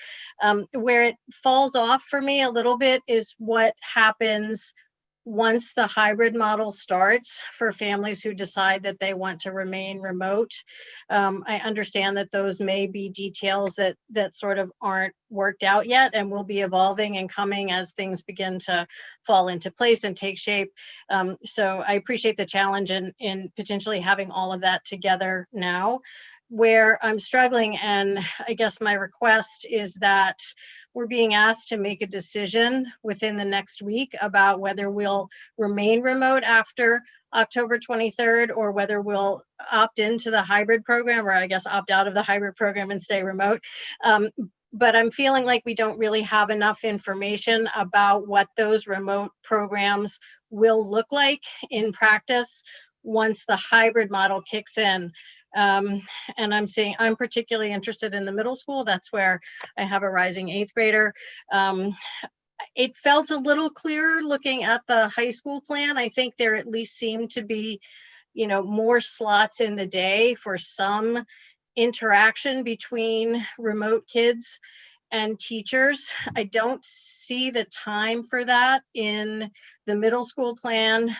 Where it falls off for me a little bit is what happens once the hybrid model starts for families who decide that they want to remain remote. I understand that those may be details that sort of aren't worked out yet and will be evolving and coming as things begin to fall into place and take shape. So I appreciate the challenge in potentially having all of that together now. Where I'm struggling, and I guess my request is that we're being asked to make a decision within the next week about whether we'll remain remote after October 23rd, or whether we'll opt into the hybrid program, or I guess opt out of the hybrid program and stay remote. But I'm feeling like we don't really have enough information about what those remote programs will look like in practice once the hybrid model kicks in. And I'm particularly interested in the middle school. That's where I have a rising 8th grader. It felt a little clearer looking at the high school plan. I think there at least seemed to be, more slots in the day for some interaction between remote kids and teachers. I don't see the time for that in the middle school plan.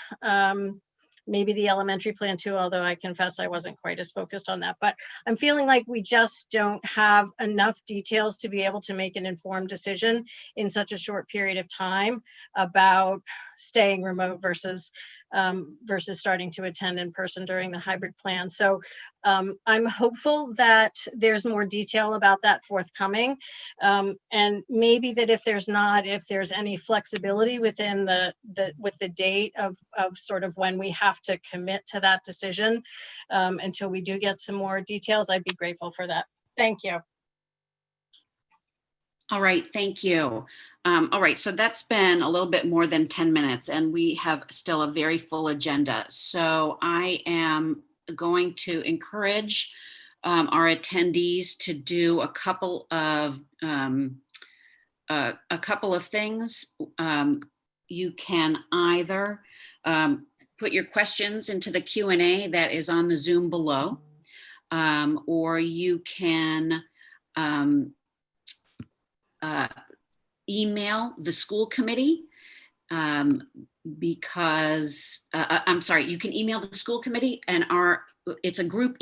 Maybe the elementary plan too, although I confess I wasn't quite as focused on that. But I'm feeling like we just don't have enough details to be able to make an informed decision in such a short period of time about staying remote versus starting to attend in person during the hybrid plan. So I'm hopeful that there's more detail about that forthcoming. And maybe that if there's any flexibility within with the date of sort of when we have to commit to that decision until we do get some more details, I'd be grateful for that. Thank you. All right, thank you. All right, so that's been a little bit more than 10 minutes and we have still a very full agenda. So I am going to encourage our attendees to do a couple of things. You can either put your questions into the Q&A that is on the Zoom below, or you can email the school committee because I'm sorry, you can email the school committee and it's a group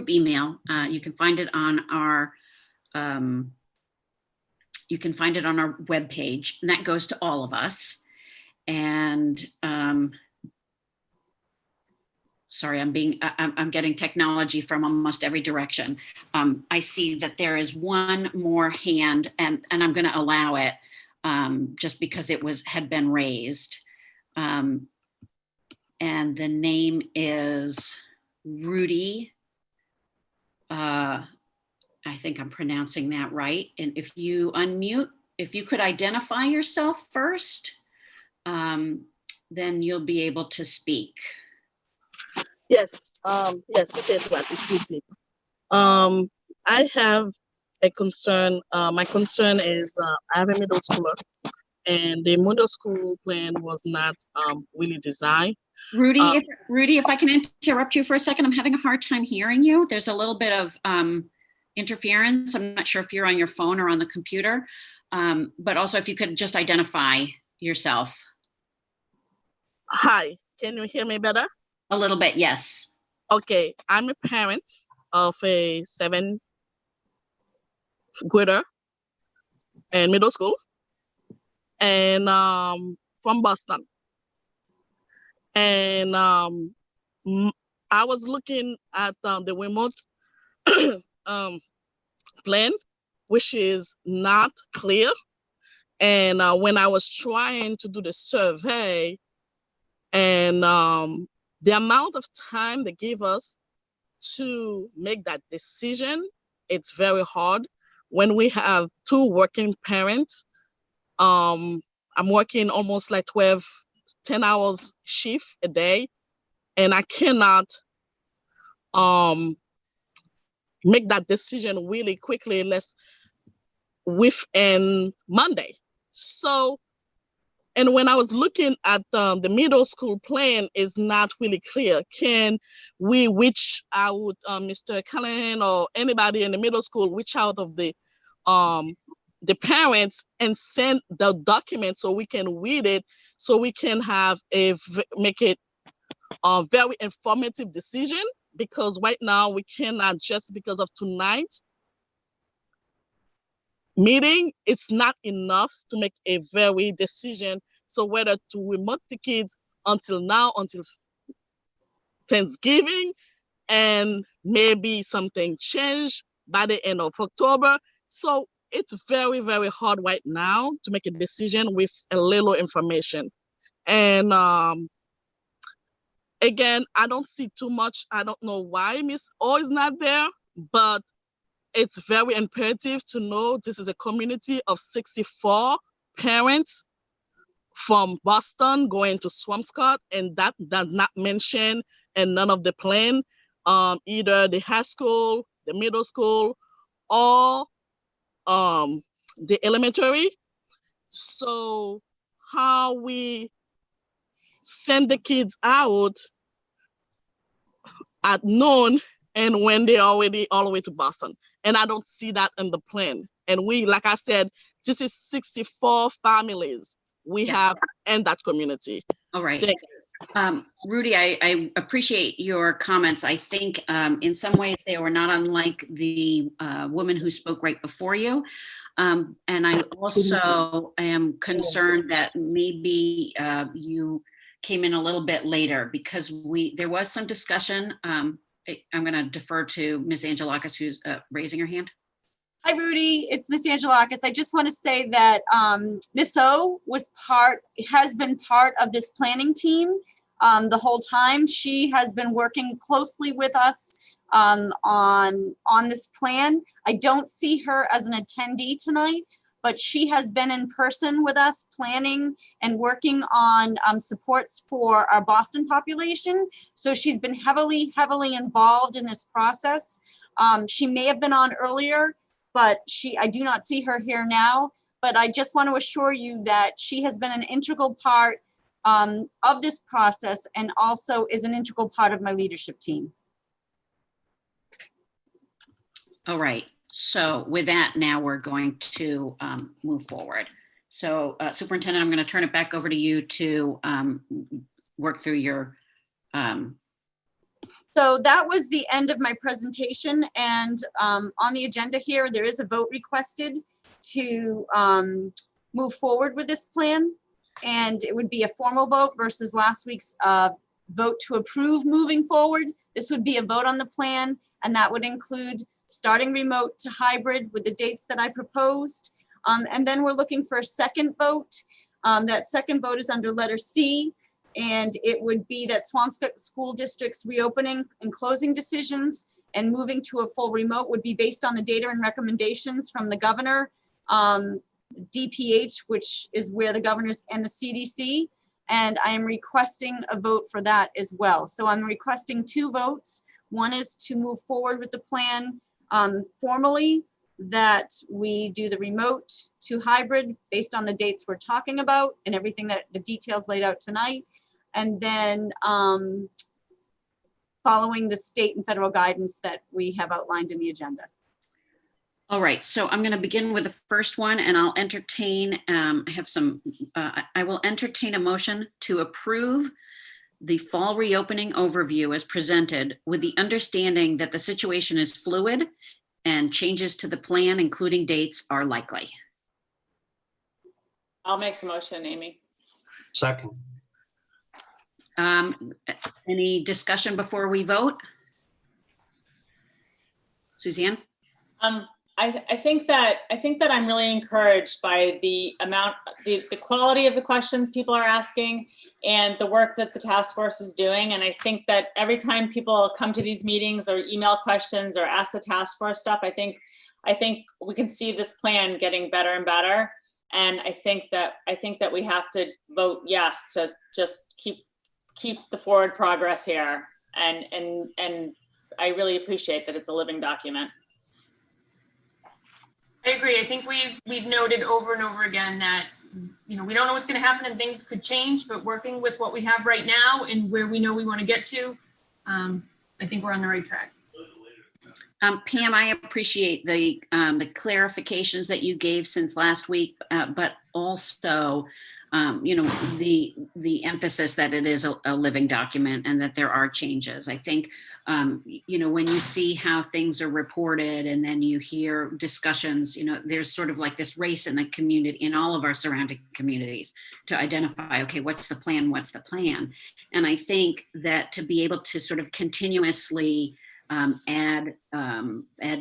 email. You can find it on our webpage, and that goes to all of us. And sorry, I'm getting technology from almost every direction. I see that there is one more hand, and I'm going to allow it just because it had been raised. And the name is Rudy. I think I'm pronouncing that right. And if you unmute, if you could identify yourself first, then you'll be able to speak. Yes, yes, it's what it's easy. I have a concern. My concern is I have a middle schooler, and the middle school plan was not really designed. Rudy, if I can interrupt you for a second, I'm having a hard time hearing you. There's a little bit of interference. I'm not sure if you're on your phone or on the computer, but also if you could just identify yourself. Hi, can you hear me better? A little bit, yes. Okay, I'm a parent of a 7th grader in middle school, and from Boston. And I was looking at the remote plan, which is not clear. And when I was trying to do the survey, and the amount of time they give us to make that decision, it's very hard. When we have 2 working parents, I'm working almost like 10 hours shift a day, and I cannot make that decision really quickly unless within Monday. So, and when I was looking at the middle school plan, is not really clear. Can we reach out, Mr. Callahan or anybody in the middle school, reach out of the parents and send the document so we can read it, so we can make it a very informative decision? Because right now we cannot, just because of tonight's meeting, it's not enough to make a very decision. So whether to remote the kids until now, until Thanksgiving, and maybe something changed by the end of October. So it's very, very hard right now to make a decision with a little information. And again, I don't see too much. I don't know why Miss O is not there, but it's very imperative to know this is a community of 64 parents from Boston going to Swampscott, and that does not mention in none of the plan, either the high school, the middle school, or the elementary. So how we send the kids out at noon and when they're already all the way to Boston. And I don't see that in the plan. And we, like I said, this is 64 families we have in that community. All right. Rudy, I appreciate your comments. I think in some ways they were not unlike the woman who spoke right before you. And I also am concerned that maybe you came in a little bit later because there was some discussion. I'm going to defer to Ms. Angelakis, who's raising her hand. Hi, Rudy. It's Miss Angelakis. I just want to say that Miss O has been part of this planning team the whole time. She has been working closely with us on this plan. I don't see her as an attendee tonight, but she has been in person with us planning and working on supports for our Boston population. So she's been heavily involved in this process. She may have been on earlier, but I do not see her here now. But I just want to assure you that she has been an integral part of this process and also is an integral part of my leadership team. All right. So with that, now we're going to move forward. So Superintendent, I'm going to turn it back over to you to work through your. So that was the end of my presentation, and on the agenda here, there is a vote requested to move forward with this plan, and it would be a formal vote versus last week's vote to approve moving forward. This would be a vote on the plan, and that would include starting remote to hybrid with the dates that I proposed. And then we're looking for a second vote. That second vote is under letter C, and it would be that Swampscott School District's reopening and closing decisions and moving to a full remote would be based on the data and recommendations from the governor, DPH, which is where the governors and the CDC. And I am requesting a vote for that as well. So I'm requesting 2 votes. One is to move forward with the plan formally, that we do the remote to hybrid based on the dates we're talking about and everything that the details laid out tonight. And then following the state and federal guidance that we have outlined in the agenda. All right, so I'm going to begin with the first one, and I'll entertain, I will entertain a motion to approve the fall reopening overview as presented, with the understanding that the situation is fluid and changes to the plan, including dates, are likely. I'll make the motion, Amy. Second. Any discussion before we vote? Suzanne? I think that I'm really encouraged by the amount, the quality of the questions people are asking and the work that the task force is doing. And I think that every time people come to these meetings or email questions or ask the task force stuff, I think we can see this plan getting better and better. And I think that we have to vote yes to just keep the forward progress here. And I really appreciate that it's a living document. I agree. I think we've noted over and over again that, we don't know what's going to happen and things could change, but working with what we have right now and where we know we want to get to, I think we're on the right track. Pam, I appreciate the clarifications that you gave since last week, but also, the emphasis that it is a living document and that there are changes. I think, when you see how things are reported and then you hear discussions, there's sort of like this race in the community, in all of our surrounding communities, to identify, okay, what's the plan? What's the plan? And I think that to be able to sort of continuously add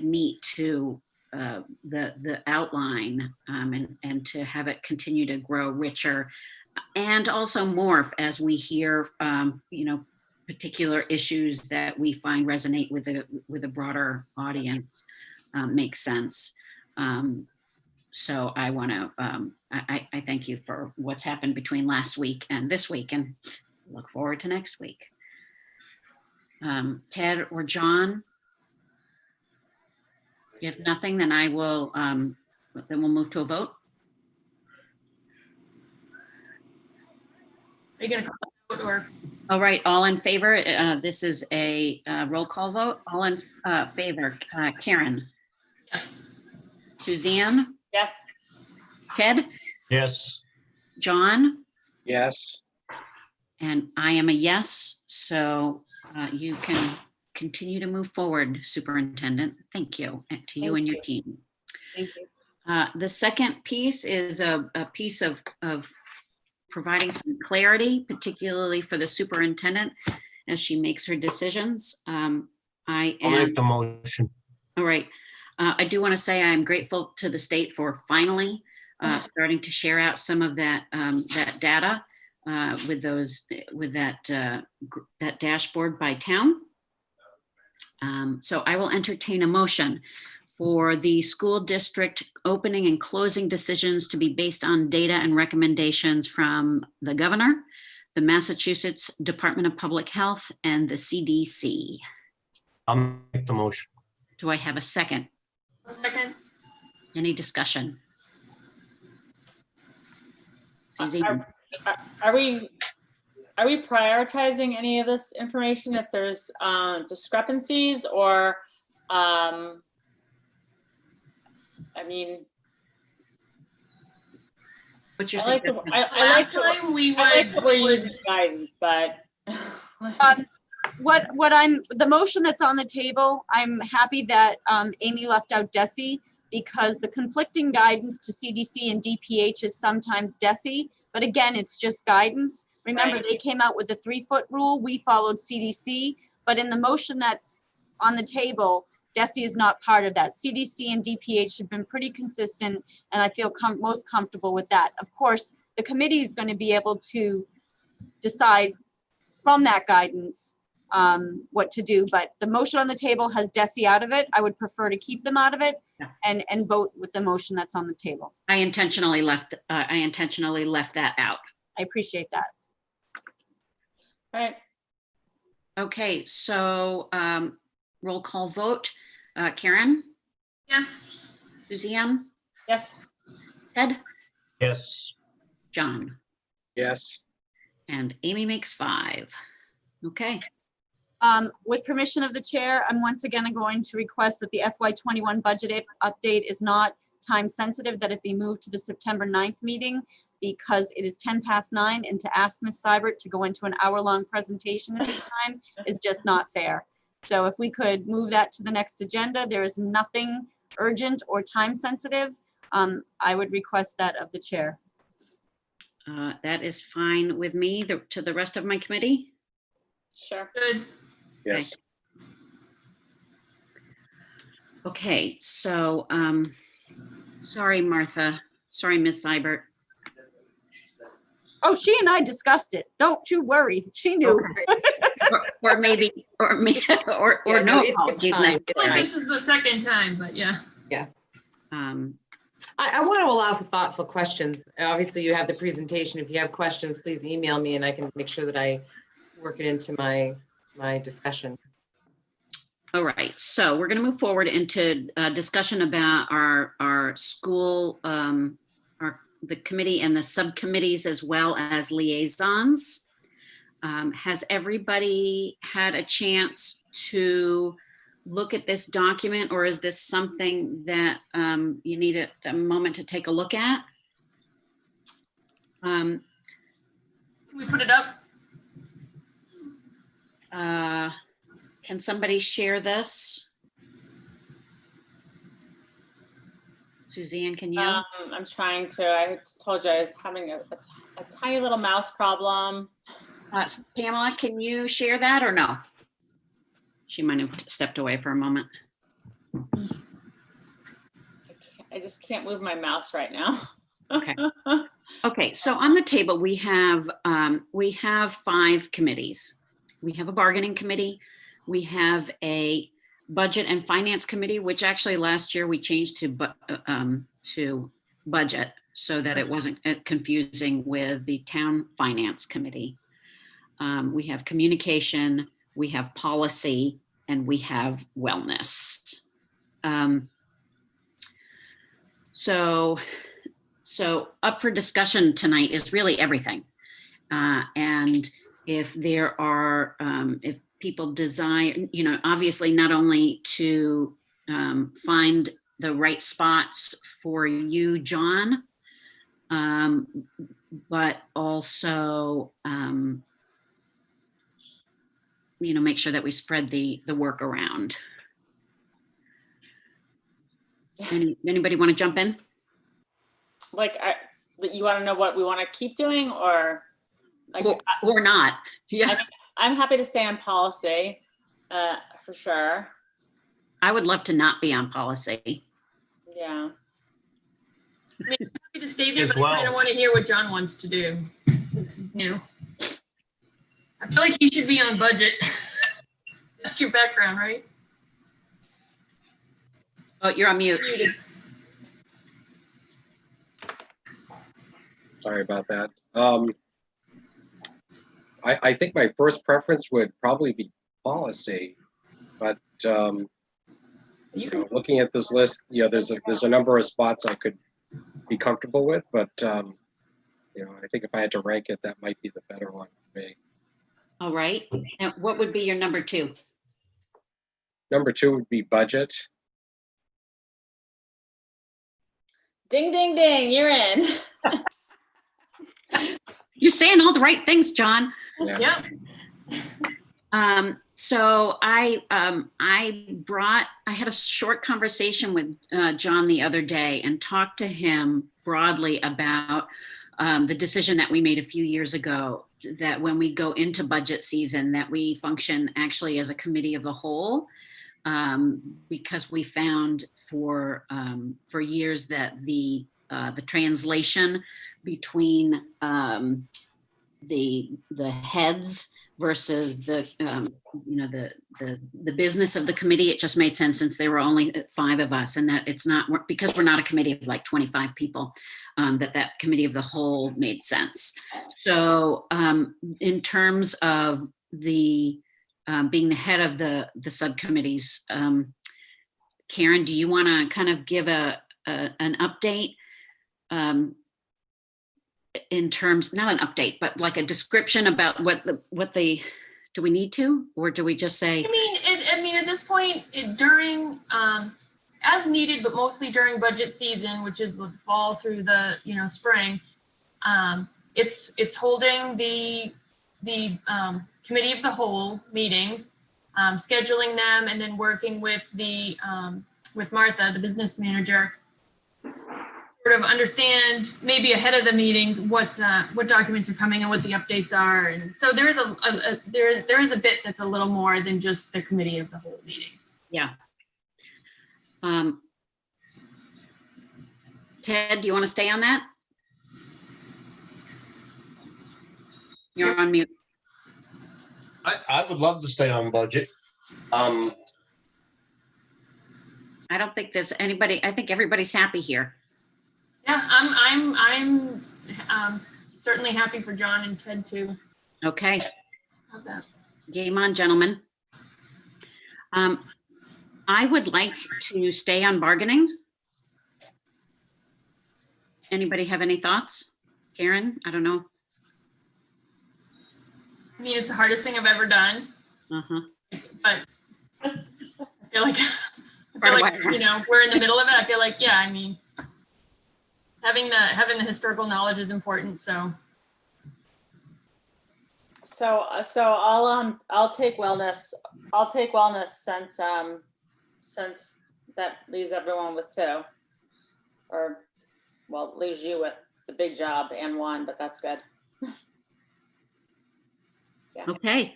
meat to the outline and to have it continue to grow richer and also morph as we hear particular issues that we find resonate with a broader audience make sense. So I want to I thank you for what's happened between last week and this week, and look forward to next week. Ted or John? If nothing, then I will, then we'll move to a vote. Are you going to vote or? All right, all in favor. This is a roll call vote. All in favor. Karen? Yes. Suzanne? Yes. Ted? Yes. John? Yes. And I am a yes, so you can continue to move forward, Superintendent. Thank you, and to you and your team. Thank you. The second piece is a piece of providing some clarity, particularly for the superintendent as she makes her decisions. I'll make the motion. All right. I do want to say I'm grateful to the state for finally starting to share out some of that that data with that dashboard by town. So I will entertain a motion for the school district opening and closing decisions to be based on data and recommendations from the governor, the Massachusetts Department of Public Health, and the CDC. I'll make the motion. Do I have a second? A second. Any discussion? Are we prioritizing any of this information if there's discrepancies, or I mean, what's your suggestion? Last time we we're using guidance, but the motion that's on the table, I'm happy that Amy left out DESE, because the conflicting guidance to CDC and DPH is sometimes DESE, but again, it's just guidance. Remember, Right. They came out with the 3-foot rule. We followed CDC, but in the motion that's on the table, DESE is not part of that. CDC and DPH have been pretty consistent, and I feel most comfortable with that. Of course, the committee is going to be able to decide from that guidance what to do, but the motion on the table has DESE out of it. I would prefer to keep them out of it and vote with the motion that's on the table. I intentionally left that out. I appreciate that. All right. Okay, so roll call vote. Karen? Yes. Suzanne? Yes. Ted? Yes. John? Yes. And Amy makes 5. Okay. With permission of the chair, I'm once again going to request that the FY21 budget update is not time sensitive, that it be moved to the September 9th meeting, because it is 10 past 9, and to ask Ms. Seibert to go into an hour-long presentation at this time is just not fair. So if we could move that to the next agenda, there is nothing urgent or time sensitive. I would request that of the chair. That is fine with me. To the rest of my committee? Sure. Good. Yes. Okay, so sorry, Martha. Sorry, Ms. Seibert. Oh, she and I discussed it. Don't you worry. She knew. or no it's apologies fine. necessary. This is the second time, but yeah. Yeah. I want to allow for thoughtful questions. Obviously, you have the presentation. If you have questions, please email me and I can make sure that I work it into my discussion. All right, so we're going to move forward into discussion about our school, the committee and the subcommittees, as well as liaisons. Has everybody had a chance to look at this document, or is this something that you need a moment to take a look at? Can we put it up? Can somebody share this? Suzanne, can you? I'm trying to. I just told you I was having a tiny little mouse problem. Pamela, can you share that or no? She might have stepped away for a moment. I just can't move my mouse right now. Okay. Okay, so on the table, we have 5 committees. We have a bargaining committee. We have a budget and finance committee, which actually last year we changed to budget so that it wasn't confusing with the town finance committee. We have communication, we have policy, and we have wellness. So up for discussion tonight is really everything. And if there are, if people desire, obviously not only to find the right spots for you, John, but also, make sure that we spread the work around. Anybody want to jump in? you want to know what we want to keep doing, or like, or not? Yeah. I'm happy to stay on policy, for sure. I would love to not be on policy. Yeah. I mean, I'm happy to stay there, As but I kind well. of want to hear what John wants to do since he's new. I feel like he should be on budget. That's your background, right? Oh, you're on mute. Muted. Sorry about that. I think my first preference would probably be policy, but looking at this list, there's a number of spots I could be comfortable with, but I think if I had to rank it, that might be the better one for me. All right. Now, what would be your number 2? Number 2 would be budget. Ding, ding, ding, you're in. You're saying all the right things, John. Yeah. So I had a short conversation with John the other day and talked to him broadly about the decision that we made a few years ago, that when we go into budget season, that we function actually as a committee of the whole, because we found for years that the translation between the heads versus the business of the committee, it just made sense since there were only 5 of us, and that it's not, because we're not a committee of like 25 people, that committee of the whole made sense. So in terms of the being the head of the subcommittees, Karen, do you want to kind of give an update in terms, not an update, but like a description about what they, do we need to, or do we just say? I mean, at this point, during, as needed, but mostly during budget season, which is the fall through the, spring, it's holding the committee of the whole meetings, scheduling them, and then working with with Martha, the business manager, sort of understand maybe ahead of the meetings what documents are coming and what the updates are, and so there is there is a bit that's a little more than just the committee of the whole meetings. Yeah. Ted, do you want to stay on that? You're on mute. I would love to stay on budget. I don't think there's anybody, I think everybody's happy here. Yeah, I'm certainly happy for John and Ted too. Okay. How's that? Game on, gentlemen. I would like to stay on bargaining. Anybody have any thoughts? Karen, I don't know. I mean, it's the hardest thing I've ever done. But I feel like, we're in the middle of it. I feel like, yeah, I mean, having the historical knowledge is important. So I'll take wellness. I'll take wellness since that leaves everyone with 2, or well, it leaves you with the big job and 1, but that's good. Yeah. Okay.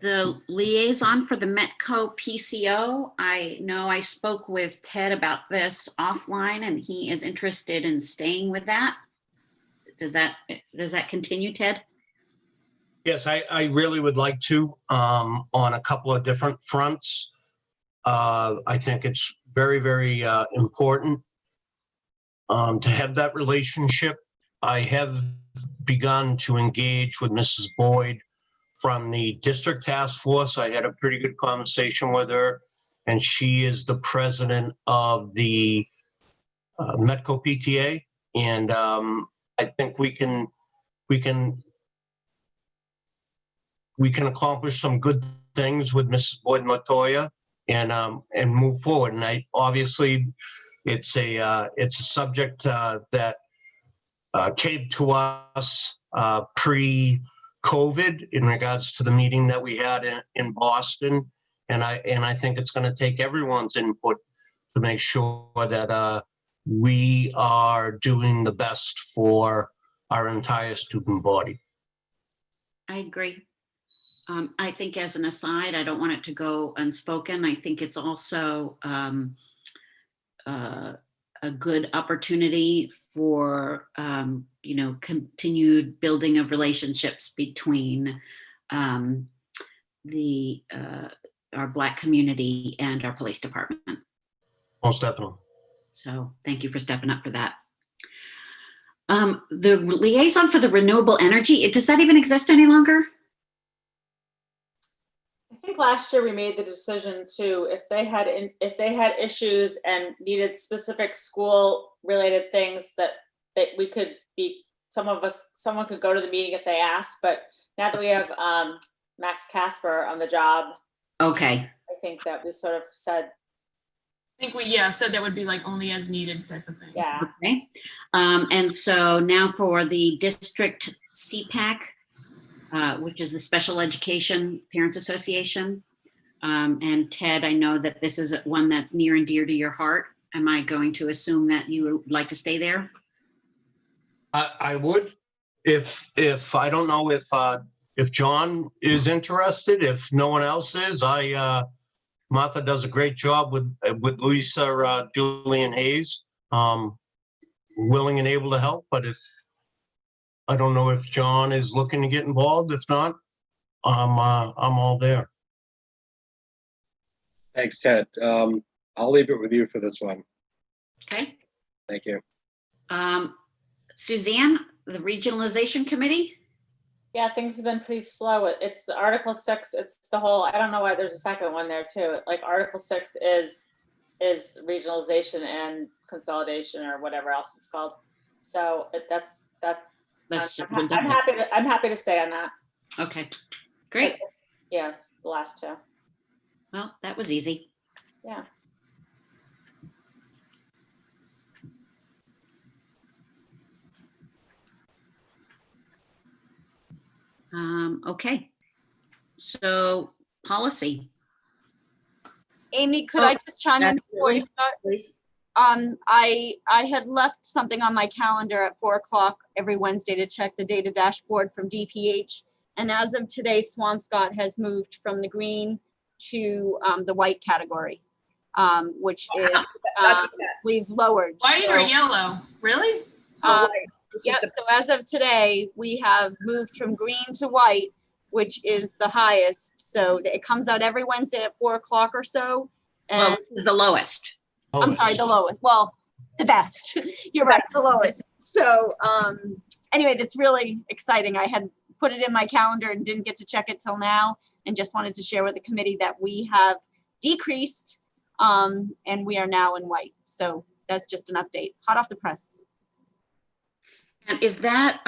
The liaison for the Metco PCO, I know I spoke with Ted about this offline, and he is interested in staying with that. Does that continue, Ted? Yes, I really would like to, on a couple of different fronts. I think it's very, very important to have that relationship. I have begun to engage with Mrs. Boyd from the district task force. I had a pretty good conversation with her, and she is the president of the Metco PTA. And I think we can accomplish some good things with Mrs. Boyd Montoya and move forward. And obviously it's a subject that came to us pre-COVID in regards to the meeting that we had in Boston. And I think it's going to take everyone's input to make sure that we are doing the best for our entire student body. I agree. I think as an aside, I don't want it to go unspoken. I think it's also a good opportunity for, continued building of relationships between our Black community and our police department. Most definitely. So thank you for stepping up for that. The liaison for the renewable energy, does that even exist any longer? I think last year we made the decision to, if they had issues and needed specific school related things that we could be, someone could go to the meeting if they asked, but now that we have Max Casper on the job. Okay. I think that we sort of said. I think we, said that would be like only as needed type of thing. Yeah. Okay. And so now for the district CPAC, which is the Special Education Parents Association. And Ted, I know that this is one that's near and dear to your heart. Am I going to assume that you would like to stay there? I would, if I don't know if John is interested, if no one else is, Martha does a great job with Lisa, Julian Hayes, willing and able to help. But if I don't know if John is looking to get involved, if not, I'm all there. Thanks, Ted. I'll leave it with you for this one. Okay. Thank you. Suzanne, the regionalization committee? Yeah, things have been pretty slow. It's the Article 6. It's the whole, I don't know why there's a second one there too. Like Article 6 is regionalization and consolidation or whatever else it's called. So I'm happy to stay on that. Okay, great. Yeah, it's the last two. Well, that was easy. Yeah. Okay, so policy. Amy, could I just chime in before you start? Please. I had left something on my calendar at 4:00 every Wednesday to check the data dashboard from DPH. And as of today, Swampscott has moved from the green to the white category, which is we've lowered. White or yellow? Really? Yeah, so as of today, we have moved from green to white, which is the highest. So it comes out every Wednesday at 4:00 or so. And this is the lowest. I'm sorry, the lowest. Well, the best. You're right, the lowest. So anyway, that's really exciting. I had put it in my calendar and didn't get to check it till now, and just wanted to share with the committee that we have decreased and we are now in white. So that's just an update, hot off the press. And is that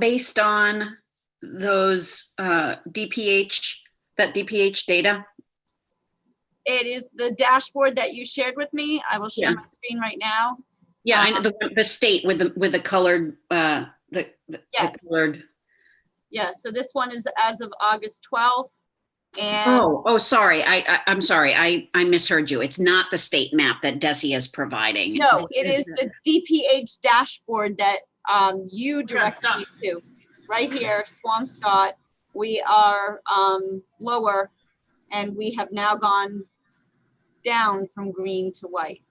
based on those DPH data? It is the dashboard that you shared with me. I will share my screen right now. Yeah, I know the state with the colored yes. colored. Yeah, so this one is as of August 12th. And oh, sorry. I'm sorry. I misheard you. It's not the state map that Desi is providing. No, it is the DPH dashboard that you directed me to. Right here, Swampscott, we are lower, and we have now gone down from green to white.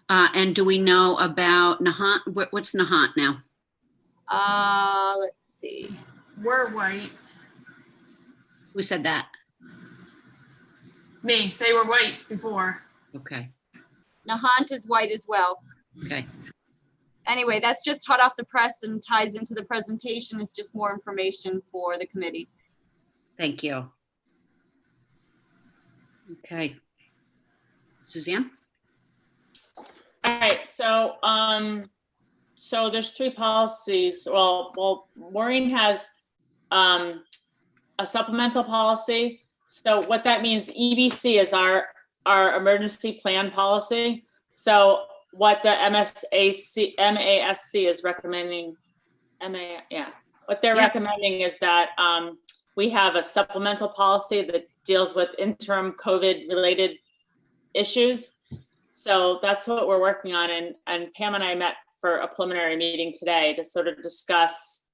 And do we know about Nahant? What's Nahant now? Let's see. We're white. Who said that? Me. They were white before. Okay. Nahant is white as well. Okay. Anyway, that's just hot off the press and ties into the presentation. It's just more information for the committee. Thank you. Okay. Suzanne? All right, so so there's 3 policies. Well, Maureen has a supplemental policy. So what that means, EBC is our emergency plan policy. So what the MASC is recommending, what they're recommending is that we have a supplemental policy that deals with interim COVID related issues. So that's what we're working on. And Pam and I met for a preliminary meeting today to sort of discuss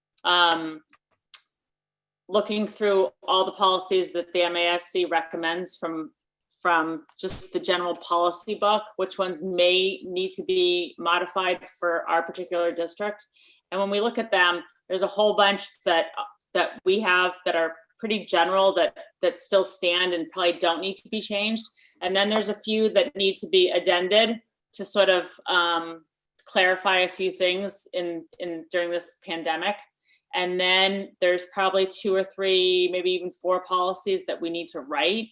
looking through all the policies that the MASC recommends from just the general policy book, which ones may need to be modified for our particular district. And when we look at them, there's a whole bunch that we have that are pretty general that still stand and probably don't need to be changed. And then there's a few that need to be addended to sort of clarify a few things during this pandemic. And then there's probably 2 or 3, maybe even 4 policies that we need to write.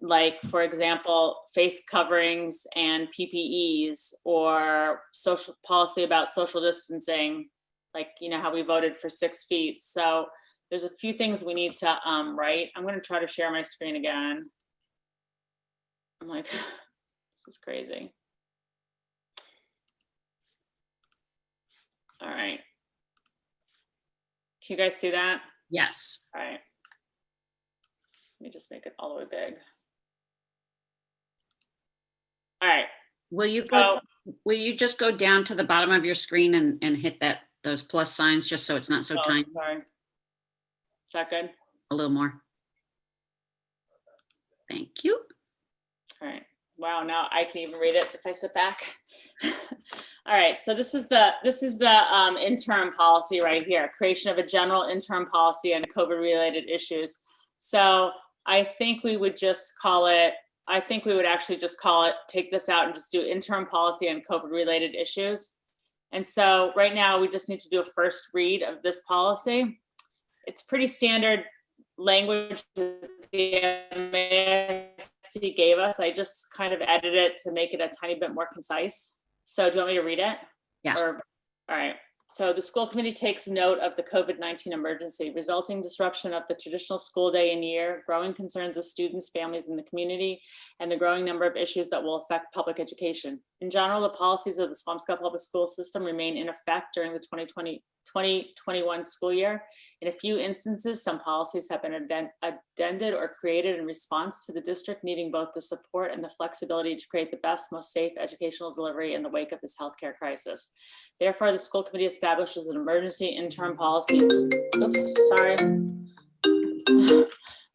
Like, for example, face coverings and PPEs, or social policy about social distancing, like, you know, how we voted for 6 feet. So there's a few things we need to write. I'm going to try to share my screen again. I'm like, this is crazy. All right. Can you guys see that? Yes. All right. Let me just make it all the way big. All right. Will you just go down to the bottom of your screen and hit those plus signs just so it's not so tiny? Sorry. Is that good? A little more. Thank you. All right. Wow, now I can even read it if I sit back. All right, so this is the interim policy right here, creation of a general interim policy on COVID-related issues. So I think we would just call it, take this out and just do interim policy on COVID-related issues. And so right now we just need to do a first read of this policy. It's pretty standard language that the MASC gave us. I just kind of edited it to make it a tiny bit more concise. So do you want me to read it? Yeah. All right. So the school committee takes note of the COVID-19 emergency, resulting disruption of the traditional school day and year, growing concerns of students, families, and the community, and the growing number of issues that will affect public education. In general, the policies of the Swampscott public school system remain in effect during the 2021 school year. In a few instances, some policies have been addended or created in response to the district needing both the support and the flexibility to create the best, most safe educational delivery in the wake of this healthcare crisis. Therefore, the school committee establishes an emergency interim policy. Oops, sorry.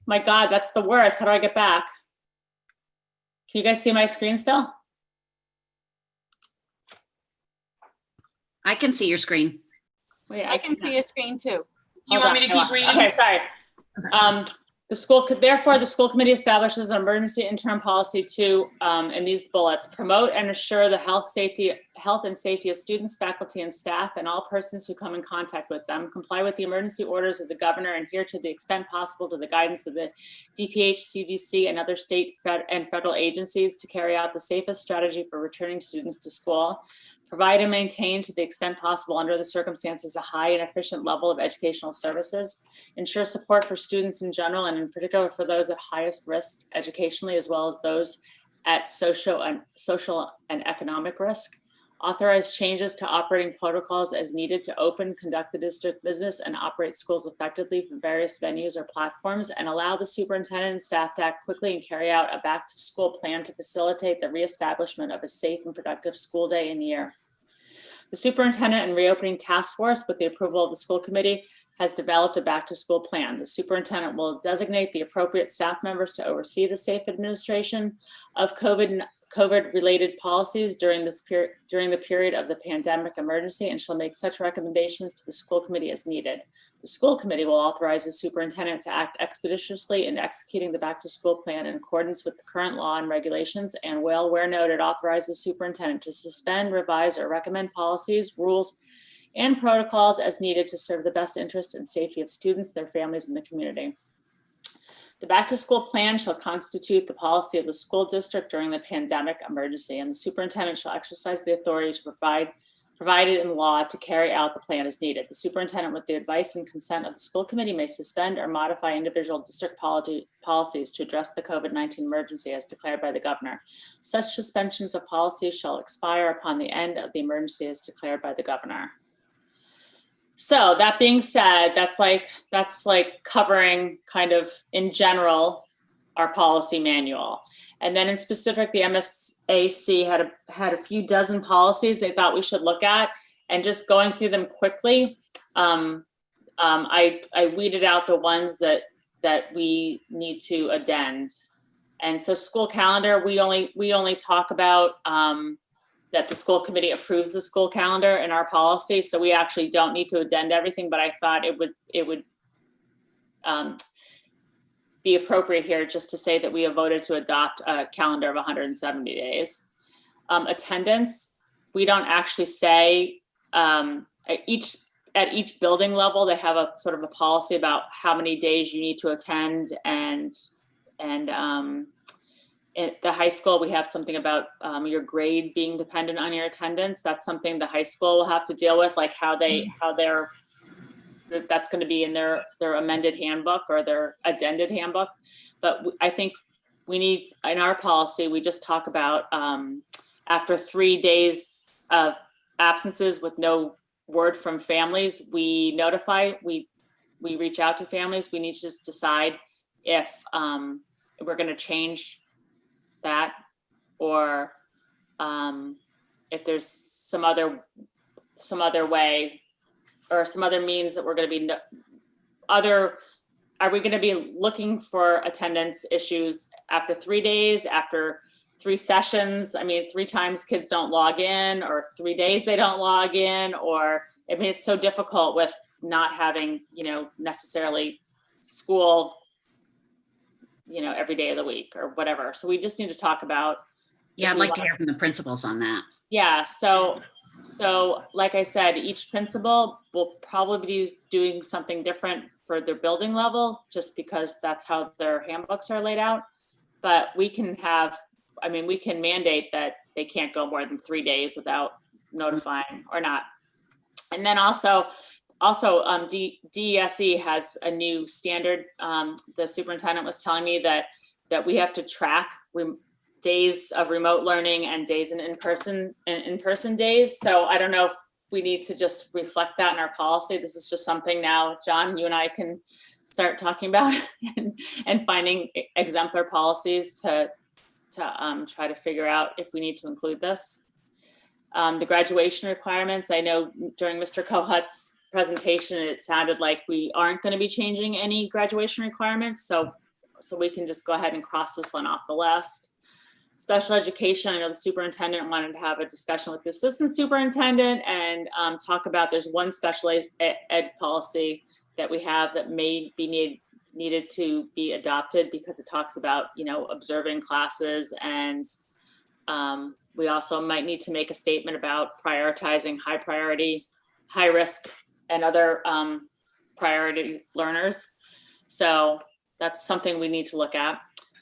My God, that's the worst. How do I get back? Can you guys see my screen still? I can see your screen. Wait, I can see your screen too. Do you want me to keep reading? Okay, sorry. Therefore, the school committee establishes an emergency interim policy to, in these bullets, promote and assure the health and safety of students, faculty, and staff, and all persons who come in contact with them, comply with the emergency orders of the governor, and adhere to the extent possible to the guidance of the DPH, CDC, and other state and federal agencies to carry out the safest strategy for returning students to school. Provide and maintain to the extent possible under the circumstances a high and efficient level of educational services. Ensure support for students in general and in particular for those at highest risk educationally as well as those at social and economic risk. Authorize changes to operating protocols as needed to open, conduct the district business, and operate schools effectively for various venues or platforms, and allow the superintendent and staff to act quickly and carry out a back-to-school plan to facilitate the reestablishment of a safe and productive school day and year. The superintendent and reopening task force, with the approval of the school committee, has developed a back-to-school plan. The superintendent will designate the appropriate staff members to oversee the safe administration of COVID-related policies during the period of the pandemic emergency, and shall make such recommendations to the school committee as needed. The school committee will authorize the superintendent to act expeditiously in executing the back-to-school plan in accordance with the current law and regulations, and will, where noted, authorize the superintendent to suspend, revise, or recommend policies, rules, and protocols as needed to serve the best interest and safety of students, their families, and the community. The back-to-school plan shall constitute the policy of the school district during the pandemic emergency, and the superintendent shall exercise the authority to provided in law to carry out the plan as needed. The superintendent, with the advice and consent of the school committee, may suspend or modify individual district policies to address the COVID-19 emergency as declared by the governor. Such suspensions of policies shall expire upon the end of the emergency as declared by the governor. So that being said, that's like covering kind of in general our policy manual. And then in specific, the MSAC had a few dozen policies they thought we should look at, and just going through them quickly. I weeded out the ones that we need to addend. And so school calendar, we only talk about that the school committee approves the school calendar in our policy. So we actually don't need to addend everything, but I thought it would be appropriate here just to say that we have voted to adopt a calendar of 170 days. Attendance, we don't actually say, at each building level, they have a sort of a policy about how many days you need to attend, and at the high school, we have something about your grade being dependent on your attendance. That's something the high school will have to deal with, like that's going to be in their amended handbook or their addended handbook. But I think we need, in our policy, we just talk about after 3 days of absences with no word from families, we notify, we reach out to families. We need to just decide if we're going to change that, or if there's some other way or some other means that we're going to be are we going to be looking for attendance issues after 3 days, after 3 sessions? I mean, 3 times kids don't log in, or 3 days they don't log in, or, I mean, it's so difficult with not having, necessarily school, every day of the week or whatever. So we just need to talk about. Yeah, I'd like to hear from the principals on that. Yeah, so like I said, each principal will probably be doing something different for their building level, just because that's how their handbooks are laid out. But we can mandate that they can't go more than 3 days without notifying or not. And then also DESE has a new standard. The superintendent was telling me that we have to track days of remote learning and days in-person days. So I don't know if we need to just reflect that in our policy. This is just something now, John, you and I can start talking about and finding exemplar policies to try to figure out if we need to include this. The graduation requirements, I know during Mr. Kohut's presentation, it sounded like we aren't going to be changing any graduation requirements. So we can just go ahead and cross this one off the list. Special education, I know the superintendent wanted to have a discussion with the assistant superintendent and talk about, there's one special ed policy that we have that may be needed to be adopted, because it talks about, observing classes, and we also might need to make a statement about prioritizing high priority, high risk, and other priority learners. So that's something we need to look at.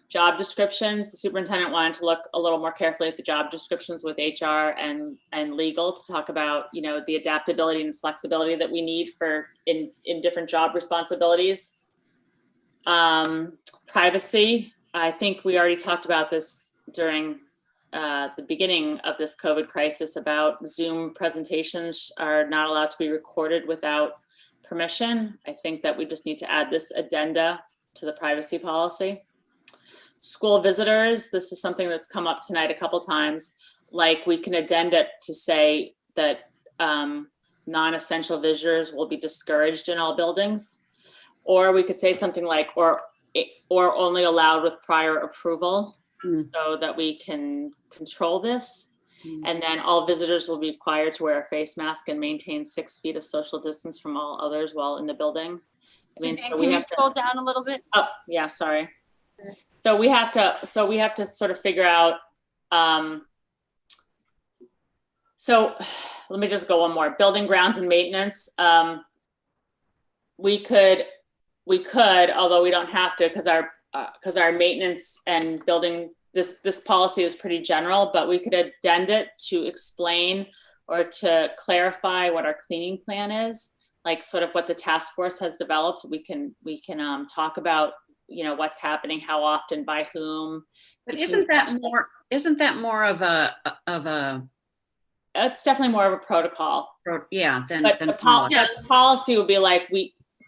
Job descriptions, the superintendent wanted to look a little more carefully at the job descriptions with HR and legal to talk about, the adaptability and flexibility that we need for in different job responsibilities. Privacy, I think we already talked about this during the beginning of this COVID crisis, about Zoom presentations are not allowed to be recorded without permission. I think that we just need to add this addenda to the privacy policy. School visitors, this is something that's come up tonight a couple times. Like, we can addend it to say that non-essential visitors will be discouraged in all buildings. Or we could say something like, or only allowed with prior approval, so that we can control this. And then all visitors will be required to wear a face mask and maintain 6 feet of social distance from all others while in the building. Suzanne, can you scroll down a little bit? Oh, yeah, sorry. So we have to sort of figure out, so let me just go one more. Building grounds and maintenance. We could, although we don't have to, because our maintenance and building, this policy is pretty general, but we could addend it to explain or to clarify what our cleaning plan is, like sort of what the task force has developed. We can talk about, what's happening, how often, by whom. But isn't that more of a it's definitely more of a protocol. Yeah, the policy would be like,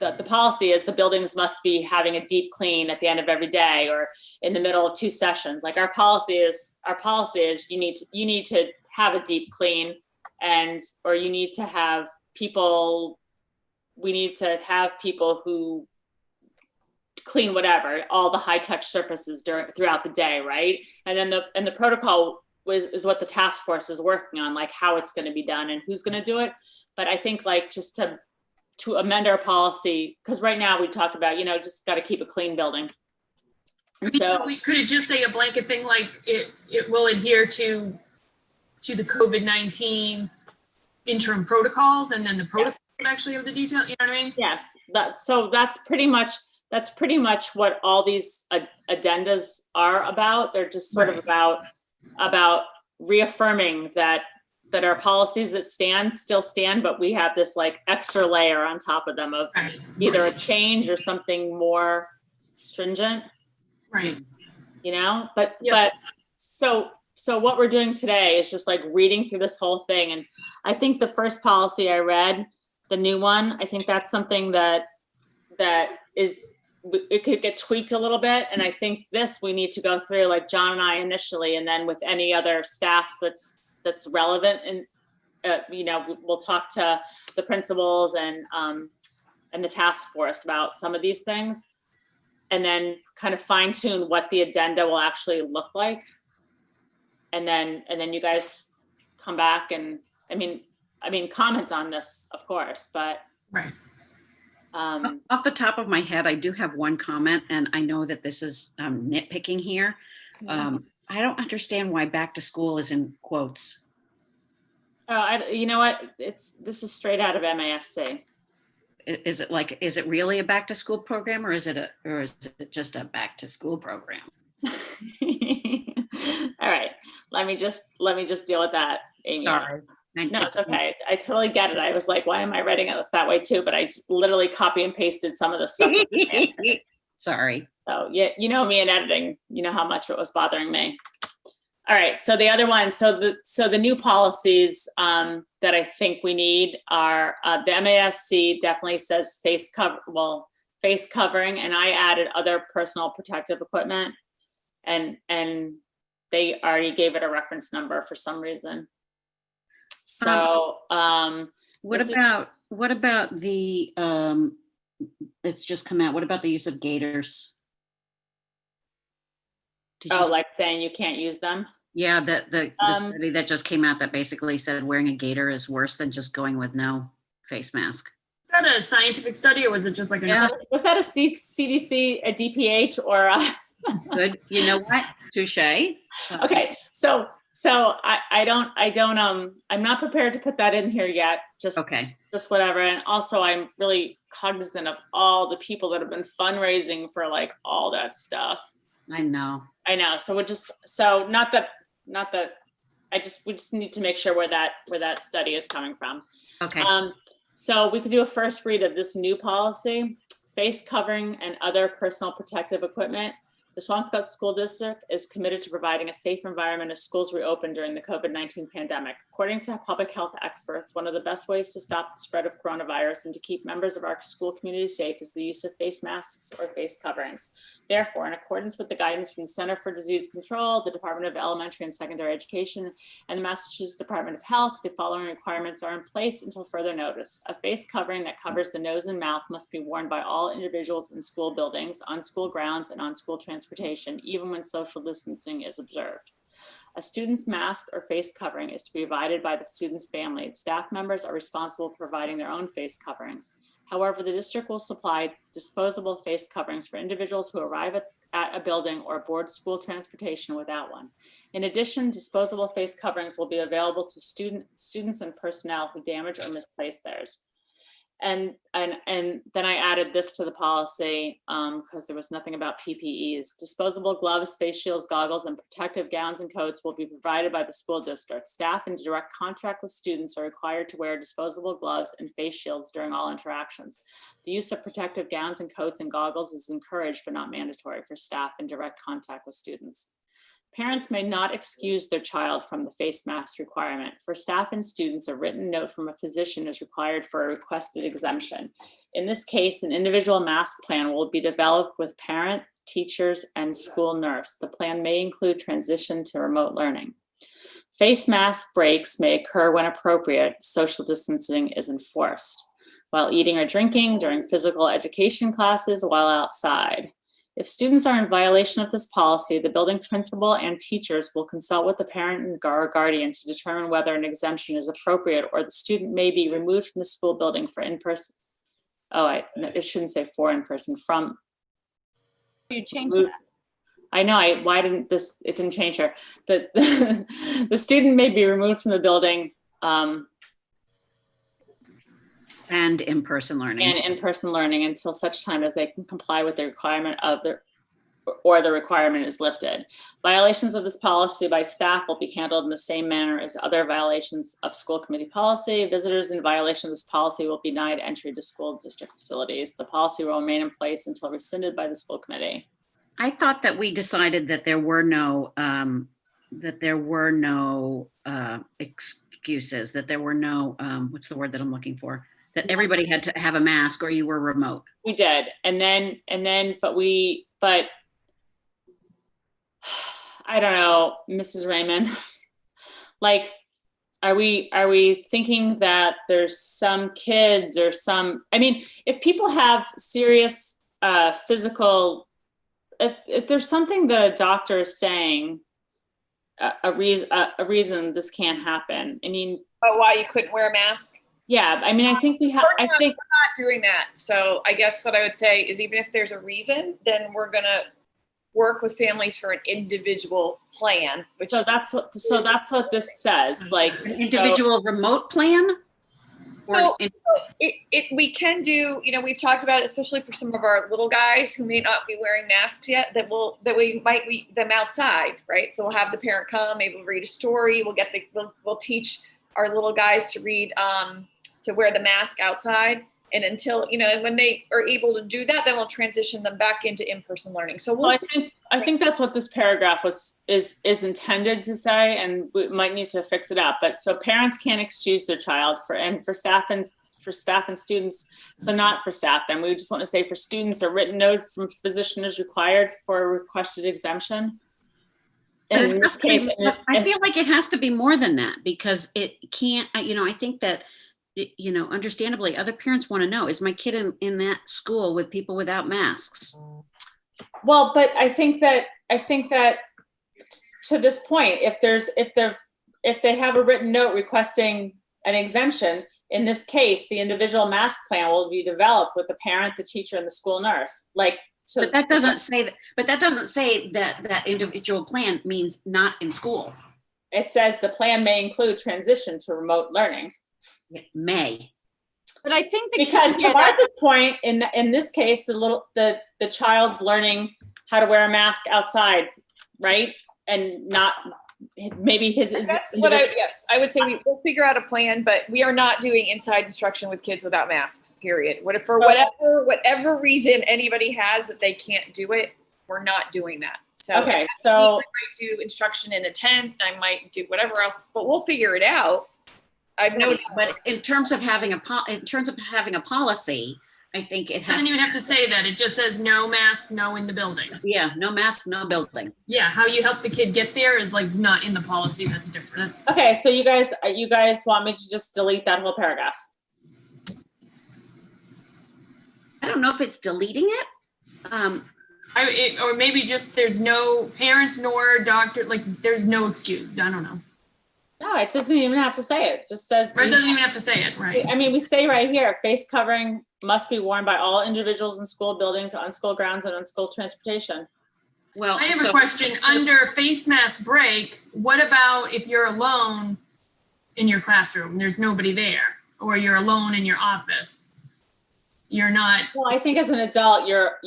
the policy is the buildings must be having a deep clean at the end of every day or in the middle of 2 sessions. Like our policy is you need to have a deep clean, or you need to have people, we need to have people who clean whatever, all the high touch surfaces throughout the day, right? And then the protocol is what the task force is working on, like how it's going to be done and who's going to do it. But I think like just to amend our policy, because right now we talk about, just got to keep a clean building. And so could it just say a blanket thing like it will adhere to the COVID-19 interim protocols, and then the protocols actually have the detail, you know what I mean? Yes, that's pretty much what all these addendas are about. They're just sort of about reaffirming that our policies that still stand, but we have this like extra layer on top of them of either a change or something more stringent. Right. But so what we're doing today is just like reading through this whole thing. And I think the first policy I read, the new one, I think that's something that is, it could get tweaked a little bit. And I think this we need to go through, like John and I initially, and then with any other staff that's relevant. And, we'll talk to the principals and the task force about some of these things, and then kind of fine tune what the addenda will actually look like. And then you guys come back and, I mean, comment on this, of course, but. Right. Off the top of my head, I do have one comment, and I know that this is nitpicking here. I don't understand why back to school is in quotes. Oh, you know what? This is straight out of MASC. Is it really a back to school program, or is it just a back to school program? All right, let me just deal with that, Amy. Sorry. No, it's okay. I totally get it. I was like, why am I writing it that way too? But I literally copy and pasted some of the stuff. Sorry. So yeah, me in editing, how much it was bothering me. All right, so the other one, so the new policies that I think we need are the MASC definitely says face covering, and I added other personal protective equipment, and they already gave it a reference number for some reason. So what about the it's just come out, what about the use of gaiters? Like saying you can't use them? Yeah, the study that just came out that basically said wearing a gaiter is worse than just going with no face mask. Is that a scientific study, or was it just like was that a CDC, a DPH, or a good? You know what? Touche. Okay, so I don't I'm not prepared to put that in here yet. Just whatever. And also I'm really cognizant of all the people that have been fundraising for like all that stuff. I know. So we just need to make sure where that study is coming from. Okay. So we could do a first read of this new policy, face covering and other personal protective equipment. The Swampscott School District is committed to providing a safe environment as schools reopen during the COVID-19 pandemic. According to public health experts, one of the best ways to stop the spread of coronavirus and to keep members of our school community safe is the use of face masks or face coverings. Therefore, in accordance with the guidance from the Center for Disease Control, the Department of Elementary and Secondary Education, and the Massachusetts Department of Health, the following requirements are in place until further notice. A face covering that covers the nose and mouth must be worn by all individuals in school buildings, on school grounds, and on school transportation, even when social distancing is observed. A student's mask or face covering is to be provided by the student's family. Staff members are responsible for providing their own face coverings. However, the district will supply disposable face coverings for individuals who arrive at a building or board school transportation without one. In addition, disposable face coverings will be available to students and personnel who damage or misplace theirs. And then I added this to the policy because there was nothing about PPEs. Disposable gloves, face shields, goggles, and protective gowns and coats will be provided by the school district. Staff in direct contact with students are required to wear disposable gloves and face shields during all interactions. The use of protective gowns and coats and goggles is encouraged but not mandatory for staff in direct contact with students. Parents may not excuse their child from the face mask requirement. For staff and students, a written note from a physician is required for a requested exemption. In this case, an individual mask plan will be developed with parent, teachers, and school nurse. The plan may include transition to remote learning. Face mask breaks may occur when appropriate. Social distancing is enforced. While eating or drinking, during physical education classes, while outside. If students are in violation of this policy, the building principal and teachers will consult with the parent and guardian to determine whether an exemption is appropriate, or the student may be removed from the school building for in-person. It shouldn't say for in-person, from. You changed that. I know, why didn't this, it didn't change here. The student may be removed from the building. And in-person learning. Until such time as they can comply with the requirement of the requirement is lifted. Violations of this policy by staff will be handled in the same manner as other violations of school committee policy. Visitors in violation of this policy will be denied entry to school district facilities. The policy will remain in place until rescinded by the school committee. I thought that we decided that there were no excuses, that there were no, what's the word that I'm looking for? That everybody had to have a mask or you were remote. We did. But I don't know, Mrs. Raymond, like, are we thinking that there's some kids or some, I mean, if people have serious physical, if there's something that a doctor is saying, a reason this can't happen. I mean, But why you couldn't wear a mask? Yeah, I mean, I think we have. We're not doing that. So I guess what I would say is, even if there's a reason, then we're gonna work with families for an individual plan. So that's what this says. Like an individual remote plan. We can do. You know, we've talked about it, especially for some of our little guys who may not be wearing masks yet. That we might meet them outside, right? So we'll have the parent come. Maybe we'll read a story. We'll teach our little guys to read. To wear the mask outside, and until, you know, when they are able to do that, then we'll transition them back into in-person learning. So I think that's what this paragraph is intended to say, and we might need to fix it up. But so parents can't excuse their child for staff and students. So not for staff, then we just want to say for students, a written note from physician is required for a requested exemption. And in this case, I feel like it has to be more than that, because it can't, you know, I think that, you know, understandably, other parents want to know, is my kid in that school with people without masks? Well, but I think that to this point, if they have a written note requesting an exemption, in this case, the individual mask plan will be developed with the parent, the teacher, and the school nurse. But that doesn't say that. But that doesn't say that individual plan means not in school. It says the plan may include transition to remote learning. It may. But I think because to Martha's point, in this case, the child's learning how to wear a mask outside, right? And not maybe his. That's what I would say we'll figure out a plan, but we are not doing inside instruction with kids without masks. Period. Whatever reason anybody has that they can't do it, we're not doing that. So okay, so I might do instruction in a tent. I might do whatever else, but we'll figure it out. I've noticed. But in terms of having a policy, I think it has. It doesn't even have to say that. It just says no mask, no in the building. Yeah, no mask, no building. Yeah, how you help the kid get there is like not in the policy. That's different. Okay, so you guys want me to just delete that whole paragraph? I don't know if it's deleting it. Or maybe just there's no parents nor doctor, like there's no excuse. I don't know. No, it doesn't even have to say it. It just says. Or it doesn't even have to say it, right? I mean, we say right here, face covering must be worn by all individuals in school buildings, on school grounds, and on school transportation. Well, I have a question. Under face mask break, what about if you're alone in your classroom? There's nobody there, or you're alone in your office. You're not. Well, I think as an adult, you're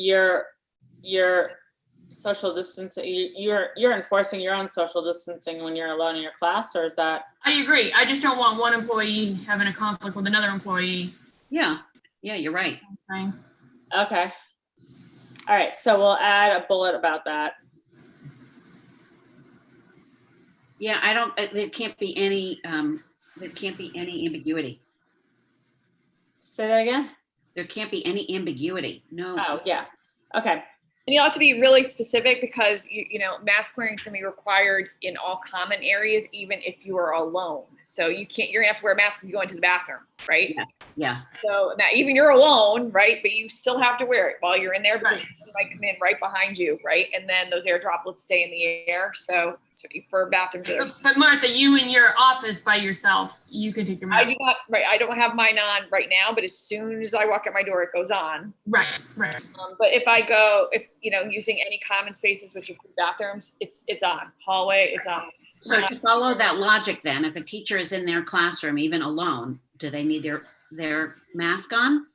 social distancing. You're enforcing your own social distancing when you're alone in your class, or is that? I agree. I just don't want one employee having a conflict with another employee. Yeah, you're right. Okay. All right, so we'll add a bullet about that. Yeah, I don't, there can't be any ambiguity. Say that again? There can't be any ambiguity. No. Oh, yeah. Okay. And you'll have to be really specific because you know, mask wearing can be required in all common areas, even if you are alone. So you're gonna have to wear a mask when you go into the bathroom, right? Yeah. So now even you're alone, right? But you still have to wear it while you're in there because someone might come in right behind you, right? And then those air droplets stay in the air. So for bathrooms. But Martha, you in your office by yourself, you can take your mask. I do not, right? I don't have mine on right now, but as soon as I walk out my door, it goes on. Right. But if I go, you know, using any common spaces, which include bathrooms, it's on. Hallway, it's on. So to follow that logic then, if a teacher is in their classroom, even alone, do they need their mask on?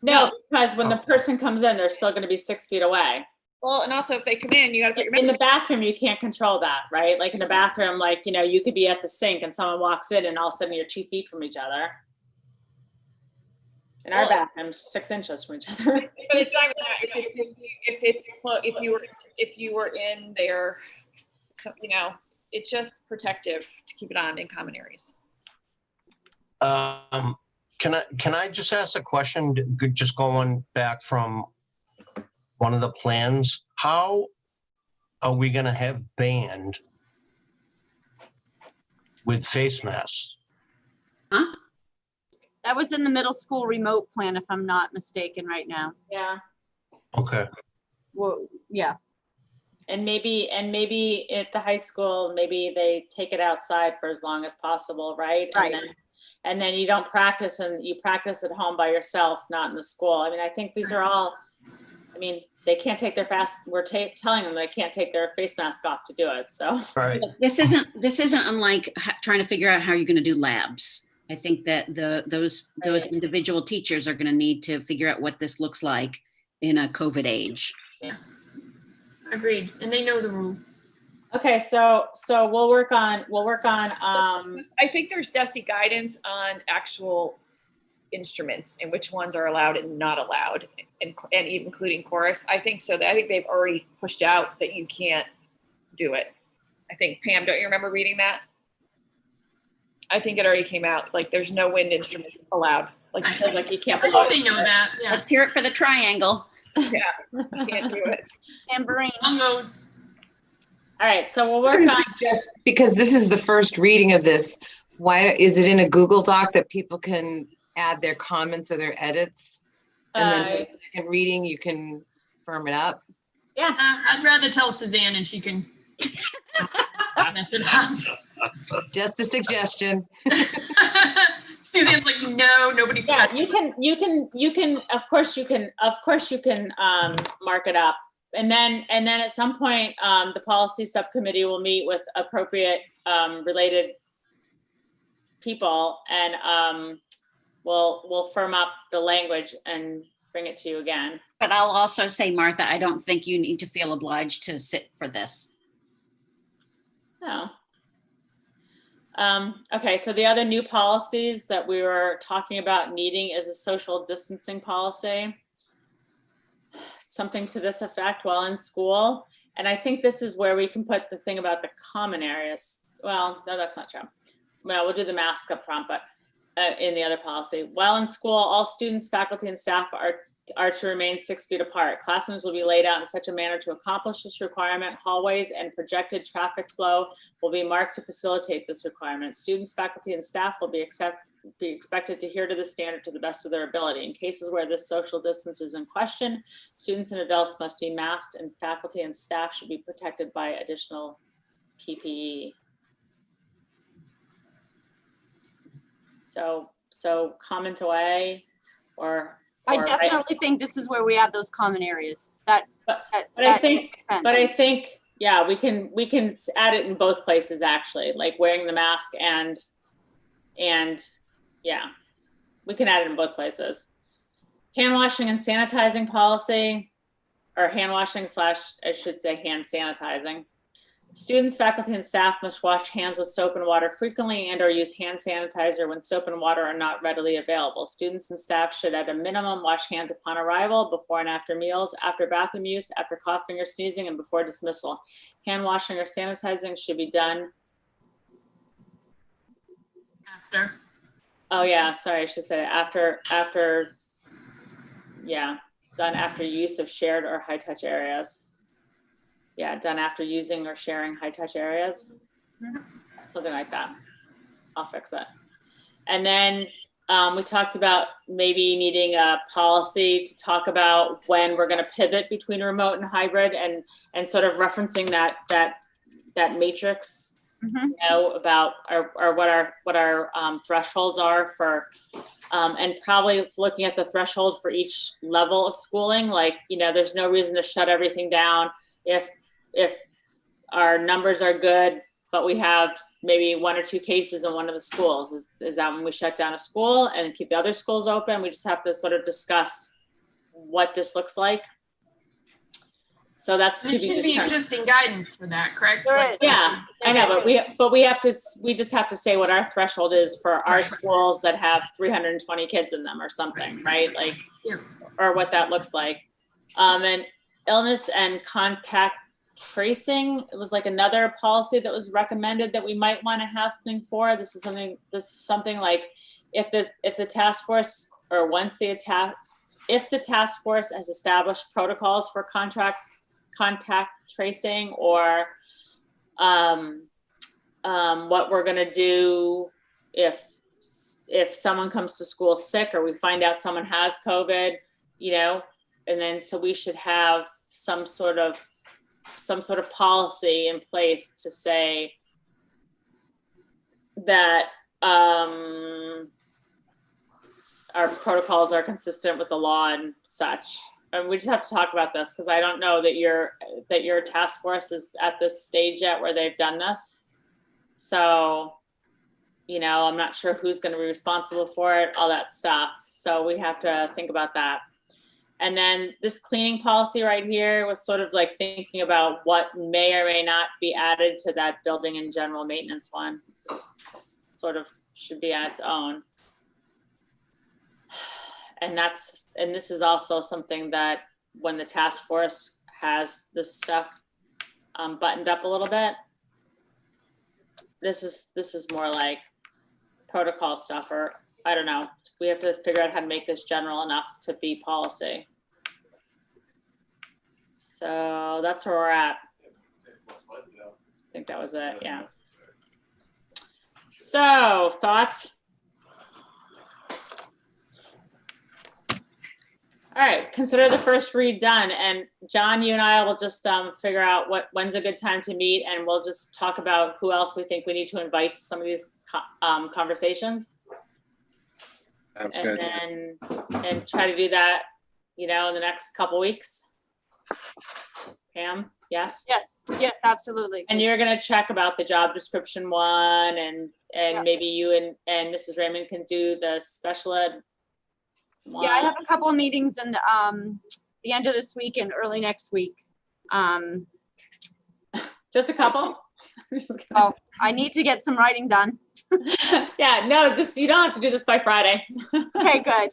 No, because when the person comes in, they're still going to be 6 feet away. Well, and also if they come in, you got to put your in the bathroom, you can't control that, right? Like in the bathroom, like, you know, you could be at the sink and someone walks in and all of a sudden you're 2 feet from each other. In our bathroom, 6 inches from each other. But it's not even that. If you were in there, you know, it's just protective to keep it on in common areas. Can I just ask a question? Just going back from one of the plans, how are we going to have band with face masks? Huh? That was in the middle school remote plan, if I'm not mistaken right now. Yeah. Okay. Well, yeah. And maybe at the high school, maybe they take it outside for as long as possible, right? Right. And then you don't practice, and you practice at home by yourself, not in the school. I mean, I think these are all, I mean, they can't take their we're telling them they can't take their face mask off to do it, so. Right. This isn't unlike trying to figure out how you're going to do labs. I think that those individual teachers are going to need to figure out what this looks like in a COVID age. Yeah, agreed. And they know the rules. Okay, so we'll work on. I think there's DESE guidance on actual instruments and which ones are allowed and not allowed, and even including chorus. I think so. I think they've already pushed out that you can't do it. I think, Pam, don't you remember reading that? I think it already came out. Like, there's no wind instruments allowed. Like, it says, like, you can't. I hope they know that. Yeah. Let's hear it for the triangle. Yeah, you can't do it. Tambourine. Bongos. All right, so we'll work on. Because this is the first reading of this, why is it in a Google Doc that people can add their comments or their edits? And then for the second reading, you can firm it up? Yeah. I'd rather tell Suzanne and she can mess it up. Just a suggestion. Suzanne's like, no, nobody's touching. You can, of course you can mark it up. And then at some point, the policy subcommittee will meet with appropriate related people, and we'll firm up the language and bring it to you again. But I'll also say, Martha, I don't think you need to feel obliged to sit for this. No. Okay, so the other new policies that we were talking about needing is a social distancing policy. Something to this effect while in school. And I think this is where we can put the thing about the common areas. Well, no, that's not true. Well, we'll do the mask up front, but in the other policy. While in school, all students, faculty, and staff are to remain 6 feet apart. Classrooms will be laid out in such a manner to accomplish this requirement. Hallways and projected traffic flow will be marked to facilitate this requirement. Students, faculty, and staff will be expected to adhere to the standard to the best of their ability. In cases where this social distance is in question, students and adults must be masked, and faculty and staff should be protected by additional PPE. So comment away, or I definitely think this is where we have those common areas. But I think, yeah, we can add it in both places, actually, like wearing the mask and yeah, we can add it in both places. Hand washing and sanitizing policy, or hand washing / I should say hand sanitizing. Students, faculty, and staff must wash hands with soap and water frequently and or use hand sanitizer when soap and water are not readily available. Students and staff should at a minimum wash hands upon arrival, before and after meals, after bathroom use, after coughing or sneezing, and before dismissal. Hand washing or sanitizing should be done. After. Oh yeah, sorry, I should say yeah, done after use of shared or high touch areas. Yeah, done after using or sharing high touch areas. Something like that. I'll fix it. And then we talked about maybe needing a policy to talk about when we're going to pivot between remote and hybrid, and sort of referencing that matrix, you know, about what our thresholds are for, and probably looking at the threshold for each level of schooling. Like, you know, there's no reason to shut everything down if our numbers are good, but we have maybe 1 or 2 cases in one of the schools. Is that when we shut down a school and keep the other schools open? We just have to sort of discuss what this looks like. So that's There should be existing guidance for that, correct? Like, yeah, I know, but we just have to say what our threshold is for our schools that have 320 kids in them or something, right? Like, or what that looks like. And illness and contact tracing, it was like another policy that was recommended that we might want to have something for. This is something like if the task force, or if the task force has established protocols for contact tracing, or what we're going to do if someone comes to school sick, or we find out someone has COVID, you know, and then so we should have some sort of policy in place to say that our protocols are consistent with the law and such. And we just have to talk about this, because I don't know that your task force is at this stage yet where they've done this. So, you know, I'm not sure who's going to be responsible for it, all that stuff. So we have to think about that. And then this cleaning policy right here was sort of like thinking about what may or may not be added to that building and general maintenance one. This sort of should be on its own. And this is also something that when the task force has this stuff buttoned up a little bit, this is more like protocol stuff, or I don't know. We have to figure out how to make this general enough to be policy. So that's where we're at. I think that was it, yeah. So, thoughts? All right, consider the first read done. And John, you and I will just figure out when's a good time to meet, and we'll just talk about who else we think we need to invite to some of these conversations. Sounds good. And try to do that, you know, in the next couple weeks. Pam, yes? Yes, absolutely. And you're gonna check about the job description one, and maybe you and Mrs. Raymond can do the special ed one. Yeah, I have a couple of meetings in the end of this week and early next week. Just a couple? Oh, I need to get some writing done. Yeah, no, you don't have to do this by Friday. Okay, good.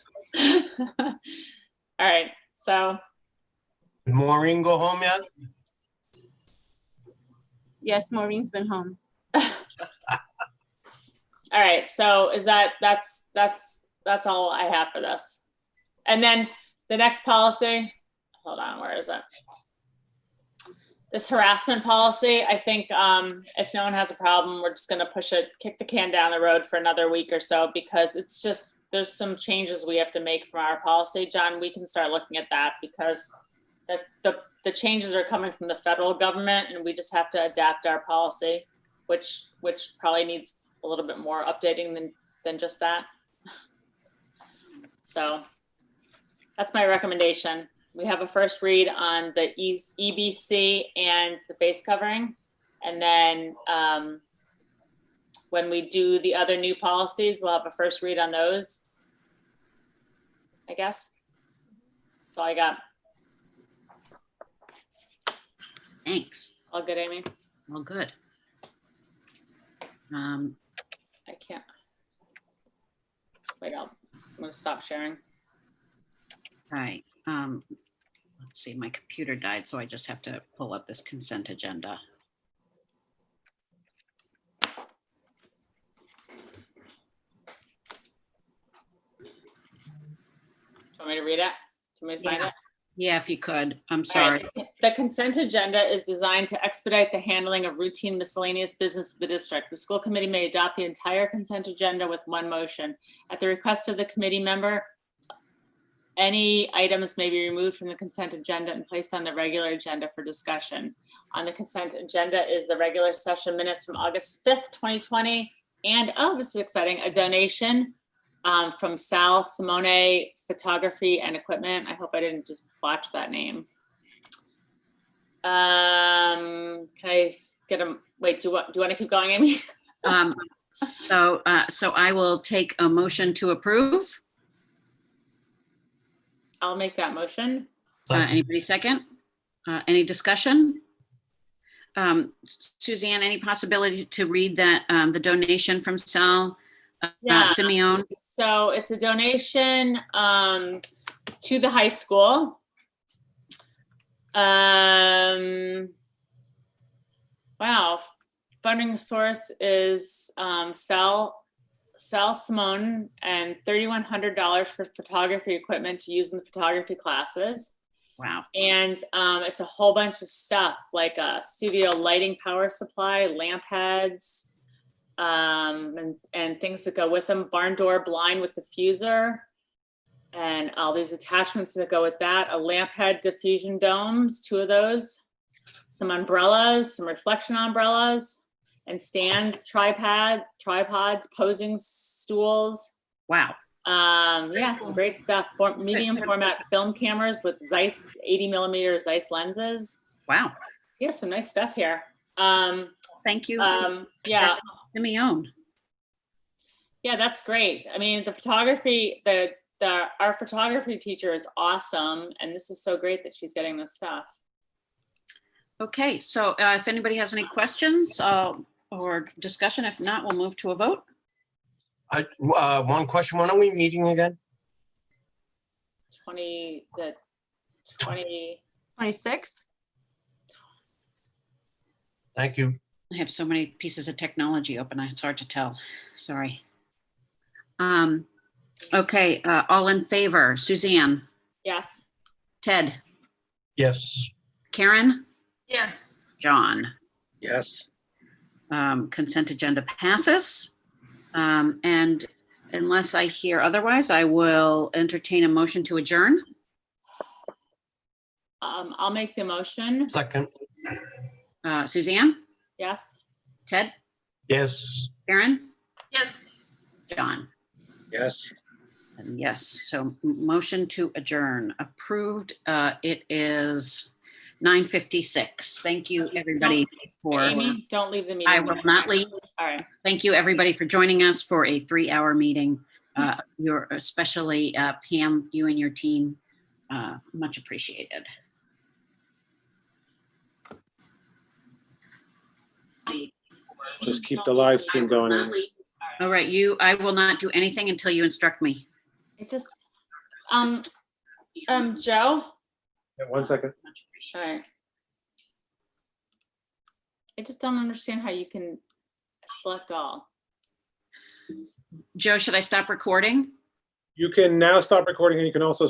All right, so. Did Maureen go home yet? Yes, Maureen's been home. All right, so that's all I have for this. And then the next policy, hold on, where is it? This harassment policy, I think if no one has a problem, we're just gonna kick the can down the road for another week or so, because it's just, there's some changes we have to make from our policy. John, we can start looking at that, because the changes are coming from the federal government, and we just have to adapt our policy, which probably needs a little bit more updating than just that. So that's my recommendation. We have a first read on the EBC and the face covering. And then when we do the other new policies, we'll have a first read on those, I guess. That's all I got. Thanks. All good, Amy? Well, good. I can't. Wait, I'm gonna stop sharing. All right. Let's see, my computer died, so I just have to pull up this consent agenda. Do you want me to read it? Do you want me to find it? Yeah, if you could. I'm All sorry. right. The consent agenda is designed to expedite the handling of routine miscellaneous business of the district. The school committee may adopt the entire consent agenda with one motion. At the request of the committee member, any items may be removed from the consent agenda and placed on the regular agenda for discussion. On the consent agenda is the regular session minutes from August 5th, 2020. And, oh, this is exciting, a donation from Sal Simone Photography and Equipment. I hope I didn't just botch that name. Can I get a, wait, do you want to keep going, Amy? So I will take a motion to approve. I'll make that motion. Anybody second? Any discussion? Suzanne, any possibility to read that, the donation from Sal Simeone? So it's a donation to the high school. Wow, funding source is Sal Simone and $3,100 for photography equipment to use in the photography classes. Wow. And it's a whole bunch of stuff like a studio lighting power supply, lamp heads, and things that go with them, barn door blind with diffuser, and all these attachments that go with that, a lamp head diffusion domes, 2 of those, some umbrellas, some reflection umbrellas, and stands, tripods, posing stools. Wow. Yeah, some great stuff. Medium format film cameras with Zeiss 80mm Zeiss lenses. Wow. Yeah, some nice stuff here. Thank you. Yeah. Simeone. Yeah, that's great. I mean, the photography, our photography teacher is awesome, and this is so great that she's getting this stuff. Okay, so if anybody has any questions or discussion, if not, we'll move to a vote. One question, when are we meeting again? 26th. Thank you. I have so many pieces of technology open, it's hard to tell. Sorry. Okay, all in favor, Suzanne? Yes. Ted? Yes. Karen? Yes. John? Yes. Consent agenda passes. And unless I hear otherwise, I will entertain a motion to adjourn. I'll make the motion. Second. Suzanne? Yes. Ted? Yes. Karen? Yes. John? Yes. And yes, so motion to adjourn approved. It is 9:56. Thank you, everybody. Amy, don't leave the meeting. I will not leave. All right. Thank you, everybody, for joining us for a 3-hour meeting. You're especially Pam, you and your team, much appreciated. Just keep the live stream going in. All right, I will not do anything until you instruct me. It just, Joe? Yeah, 1 second. All right. I just don't understand how you can select all. Joe, should I stop recording? You can now stop recording, and you can also